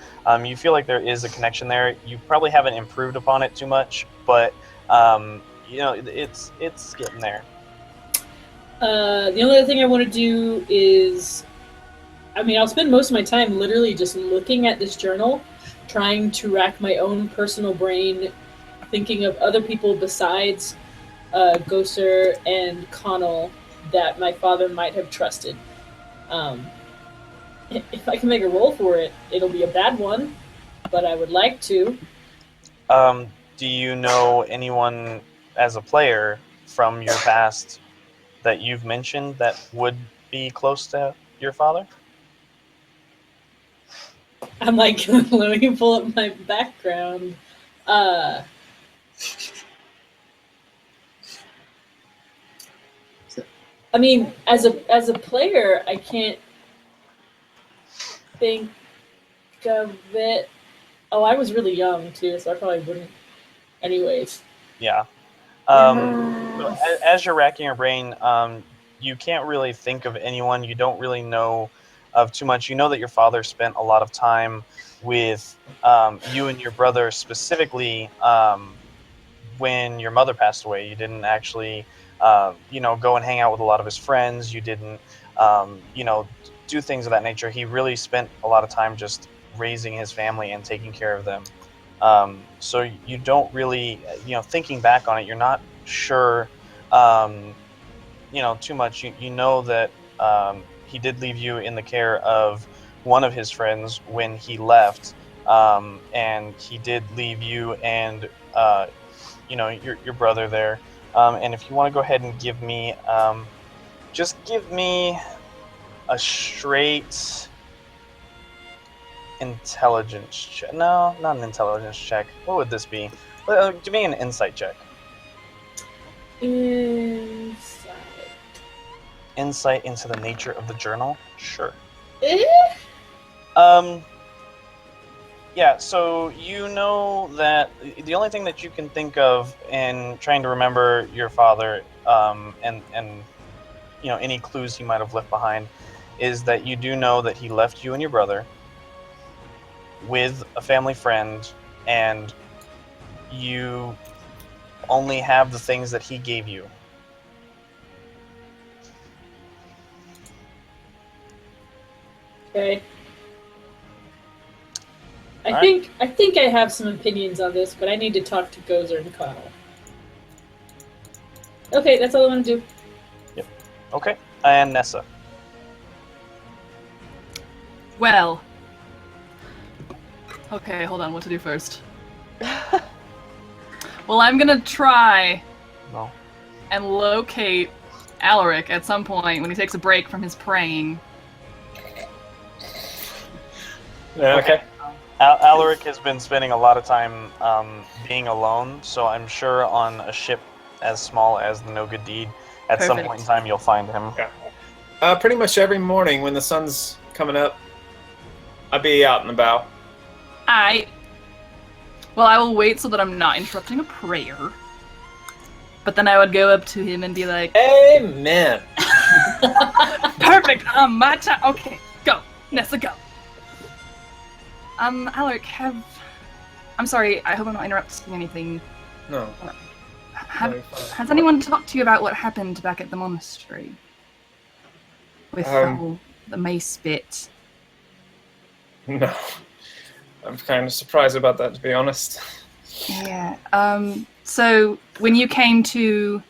You feel like there is a connection there. You probably haven't improved upon it too much, but It's getting there.
The only other thing I want to do is, I'll spend most of my time literally just looking at this journal, trying to rack my own personal brain, thinking of other people besides Gosser and Connell that my father might have trusted. If I can make a roll for it, it'll be a bad one, but I would like to.
Do you know anyone as a player from your past that you've mentioned that would be close to your father?
I'm like, let me pull up my background. As a player, I can't think of it. Oh, I was really young too, so I probably wouldn't. Anyways.
Yeah. As you're racking your brain, you can't really think of anyone. You don't really know of too much. You know that your father spent a lot of time with you and your brother, specifically when your mother passed away. You didn't actually, go and hang out with a lot of his friends. You didn't, do things of that nature. He really spent a lot of time just raising his family and taking care of them. So you don't really, thinking back on it, you're not sure, too much. You know that he did leave you in the care of one of his friends when he left, and he did leave you and your brother there. And if you want to go ahead and give me, just give me a straight intelligence check. No, not an intelligence check. What would this be? Give me an insight check. Insight into the nature of the journal? Sure. Yeah, so you know that the only thing that you can think of in trying to remember your father, and any clues he might have left behind, is that you do know that he left you and your brother with a family friend, and you only have the things that he gave you.
Okay. I think I have some opinions on this, but I need to talk to Gozer and Connell. Okay, that's all I want to do.
Yep. Okay. And Nessa.
Well. Okay, hold on. What to do first? Well, I'm gonna try and locate Alaric at some point when he takes a break from his praying.
Yeah, okay.
Alaric has been spending a lot of time being alone, so I'm sure on a ship as small as the No Good Deed, at some point in time you'll find him.
Yeah. Pretty much every morning when the sun's coming up, I'll be out and about.
Well, I will wait so that I'm not interrupting a prayer. But then I would go up to him and be like,
Amen.
Perfect! My time. Okay, go. Nessa, go. Alaric, I'm sorry, I hope I'm not interrupting anything.
No.
Has anyone talked to you about what happened back at the monastery? With the mace bit?
No. I'm kind of surprised about that, to be honest.
Yeah. So, when you came to...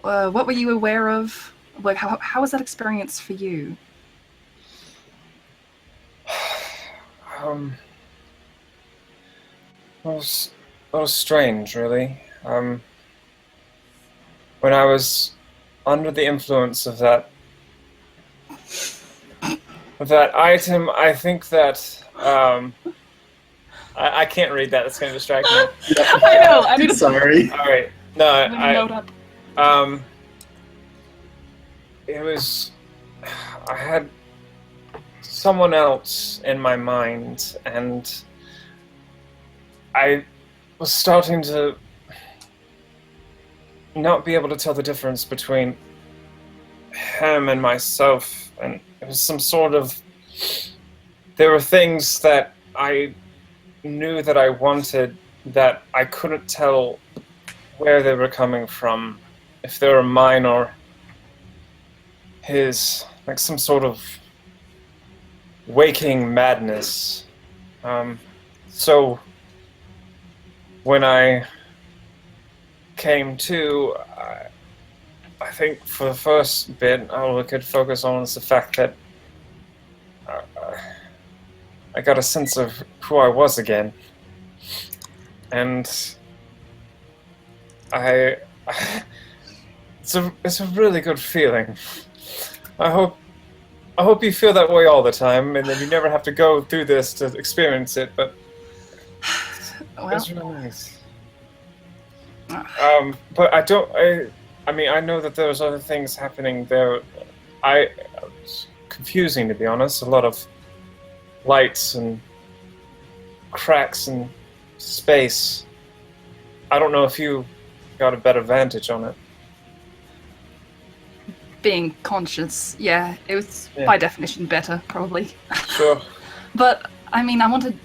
what were you aware of? Like, how was that experience for you?
It was strange, really. When I was under the influence of that item, I think that I can't read that. It's going to distract me.
Yeah.
I know. I need to.
Sorry.
All right. No,
Note up.
It was. I had someone else in my mind, and I was starting to not be able to tell the difference between him and myself, and it was some sort of... There were things that I knew that I wanted that I couldn't tell where they were coming from, if they were mine or his, like some sort of waking madness. So when I came to, I think for the first bit, all we could focus on was the fact that I got a sense of who I was again, and it's a really good feeling. I hope you feel that way all the time, and then you never have to go through this to experience it. But it's really nice. But I don't. I mean, I know that there's other things happening there. It's confusing, to be honest. A lot of lights and cracks and space. I don't know if you got a better vantage on it.
Being conscious, yeah, it was by definition better, probably.
Sure.
But, I mean, I wanted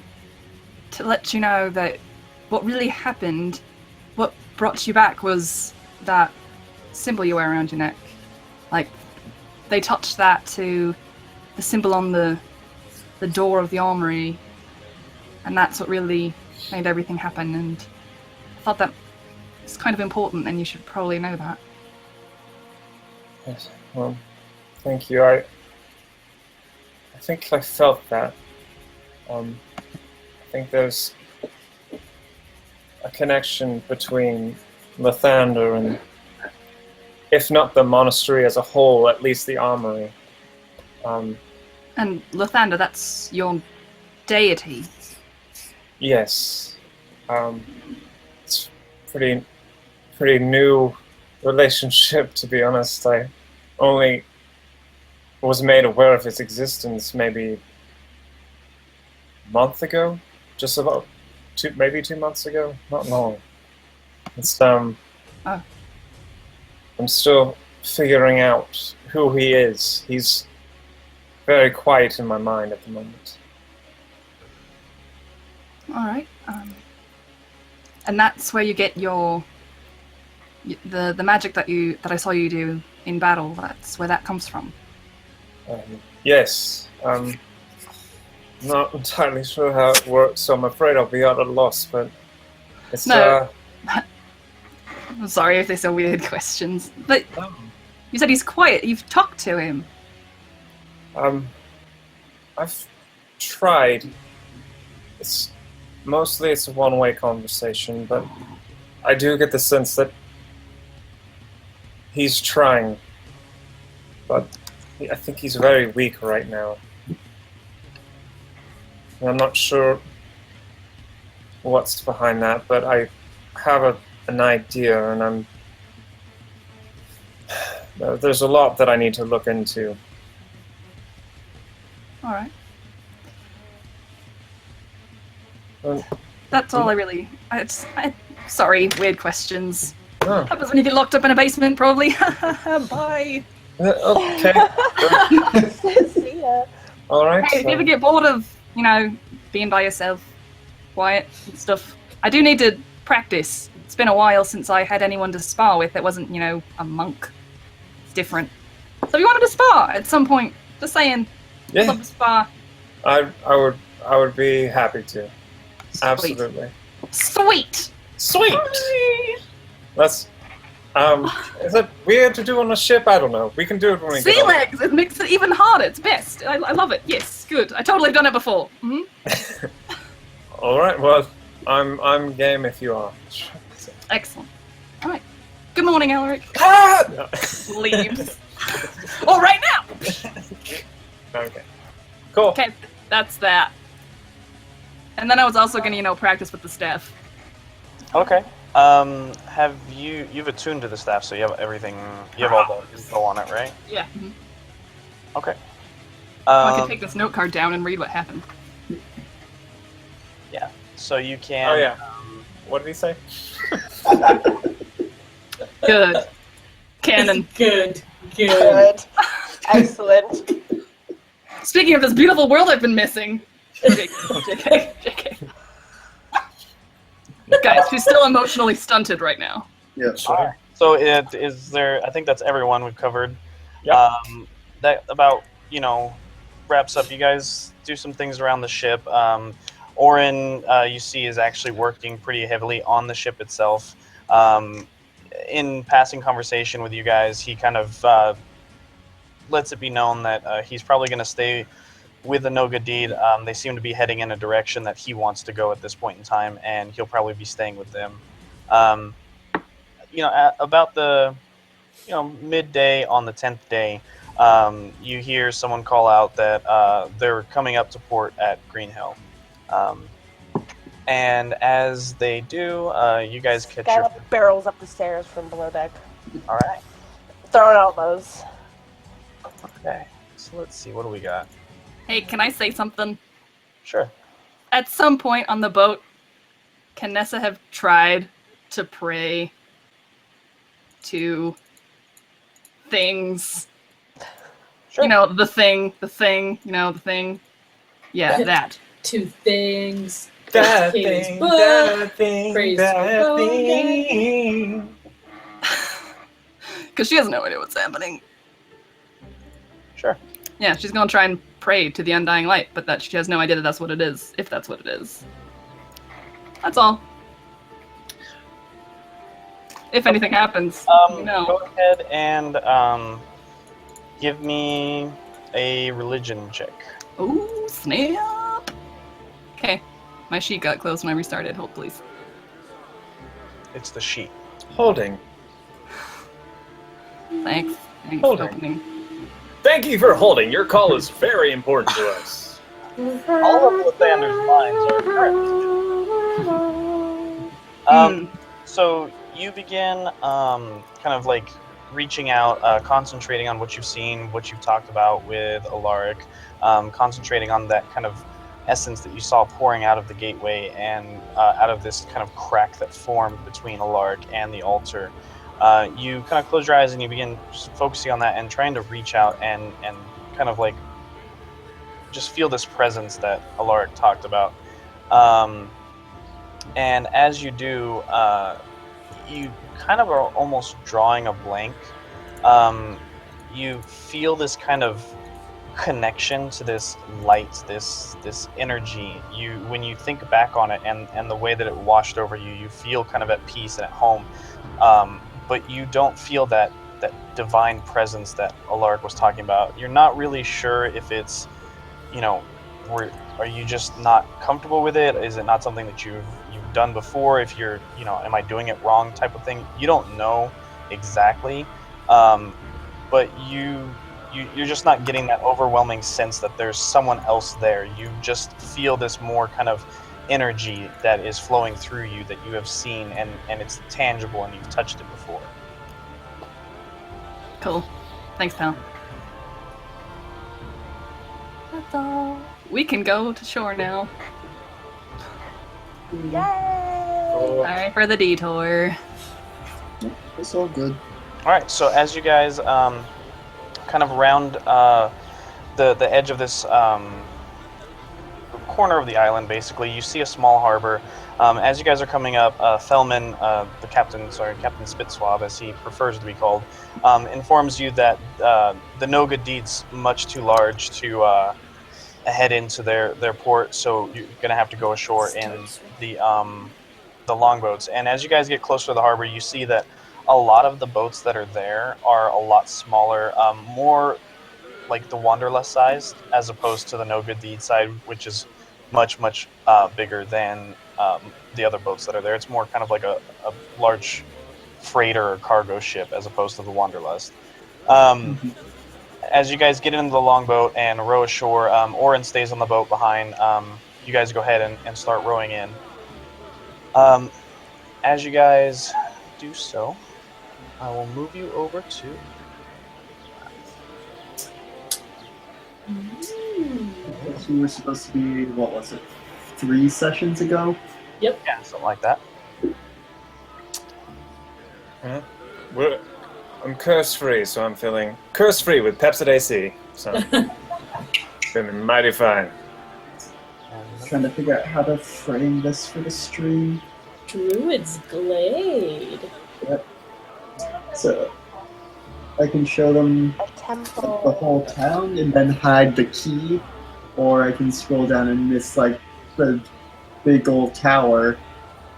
to let you know that what really happened, what brought you back was that symbol you wear around your neck. Like, they touched that to the symbol on the door of the armory, and that's what really made everything happen, and I thought that it's kind of important, and you should probably know that.
Yes. Well, thank you. I think I felt that. I think there's a connection between Lathander and, if not the monastery as a whole, at least the armory.
And Lathander, that's your deity.
Yes. It's pretty new relationship, to be honest. I only was made aware of its existence maybe a month ago, just about 2 months ago, not long. It's I'm still figuring out who he is. He's very quiet in my mind at the moment.
All right. And that's where you get the magic that I saw you do in battle. That's where that comes from.
Yes. Not entirely sure how it works, so I'm afraid I'll be at a loss. But it's
no. I'm sorry if these are weird questions, but you said he's quiet. You've talked to him.
I've tried. It's a one-way conversation, but I do get the sense that he's trying, but I think he's very weak right now. And I'm not sure what's behind that, but I have an idea, and there's a lot that I need to look into.
All right. That's all I really... sorry, weird questions.
Oh.
Happens when you get locked up in a basement, probably. Bye.
Okay.
See ya.
All right.
Hey, if you ever get bored of, being by yourself, quiet and stuff, I do need to practice. It's been a while since I had anyone to spar with that wasn't, a monk. It's different. So if you wanted to spar at some point, just saying,
Yeah.
I'd love to spar.
I would be happy to.
Sweet.
Absolutely.
Sweet.
Let's. Is it weird to do on a ship? I don't know. We can do it when we get
Sea
on.
legs! It makes it even harder. It's best. I love it. Yes, good. I totally have done it before. Mm-hmm.
All right. Well, I'm game if you are.
Excellent. All right. Good morning, Elric.
Ah!
Leaves. Oh, right now.
Okay. Cool.
Okay, that's that. And then I was also going to, practice with the staff.
Okay. Have you've attuned to the staff, so you have everything, you have all the info on it, right?
Yeah. Mm-hmm.
Okay.
I can take this note card down and read what happened.
Yeah. So you can.
Oh yeah. What did he say?
Good. Canon.
Good.
Good. Excellent.
Speaking of this beautiful world I've been missing. JK. Guys, she's still emotionally stunted right now.
Yeah.
Sure.
All right. So it is there. I think that's everyone we've covered.
Yep.
That about wraps up. You guys do some things around the ship. Orin, you see, is actually working pretty heavily on the ship itself. In passing conversation with you guys, he kind of lets it be known that he's probably going to stay with the No Good Deed. They seem to be heading in a direction that he wants to go at this point in time, and he'll probably be staying with them. About the midday on the 10th day, you hear someone call out that they're coming up to port at Green Hill. And as they do, you guys catch your...
Skylar barrels up the stairs from below deck.
All right.
Throwing out those.
Okay. So let's see. What do we got?
Hey, can I say something?
Sure.
At some point on the boat, can Nessa have tried to pray to things?
Sure.
You know, the thing, the thing. Yeah, that.
Two things.
That
Katie's
thing,
book.
that thing,
Praise
that
the Lord.
thing.
Because she has no idea what's happening.
Sure.
Yeah, she's gonna try and pray to the undying light, but that she has no idea that that's what it is, if that's what it is. That's all. If anything happens, you know.
Go ahead and give me a religion check.
Ooh, snap! Okay, my sheet got closed when I restarted. Hold, please.
It's the sheet.
Holding.
Thanks. Thanks
Holding.
for opening.
Thank you for holding. Your call is very important to us.
All of Lathander's lines are correct. So you begin kind of like reaching out, concentrating on what you've seen, what you've talked about with Alaric, concentrating on that kind of essence that you saw pouring out of the gateway and out of this kind of crack that formed between Alaric and the altar. You kind of close your eyes and you begin just focusing on that and trying to reach out and kind of like just feel this presence that Alaric talked about. And as you do, you kind of are almost drawing a blank. You feel this kind of connection to this light, this energy. When you think back on it and the way that it washed over you, you feel kind of at peace and at home. But you don't feel that divine presence that Alaric was talking about. You're not really sure if it's, are you just not comfortable with it? Is it not something that you've done before? If you're, am I doing it wrong type of thing? You don't know exactly, but you're just not getting that overwhelming sense that there's someone else there. You just feel this more kind of energy that is flowing through you that you have seen and it's tangible and you've touched it before.
Cool. Thanks, pal. That's all. We can go to shore now.
Yay!
Sorry for the detour.
It's all good.
All right, so as you guys kind of round the edge of this corner of the island, basically, you see a small harbor. As you guys are coming up, Thelman, Captain Spitswab, as he prefers to be called, informs you that the No Good Deed's much too large to head into their port, so you're going to have to go ashore in the longboats. And as you guys get closer to the harbor, you see that a lot of the boats that are there are a lot smaller, more like the Wanderlust size, as opposed to the No Good Deed side, which is much bigger than the other boats that are there. It's more kind of like a large freighter or cargo ship as opposed to the Wanderlust. As you guys get into the longboat and row ashore, Orin stays on the boat behind. You guys go ahead and start rowing in. As you guys do so, I will move you over to...
So we were supposed to be, what was it, 3 sessions ago?
Yep.
Yeah, something like that.
I'm curse-free, so I'm feeling curse-free with Pepsid AC. So feeling mighty fine.
Trying to figure out how to frame this for the stream.
Druid's Glade.
Yep. So I can show them
A temple.
the whole town and then hide the key, or I can scroll down and miss like the big old tower.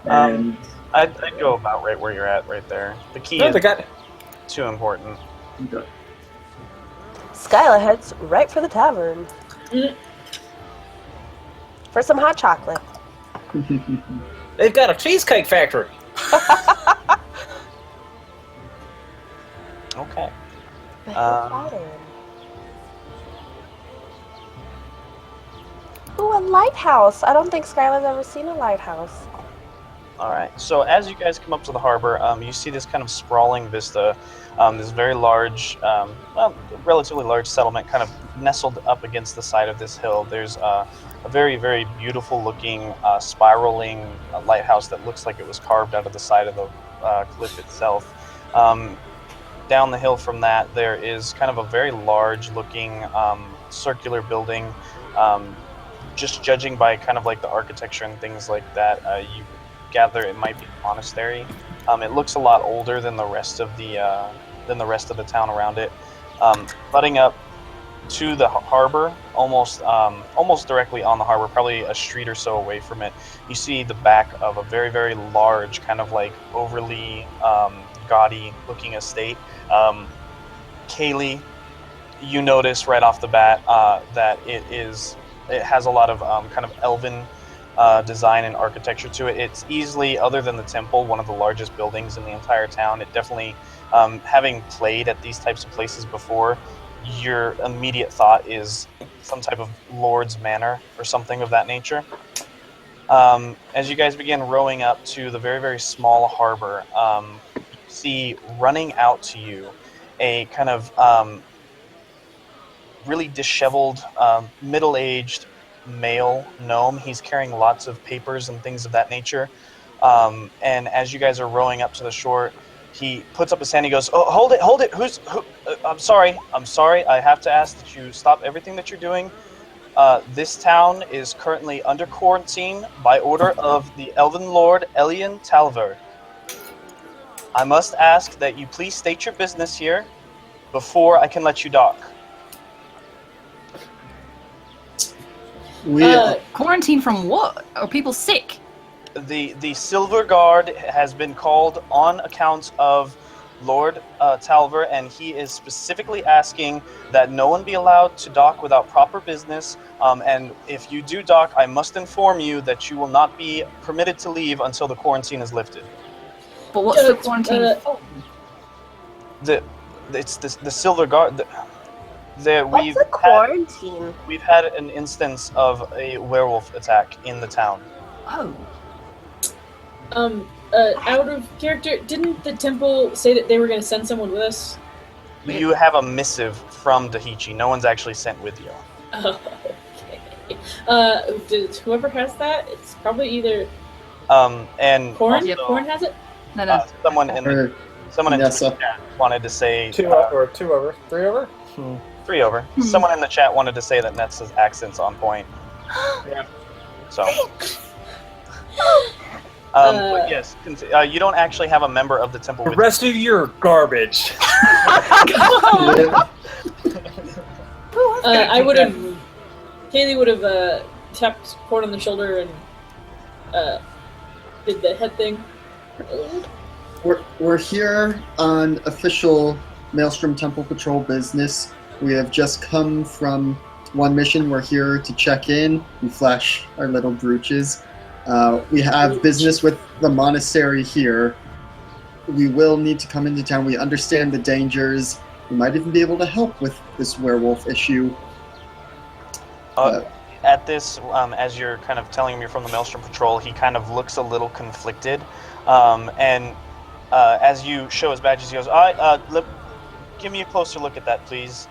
And
I'd go about right where you're at, right there. The key
No,
is
they got.
too important.
Skyla heads right for the tavern. For some hot chocolate.
They've got a cheesecake factory.
Okay.
The tavern. Ooh, a lighthouse. I don't think Skyla's ever seen a lighthouse.
All right. So as you guys come up to the harbor, you see this kind of sprawling vista, this very large, relatively large settlement, kind of nestled up against the side of this hill. There's a very, very beautiful-looking, spiraling lighthouse that looks like it was carved out of the side of the cliff itself. Down the hill from that, there is kind of a very large-looking circular building. Just judging by kind of like the architecture and things like that, you gather it might be a monastery. It looks a lot older than the rest of the town around it. Butting up to the harbor, almost directly on the harbor, probably a street or so away from it, you see the back of a very, very large, kind of like overly gaudy looking estate. Kaylee, you notice right off the bat that it has a lot of kind of elven design and architecture to it. It's easily, other than the temple, one of the largest buildings in the entire town. It definitely, having played at these types of places before, your immediate thought is some type of lord's manor or something of that nature. As you guys begin rowing up to the very, very small harbor, you see running out to you a kind of really disheveled, middle-aged male gnome. He's carrying lots of papers and things of that nature. And as you guys are rowing up to the shore, he puts up his hand. He goes, "Oh, hold it! Who? I'm sorry. I have to ask that you stop everything that you're doing. This town is currently under quarantine by order of the Elven Lord Elian Talver. I must ask that you please state your business here before I can let you dock."
Quarantine from what? Are people sick?
The Silver Guard has been called on account of Lord Talver, and he is specifically asking that no one be allowed to dock without proper business. And if you do dock, I must inform you that you will not be permitted to leave until the quarantine is lifted.
But what's the quarantine for?
It's the Silver Guard.
What's a quarantine?
We've had an instance of a werewolf attack in the town.
Oh.
Out of character, didn't the temple say that they were going to send someone with us?
You have a missive from Dahichi. No one's actually sent with you.
Oh, okay. Whoever has that, it's probably either
and
Corn?
also,
Yeah, Corn has it?
No.
Someone in the chat wanted to say
2 over, 2 over, 3 over?
3 over. Someone in the chat wanted to say that Nessa's accent's on point.
Yeah.
So. But yes, you don't actually have a member of the temple
The
with
rest of you are garbage.
Kaylee would have tapped Corn on the shoulder and did the head thing.
We're here on official Maelstrom Temple Patrol business. We have just come from one mission. We're here to check in and flash our little brooches. We have business with the monastery here. We will need to come into town. We understand the dangers. We might even be able to help with this werewolf issue.
At this, as you're kind of telling him you're from the Maelstrom Patrol, he kind of looks a little conflicted. And as you show his badges, he goes, give me a closer look at that, please.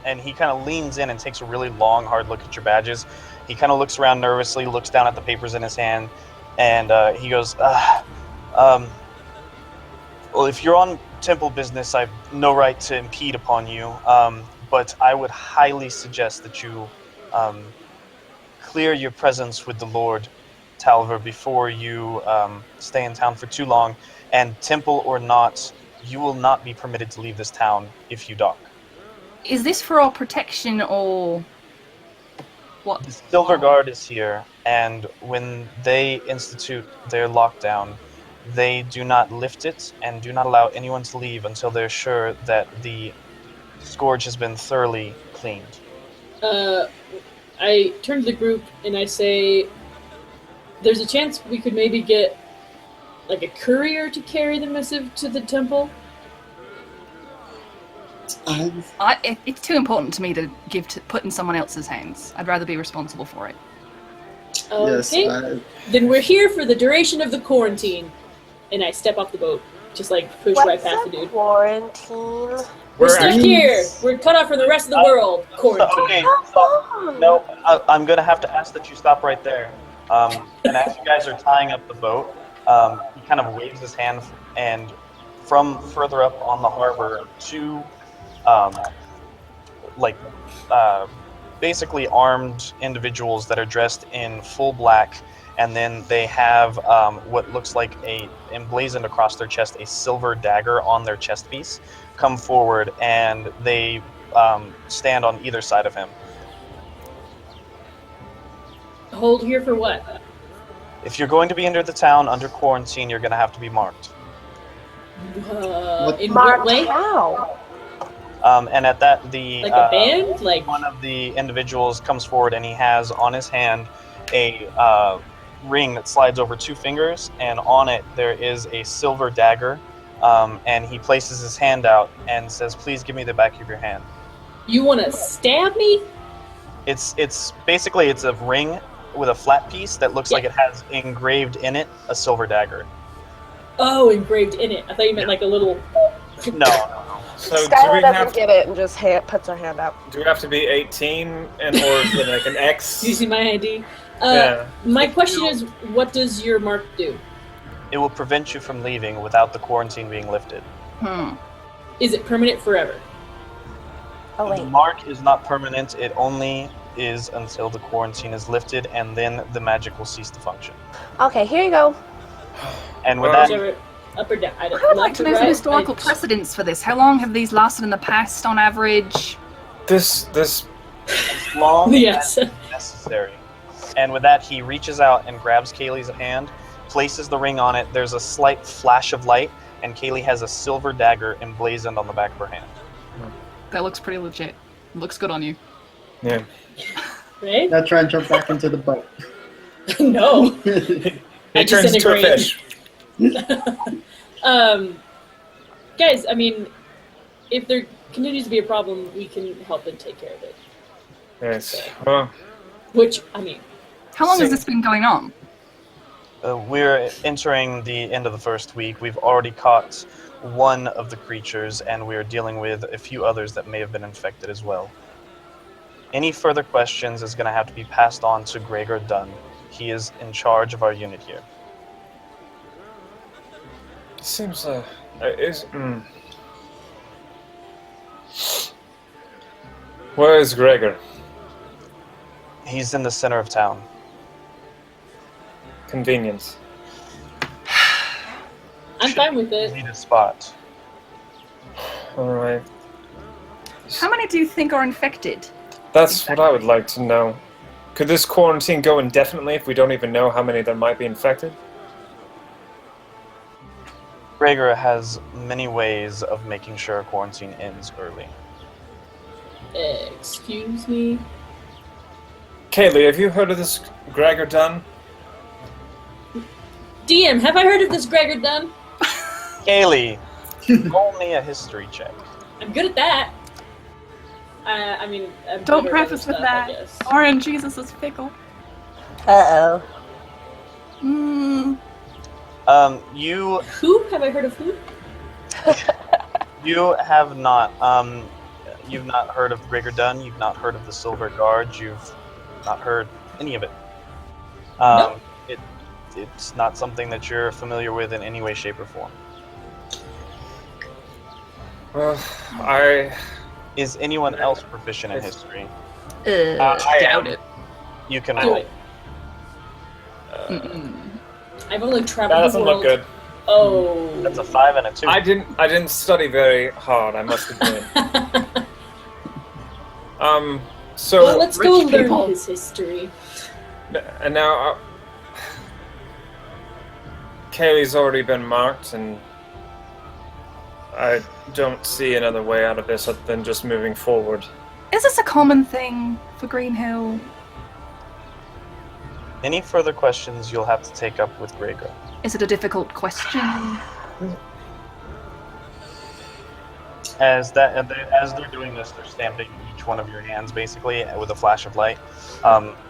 And he kind of leans in and takes a really long, hard look at your badges. He kind of looks around nervously, looks down at the papers in his hand, and he goes, well, if you're on temple business, I've no right to impede upon you, but I would highly suggest that you clear your presence with the Lord Talver before you stay in town for too long. And temple or not, you will not be permitted to leave this town if you dock.
Is this for our protection or what?
The Silver Guard is here, and when they institute their lockdown, they do not lift it and do not allow anyone to leave until they're sure that the scourge has been thoroughly cleaned.
I turn to the group and I say, there's a chance we could maybe get like a courier to carry the missive to the temple.
It's too important to me to put in someone else's hands. I'd rather be responsible for it.
Okay,
Yes,
then we're here for the duration of the quarantine. And I step off the boat, just like push right past the dude.
Quarantine.
We're stuck here. We're cut off from the rest of the world. Quarantine.
Okay, stop. No, I'm going to have to ask that you stop right there. And as you guys are tying up the boat, he kind of waves his hand, and from further up on the harbor, two, basically armed individuals that are dressed in full black, and then they have what looks like emblazoned across their chest a silver dagger on their chest piece, come forward, and they stand on either side of him.
Hold here for what?
If you're going to be into the town under quarantine, you're going to have to be marked.
In what way?
How?
And at that,
Like a band? Like
one of the individuals comes forward, and he has on his hand a ring that slides over 2 fingers, and on it there is a silver dagger, and he places his hand out and says, "Please give me the back of your hand."
You want to stab me?
It's basically it's a ring with a flat piece that looks like it has engraved in it a silver dagger.
Oh, engraved in it. I thought you meant like a little.
No.
So do
Skylar
we
doesn't
have
get it and just puts her hand up.
do we have to be 18 and or with like an X?
Do you see my ID?
Yeah.
My question is, what does your mark do?
It will prevent you from leaving without the quarantine being lifted.
Is it permanent forever?
Oh
The
wait.
mark is not permanent. It only is until the quarantine is lifted, and then the magic will cease to function.
Okay, here you go.
And with that,
Whichever, up or down. I
I'd like to know some
right,
historical precedents for this. How long have these lasted in the past on average?
This
as long
Yes.
as necessary. And with that, he reaches out and grabs Kaylee's hand, places the ring on it. There's a slight flash of light, and Kaylee has a silver dagger emblazoned on the back of her hand.
That looks pretty legit. Looks good on you.
yeah.
Right?
now try and jump back into the boat.
No.
He turns into a
disintegrate.
fish.
Guys, I mean, if there continues to be a problem, we can help and take care of it.
Yes. Well,
Which, I mean,
How long has this been going on?
We're entering the end of the first week. We've already caught one of the creatures, and we're dealing with a few others that may have been infected as well. Any further questions is going to have to be passed on to Gregor Dunn. He is in charge of our unit here.
it seems Where is Gregor?
He's in the center of town.
Convenience.
I'm fine with it.
Need a spot.
Alright.
How many do you think are infected?
That's what I would like to know. Could this quarantine go indefinitely if we don't even know how many there might be infected?
Gregor has many ways of making sure quarantine ends early.
Excuse me?
Kaylee, have you heard of this Gregor Dunn?
DM, have I heard of this Gregor Dunn?
Kaylee, roll me a history check.
I'm good at that. I mean, I'm
Don't
good at
preface
other
with
stuff, I
that.
guess.
RNG Jesus is fickle.
Uh-oh.
You
Who? Have I heard of who?
You have not. You've not heard of Gregor Dunn. You've not heard of the Silver Guard. You've not heard any of it.
No.
It's not something that you're familiar with in any way, shape, or form.
Well,
Is anyone else proficient in history?
I
Doubt
am.
it.
You can
Do
roll.
it.
Mm-mm.
I've only
That
traveled the
doesn't
world.
look good.
Oh.
That's a 5 and a 2.
I didn't study very hard, I must admit. So
Well, let's go
rich
learn
people.
his history.
and now Kaylee's already been marked, and I don't see another way out of this other than just moving forward.
Is this a common thing for Green Hill?
Any further questions you'll have to take up with Gregor.
Is it a difficult question?
As they're doing this, they're stamping each one of your hands basically with a flash of light.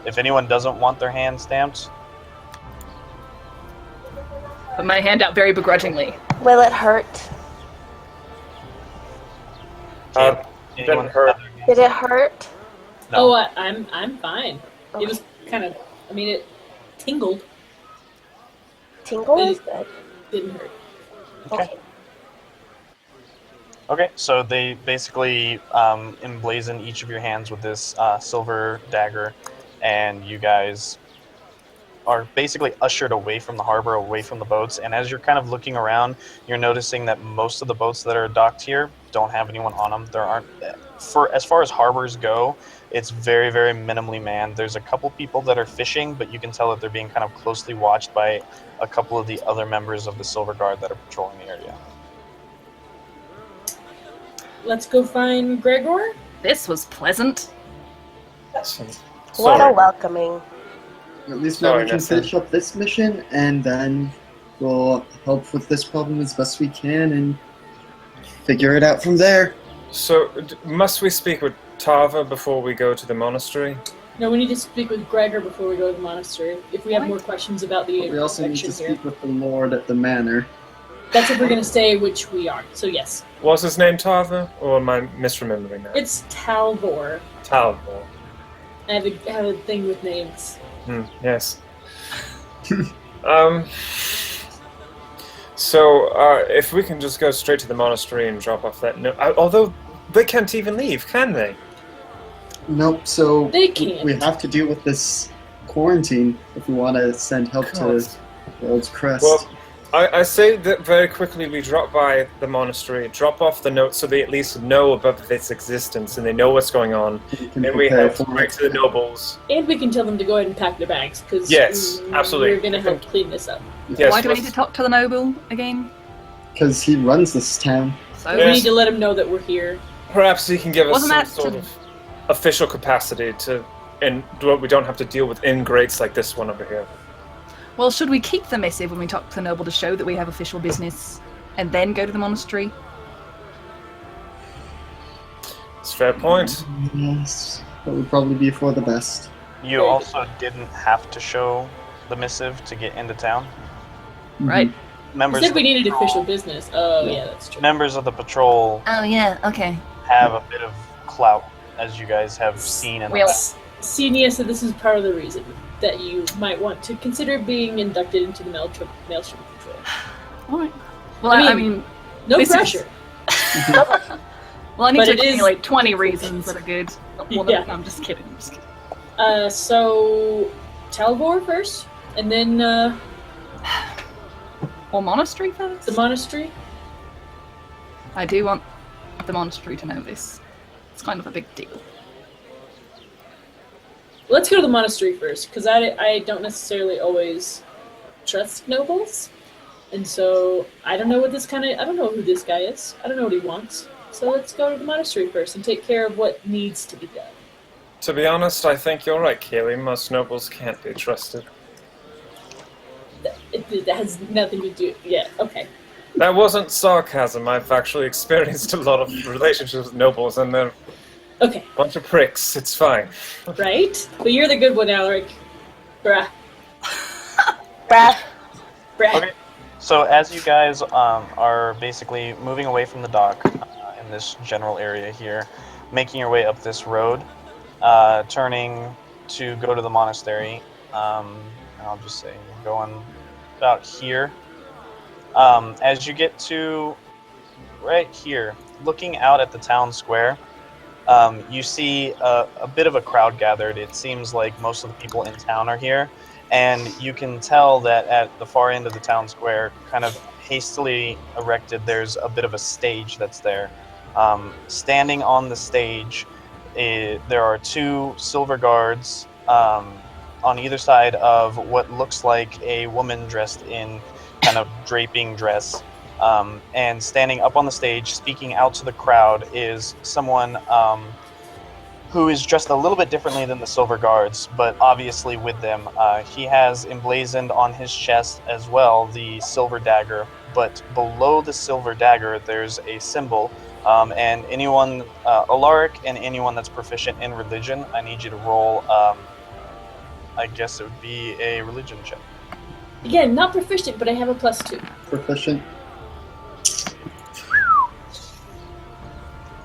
If anyone doesn't want their hand stamped,
Put my hand out very begrudgingly.
Will it hurt?
Didn't hurt.
Did it hurt?
no.
Oh, I'm fine.
Okay.
It was kind of, I mean, it tingled.
Tingles?
It-
Good.
Didn't hurt.
Okay. Okay, so they basically emblazon each of your hands with this silver dagger, and you guys are basically ushered away from the harbor, away from the boats. And as you're kind of looking around, you're noticing that most of the boats that are docked here don't have anyone on them. There aren't, as far as harbors go, it's very, very minimally manned. There's a couple people that are fishing, but you can tell that they're being kind of closely watched by a couple of the other members of the Silver Guard that are patrolling the area.
Let's go find Gregor.
This was pleasant.
What a welcoming.
At least now
Sorry,
we can
Nessa.
finish up this mission, and then we'll help with this problem as best we can and figure it out from there.
So, must we speak with Tava before we go to the monastery?
No, we need to speak with Gregor before we go to the monastery. If we have more questions about the
But we also need to
infection here.
speak with the Lord at the manor.
That's if we're going to say which we are. So yes,
Was his name Tava, or am I misremembering that?
it's Talvor.
Talbot.
I have a thing with names.
Yes. So, if we can just go straight to the monastery and drop off that note. Although, they can't even leave, can they?
Nope, so
They can't.
we have to deal with this quarantine if we want to send help
God.
to World's Crest.
Well, I say that very quickly we drop by the monastery, drop off the note so they at least know about its existence and they know what's going on.
we can
And we
prepare
head
for
right
it.
to the nobles.
And we can tell them to go ahead and pack their bags because
Yes, absolutely.
we're going to help clean this up.
Yes,
Why do we need
let's-
to talk to the noble again?
Because he runs this town.
So
We
Yes.
need to let them know that we're here.
Perhaps he can give us
Wasn't
some
that
sort
to-
of official capacity to, and we don't have to deal with ingrates like this one over here.
Well, should we keep the missive when we talk to the noble to show that we have official business, and then go to the monastery?
It's a fair point.
Yes, that would probably be for the best.
You also didn't have to show the missive to get into town.
Right.
We
Members
said
of
we
the
needed
patrol-
official business. Oh, yeah, that's true.
Members of the patrol
Oh yeah. Okay.
have a bit of clout, as you guys have seen in the
Well-
past.
Senia said this is part of the reason that you might want to consider being inducted into the Maelstrom Patrol.
All right. Well,
I
I
mean-
mean,
No
This is-
pressure.
well, I need
but
to
it is-
accumulate 20 reasons that are good.
Yeah.
No, I'm just kidding. I'm just kidding.
So, Talvor first, and then
Or monastery first.
the monastery.
I do want the monastery to know this. It's kind of a big deal.
Let's go to the monastery first, because I don't necessarily always trust nobles, and so I don't know what I don't know who this guy is. I don't know what he wants. So let's go to the monastery first and take care of what needs to be done.
To be honest, I think you're right, Kaylee. Most nobles can't be trusted.
That has nothing to do. Yeah. Okay.
That wasn't sarcasm. I've actually experienced a lot of relationships with nobles, and they're
Okay.
a bunch of pricks. It's fine.
Right. But you're the good one, Alaric. Bruh.
Brad,
Bruh.
Okay. So as you guys are basically moving away from the dock in this general area here, making your way up this road, turning to go to the monastery, and I'll just say you're going about here. As you get to right here, looking out at the town square, you see a bit of a crowd gathered. It seems like most of the people in town are here, and you can tell that at the far end of the town square, kind of hastily erected, there's a bit of a stage that's there. Standing on the stage, there are 2 silver guards on either side of what looks like a woman dressed in kind of draping dress. And standing up on the stage, speaking out to the crowd, is someone who is dressed a little bit differently than the silver guards, but obviously with them. He has emblazoned on his chest as well the silver dagger, but below the silver dagger there's a symbol. And anyone, Alaric and anyone that's proficient in religion, I need you to roll, I guess it would be a religion check.
Again, not proficient, but I have a +2.
Proficient.
Let's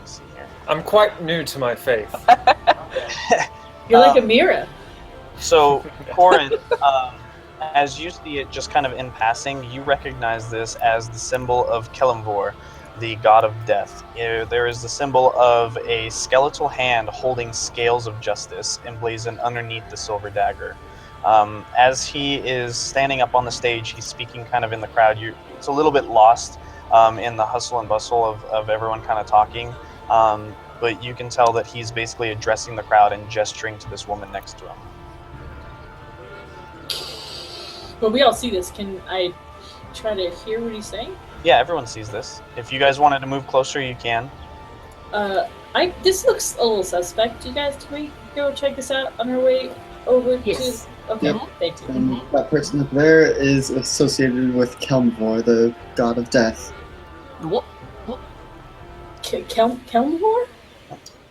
see here.
I'm quite new to my faith.
You're like a Mira.
So, Corin, as you see it just kind of in passing, you recognize this as the symbol of Kelemvor, the god of death. There is the symbol of a skeletal hand holding scales of justice emblazoned underneath the silver dagger. As he is standing up on the stage, he's speaking kind of in the crowd. It's a little bit lost in the hustle and bustle of everyone kind of talking. But you can tell that he's basically addressing the crowd and gesturing to this woman next to him.
But we all see this. Can I try to hear what he's saying?
Yeah, everyone sees this. If you guys wanted to move closer, you can.
This looks a little suspect. You guys, can we go check this out on our way over
Yes.
to... Okay,
Yep.
thank you.
And that person up there is associated with Kelemvor, the god of death.
What?
Kelemvor?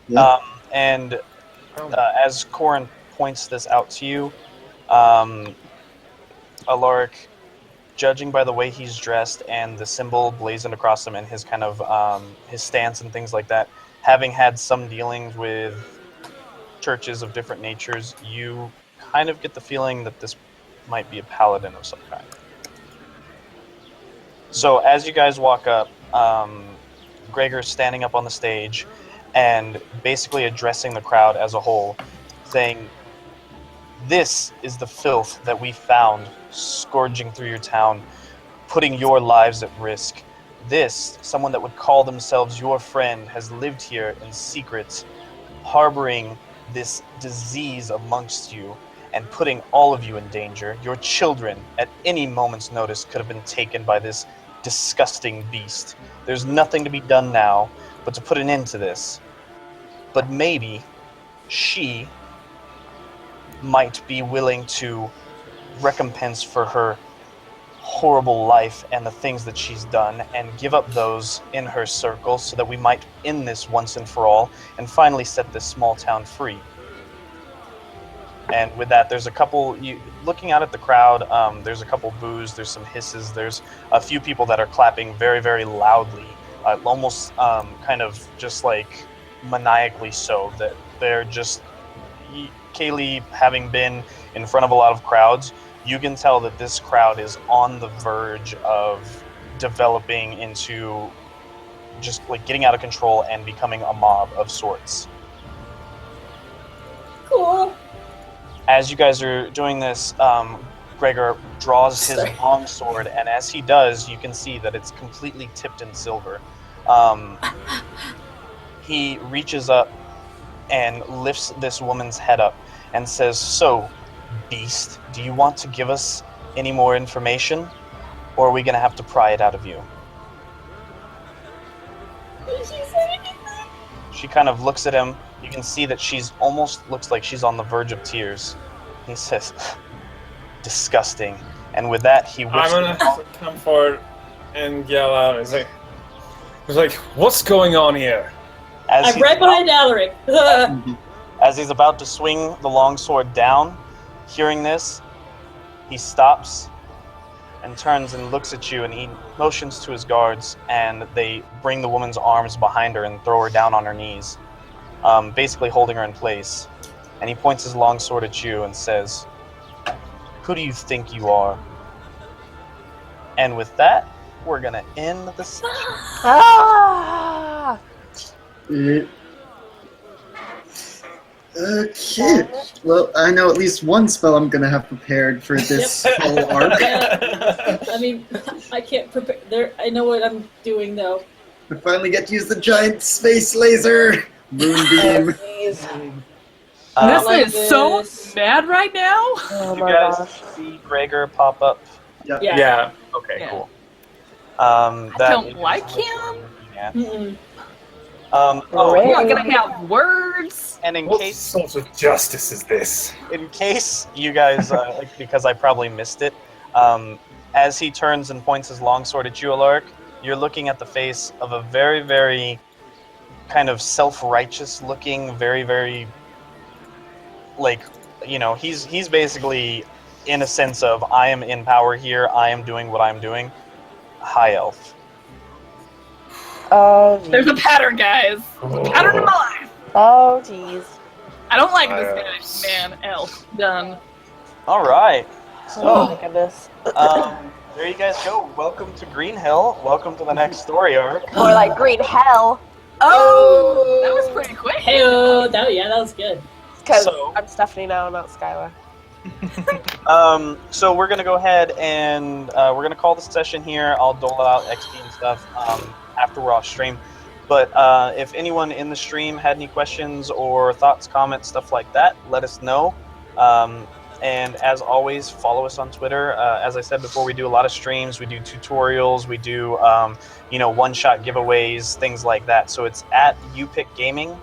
Yep.
And as Corin points this out to you, Alaric, judging by the way he's dressed and the symbol blazoned across him and his kind of his stance and things like that, having had some dealings with churches of different natures, you kind of get the feeling that this might be a paladin of some kind. So as you guys walk up, Gregor's standing up on the stage and basically addressing the crowd as a whole, saying, "This is the filth that we found scourging through your town, putting your lives at risk. This, someone that would call themselves your friend, has lived here in secret, harboring this disease amongst you and putting all of you in danger. Your children, at any moment's notice, could have been taken by this disgusting beast. There's nothing to be done now but to put an end to this. But maybe she might be willing to recompense for her horrible life and the things that she's done and give up those in her circle so that we might end this once and for all and finally set this small town free." And with that, there's a couple, looking out at the crowd, there's a couple boos, there's some hisses, there's a few people that are clapping very, very loudly, almost kind of just like maniacally so, that they're just, Kaylee, having been in front of a lot of crowds, you can tell that this crowd is on the verge of developing into just like getting out of control and becoming a mob of sorts.
Cool.
As you guys are doing this, Gregor draws his long sword, and as he does, you can see that it's completely tipped in silver. He reaches up and lifts this woman's head up and says, "So, beast, do you want to give us any more information, or are we going to have to pry it out of you?"
Did she say anything?
She kind of looks at him. You can see that she's almost looks like she's on the verge of tears. He says, "Disgusting." And with that, he whips
I'm gonna come forward and yell out. He's like, "What's going on here?"
I'm right behind Alaric.
As he's about to swing the longsword down, hearing this, he stops and turns and looks at you, and he motions to his guards, and they bring the woman's arms behind her and throw her down on her knees, basically holding her in place. And he points his longsword at you and says, "Who do you think you are?" And with that, we're going to end the session.
Ah!
Okay. Well, I know at least one spell I'm gonna have prepared for this whole arc.
I mean, I can't prepare. I know what I'm doing though.
We finally get to use the giant space laser! Moonbeam.
Please.
This
like
is so
this.
mad right now.
Oh
You
my
guys
gosh.
see Gregor pop up?
Yeah.
Yeah.
Okay,
Yeah.
cool.
I
That
don't
is
like
what
him.
we're looking at.
Mm-mm.
Great.
We're not gonna have words.
And in
What
case
sort of justice is this?
you guys, because I probably missed it, as he turns and points his longsword at you, Alaric, you're looking at the face of a very, very kind of self-righteous looking, very, very, like, he's basically in a sense of, I am in power here, I am doing what I'm doing. High elf.
Oh,
There's a
geez.
pattern, guys. Pattern in my life.
Oh, jeez.
I don't like this guy, man. Elf. Done.
All right.
Oh,
So,
my goodness.
there you guys go. Welcome to Green Hill. Welcome to the next story arc.
Or like green hell.
Oh, that was pretty quick.
Hey, that was good.
Because
So-
I'm Stephanie now, not Skylar.
So we're gonna go ahead and we're gonna call this session here. I'll dole out XP and stuff after we're off stream. But if anyone in the stream had any questions or thoughts, comments, stuff like that, let us know. And as always, follow us on Twitter. As I said before, we do a lot of streams. We do tutorials. We do one-shot giveaways, things like that. So it's at UPickGaming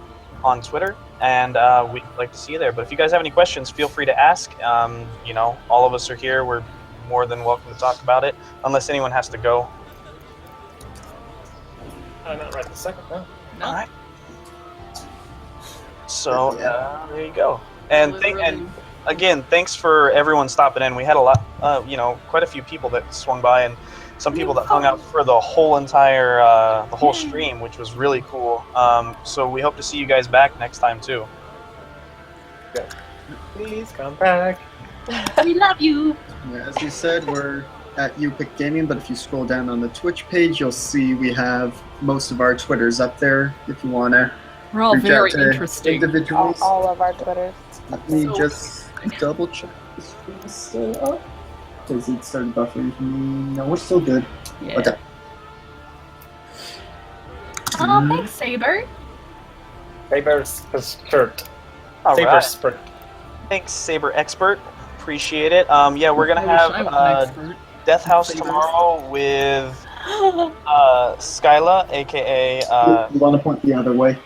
on Twitter. And we'd like to see you there. But if you guys have any questions, feel free to ask. All of us are here. We're more than welcome to talk about it, unless anyone has to go.
Not right this second, no.
No.
All right. So there you go. And again, thanks for everyone stopping in. We had a lot, quite a few people that swung by, and some people that hung out for the whole entire, the whole stream, which was really cool. So we hope to see you guys back next time too.
Please come back.
We love you.
Yeah, as you said, we're at UPick Gaming, but if you scroll down on the Twitch page, you'll see we have most of our Twitters up there if you want to
We're all
reach
very
out to
interesting.
individuals.
All of our Twitters.
Let me
So-
just double check the screen is still up. Does it start buffering for me? No, we're still good.
Yeah.
Okay.
Oh, thanks, Saber.
Saber's skirt.
All
Saber's
right.
skirt.
Thanks, Saber Expert. Appreciate it. We're gonna have Death House tomorrow with Skyla, aka.
You want to point the other way?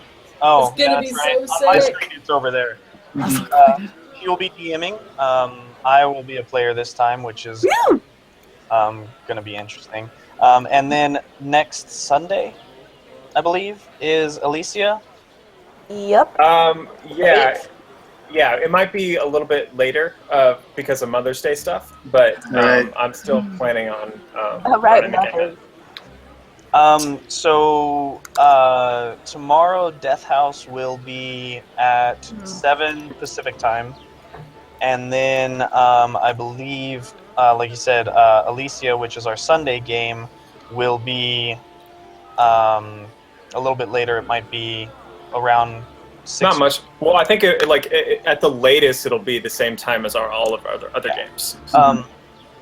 Oh,
It's gonna
that's
be
right.
so
On my
sick.
screen, it's over there.
Mhm.
She'll be DMing. I will be a player this time, which is going to be interesting. And then next Sunday, I believe, is Alicia.
Yep.
Yeah, it might be a little bit later because of Mother's Day stuff, but
Right.
I'm still planning on
Right,
running again.
Tomorrow, Death House will be at 7 Pacific time. And then I believe, like you said, Alicia, which is our Sunday game, will be a little bit later. It might be around 6.
Not much. Well, I think at the latest it'll be the same time as all of our other games.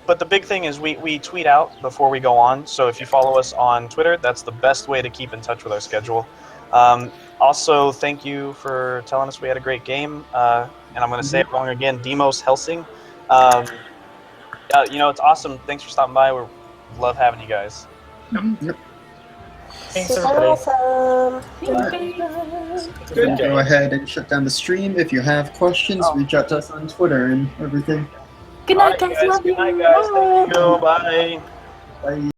But the big thing is we tweet out before we go on. So if you follow us on Twitter, that's the best way to keep in touch with our schedule. Also, thank you for telling us we had a great game. And I'm going to say it wrong again, Demos Helsing. It's awesome. Thanks for stopping by. We love having you guys.
Thanks,
Super
everybody.
awesome.
Good
Go
game.
ahead and shut down the stream. If you have questions, reach out to us on Twitter and everything.
Good
All
night,
right,
guys. Love
Good
you.
night, guys. Thank you. Bye.
Bye.